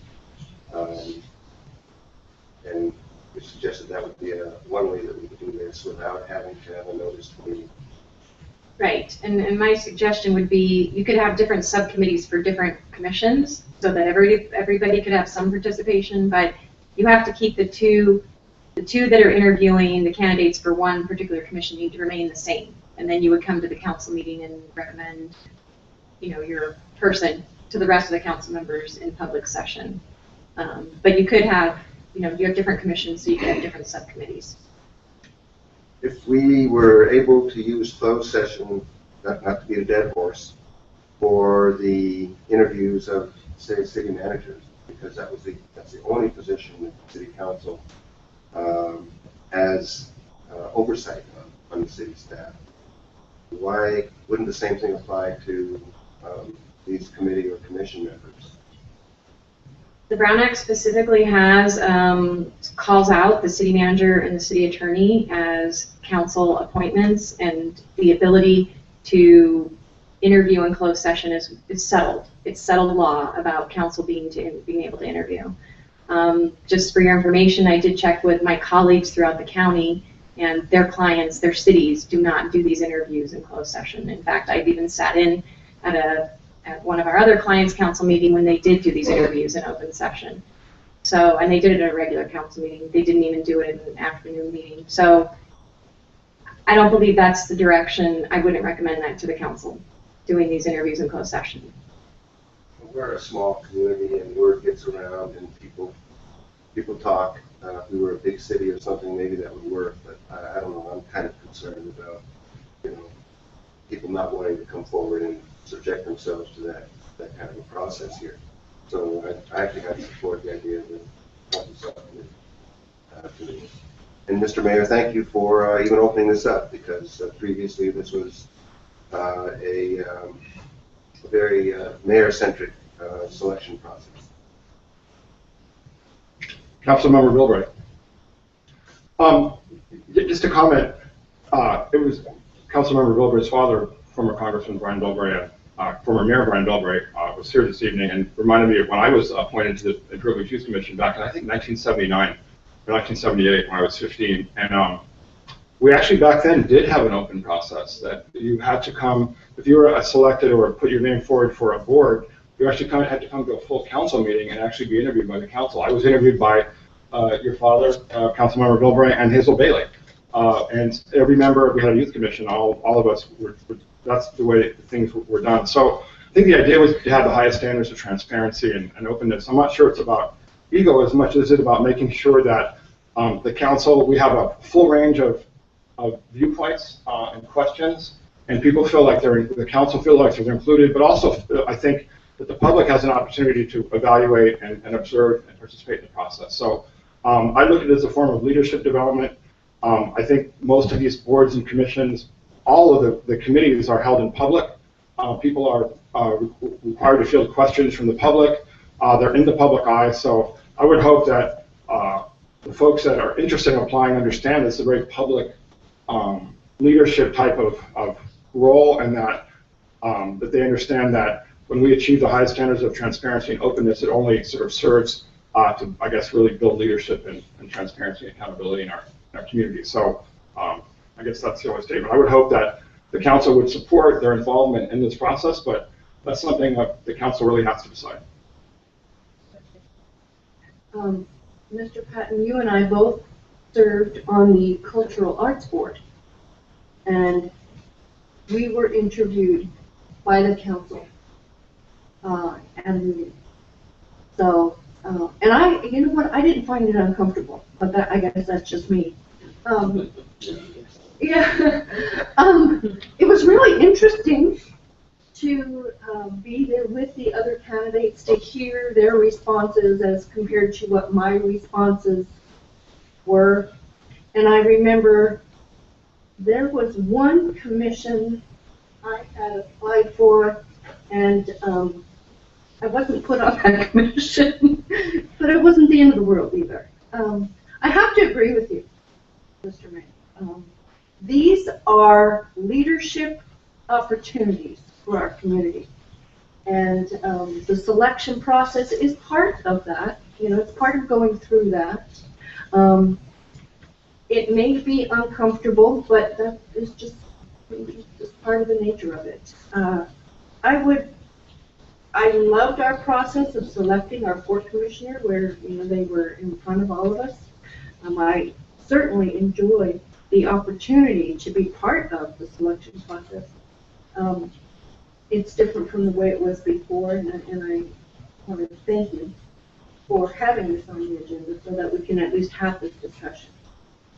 And we suggested that would be one way that we could do this without having to have a noticed meeting. Right, and my suggestion would be you could have different subcommittees for different commissions so that everybody could have some participation, but you have to keep the two that are interviewing the candidates for one particular commission need to remain the same. And then you would come to the council meeting and recommend, your person to the rest of the council members in public session. But you could have, you have different commissions, so you could have different subcommittees. If we were able to use closed session, not to be a dead horse, for the interviews of, say, city managers, because that's the only position that the city council has oversight on the city staff, why wouldn't the same thing apply to these committee or commission members? The Brown Act specifically has, calls out the city manager and the city attorney as council appointments, and the ability to interview in closed session is settled. It's settled law about council being able to interview. Just for your information, I did check with my colleagues throughout the county, and their clients, their cities, do not do these interviews in closed session. In fact, I've even sat in at one of our other clients' council meeting when they did do these interviews in open session. So, and they did it at a regular council meeting. They didn't even do it in an afternoon meeting. So, I don't believe that's the direction. I wouldn't recommend that to the council, doing these interviews in closed session. We're a small community, and word gets around, and people talk. If we were a big city or something, maybe that would work. But I don't know. I'm kind of concerned about, people not wanting to come forward and subject themselves to that kind of a process here. So I think I support the idea of the subcommittee. And Mr. Mayor, thank you for even opening this up, because previously this was a very mayor-centric selection process. Councilmember Bilbray. Just a comment, it was Councilmember Bilbray's father, former Congressman Brian Bilbray, former Mayor Brian Bilbray, was here this evening and reminded me of when I was appointed to the Imperial Beach Youth Commission back in, I think, 1979 or 1978, when I was 15. And we actually back then did have an open process that you had to come, if you were selected or put your name forward for a board, you actually had to come to a full council meeting and actually be interviewed by the council. I was interviewed by your father, Councilmember Bilbray, and Hazel Bailey. And every member, we had a youth commission, all of us, that's the way things were done. So I think the idea was to have the highest standards of transparency and openness. I'm not sure it's about ego as much as it's about making sure that the council, we have a full range of viewpoints and questions, and people feel like the council feels like they're included, but also I think that the public has an opportunity to evaluate and observe and participate in the process. So I look at it as a form of leadership development. I think most of these boards and commissions, all of the committees are held in public. People are required to field questions from the public. They're in the public eye. So I would hope that the folks that are interested in applying understand it's a very public leadership type of role, and that that they understand that when we achieve the highest standards of transparency and openness, it only sort of serves to, I guess, really build leadership and transparency and accountability in our community. So I guess that's the only statement. I would hope that the council would support their involvement in this process, but that's something that the council really has to decide. Mr. Patton, you and I both served on the Cultural Arts Board, and we were interviewed by the council. And so, and I, you know what, I didn't find it uncomfortable, but I guess that's just me. Yeah, it was really interesting to be there with the other candidates, to hear their responses as compared to what my responses were. And I remember there was one commission I had applied for, and I wasn't put on that commission, but it wasn't the end of the world either. I have to agree with you, Mr. Mayor. These are leadership opportunities for our community. And the selection process is part of that. You know, it's part of going through that. It may be uncomfortable, but that is just part of the nature of it. I loved our process of selecting our fourth commissioner, where, you know, they were in front of all of us. I certainly enjoyed the opportunity to be part of the selection process. It's different from the way it was before, and I want to thank you for having this on the agenda so that we can at least have this discussion.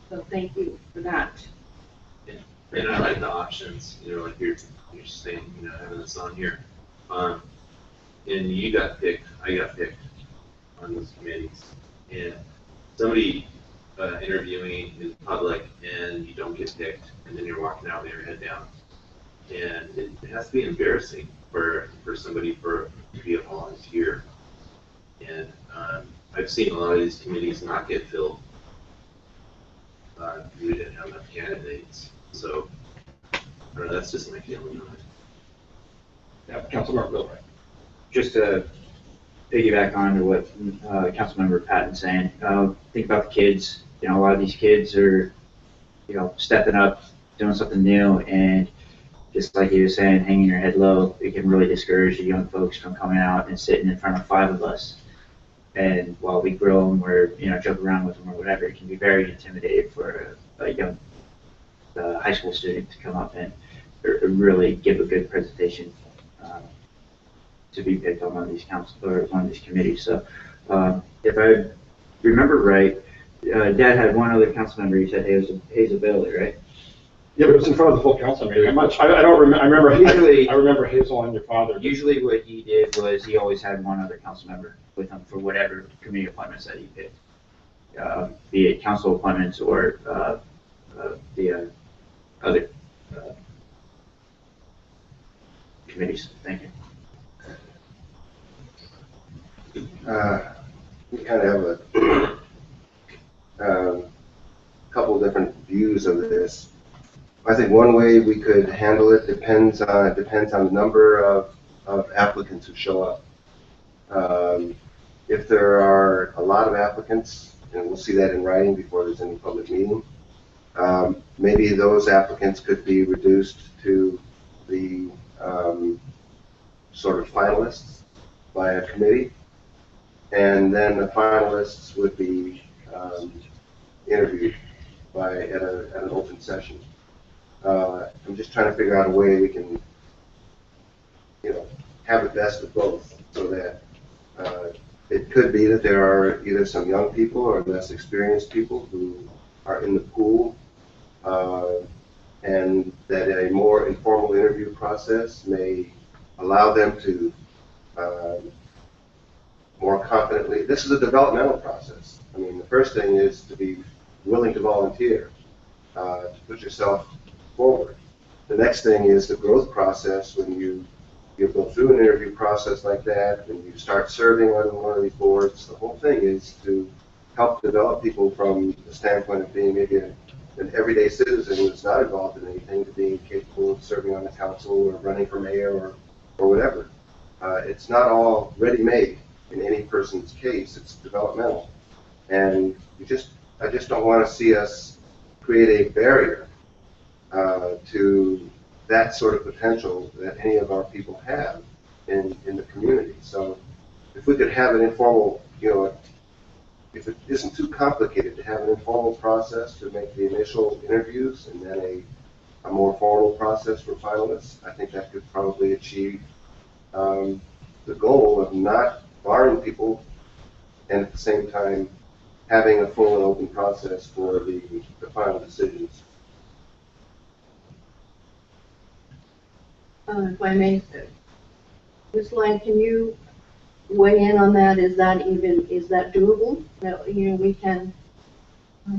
So thank you for that. And I like the options, you know, like you're saying, you know, having this on here. And you got picked, I got picked on those committees. And somebody interviewing in public and you don't get picked, and then you're walking out with your head down. And it has to be embarrassing for somebody to be a volunteer. And I've seen a lot of these committees not get filled. We didn't have enough candidates. So, I don't know, that's just my feeling on it. Yeah, Councilmember Bilbray. Just to piggyback on to what Councilmember Patton's saying, think about the kids. You know, a lot of these kids are, you know, stepping up, doing something new, and just like he was saying, hanging your head low, it can really discourage the young folks from coming out and sitting in front of 5 of us. And while we grill them or, you know, joke around with them or whatever, it can be very intimidating for a young high school student to come up and really give a good presentation to be picked on one of these council or one of these committees. So if I remember right, Dad had one other council member. He said Hazel Bailey, right? Yeah, but it was in front of the full council meeting. I don't remember. I remember. Usually, I remember Hazel and your father. Usually, what he did was he always had one other council member with him for whatever committee appointments that he picked. be it council appointments or the other committees. Thank you. We kind of have a couple different views of this. I think one way we could handle it depends on the number of applicants who show up. If there are a lot of applicants, and we'll see that in writing before there's any public meeting, maybe those applicants could be reduced to the sort of finalists by a committee, and then the finalists would be interviewed at an open session. I'm just trying to figure out a way we can, have the best of both, so that it could be that there are either some young people or less experienced people who are in the pool, and that a more informal interview process may allow them to more confidently. This is a developmental process. I mean, the first thing is to be willing to volunteer, to put yourself forward. The next thing is the growth process. When you go through an interview process like that, and you start serving on one of these boards, the whole thing is to help develop people from the standpoint of being maybe an everyday citizen who's not involved in anything to being capable of serving on the council or running for mayor or whatever. It's not all ready-made in any person's case. It's developmental. And I just don't want to see us create a barrier to that sort of potential that any of our people have in the community. So if we could have an informal, if it isn't too complicated to have an informal process to make the initial interviews and then a more formal process for finalists, I think that could probably achieve the goal of not barring people and at the same time having a full and open process for the final decisions. If I may, Ms. Lang, can you weigh in on that? Is that doable? That, we can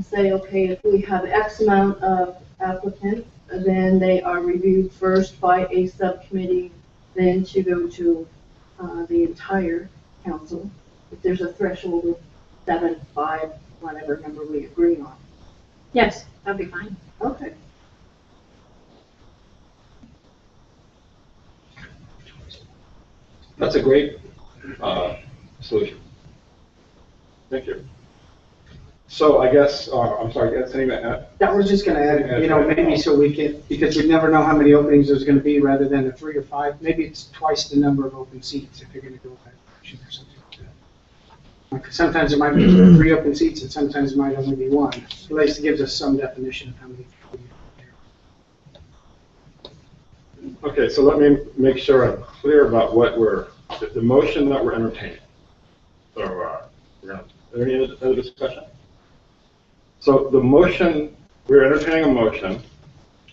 say, okay, if we have X amount of applicants, then they are reviewed first by a subcommittee, then to go to the entire council. If there's a threshold of 7, 5, whatever number we agree on. Yes, that'd be fine. Okay. That's a great solution. Thank you. So I guess, I'm sorry, you got anything to add? That was just gonna add, maybe so we can, because we never know how many openings there's gonna be, rather than a 3 or 5, maybe it's twice the number of open seats if you're gonna go that direction or something like that. Like, sometimes it might be 3 open seats, and sometimes it might only be 1. At least it gives us some definition of how many people you have there. Okay, so let me make sure I'm clear about what the motion that we're entertaining. So, is there any other discussion? So the motion, we're entertaining a motion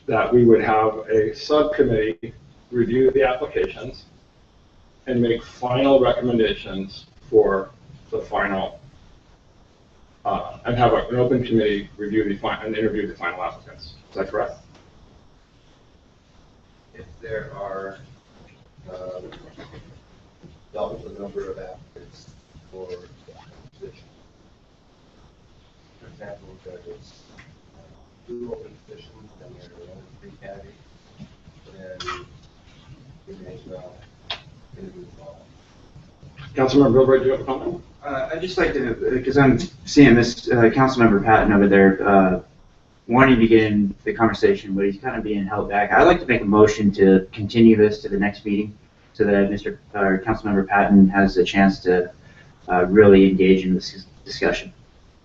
that we would have a subcommittee review the applications and make final recommendations for the final, and have an open committee review and interview the final applicants. Is that correct? If there are double the number of applicants for the position. For example, if there is 2 open positions and there are only 3 candidates, then we may well interview all. Councilmember Bilbright, do you have a comment? I'd just like to, because I'm seeing this Councilmember Patton over there wanting to begin the conversation, but he's kind of being held back. I'd like to make a motion to continue this to the next meeting so that Councilmember Patton has a chance to really engage in this discussion.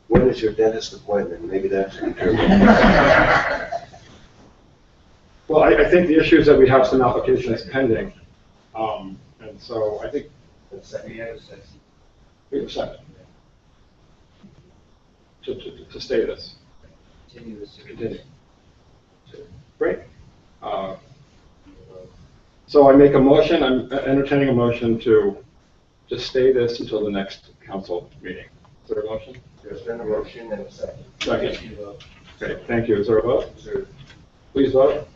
When is your dentist appointment? Maybe that's Well, I think the issue is that we have some applications pending, and so I think we have a second to stay this. Continue. Great. So I make a motion. I'm entertaining a motion to just stay this until the next council meeting. Is there a motion? There's been a motion and a second. Second. Okay, thank you. Is there a vote? Please vote.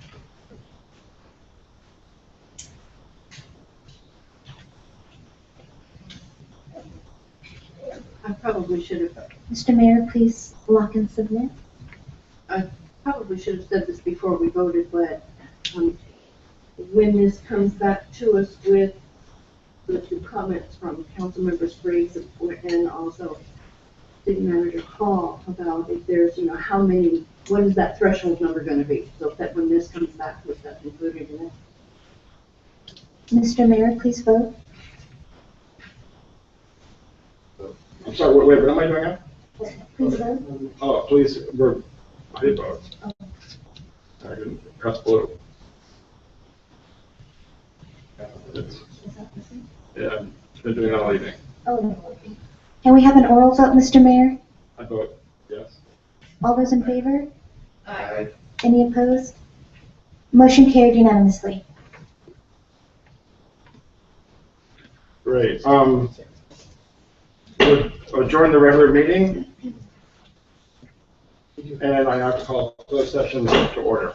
I probably should have, Mr. Mayor, please lock and submit. probably should have said this before we voted, but, when this comes back to us with the two comments from Councilmember Spriggs and also City Manager Hall about if there's, how many, what is that threshold number gonna be? So that when this comes back, was that included in it? Mr. Mayor, please vote. I'm sorry, wait, what am I doing now? Please vote. Oh, please, I did vote. I didn't press blue. Yeah, I've been doing it all evening. Oh, can we have an oral vote, Mr. Mayor? I vote yes. All those in favor? Aye. Any opposed? Motion carried unanimously. Great. We'll adjourn the regular meeting. And I have to call closed session to order.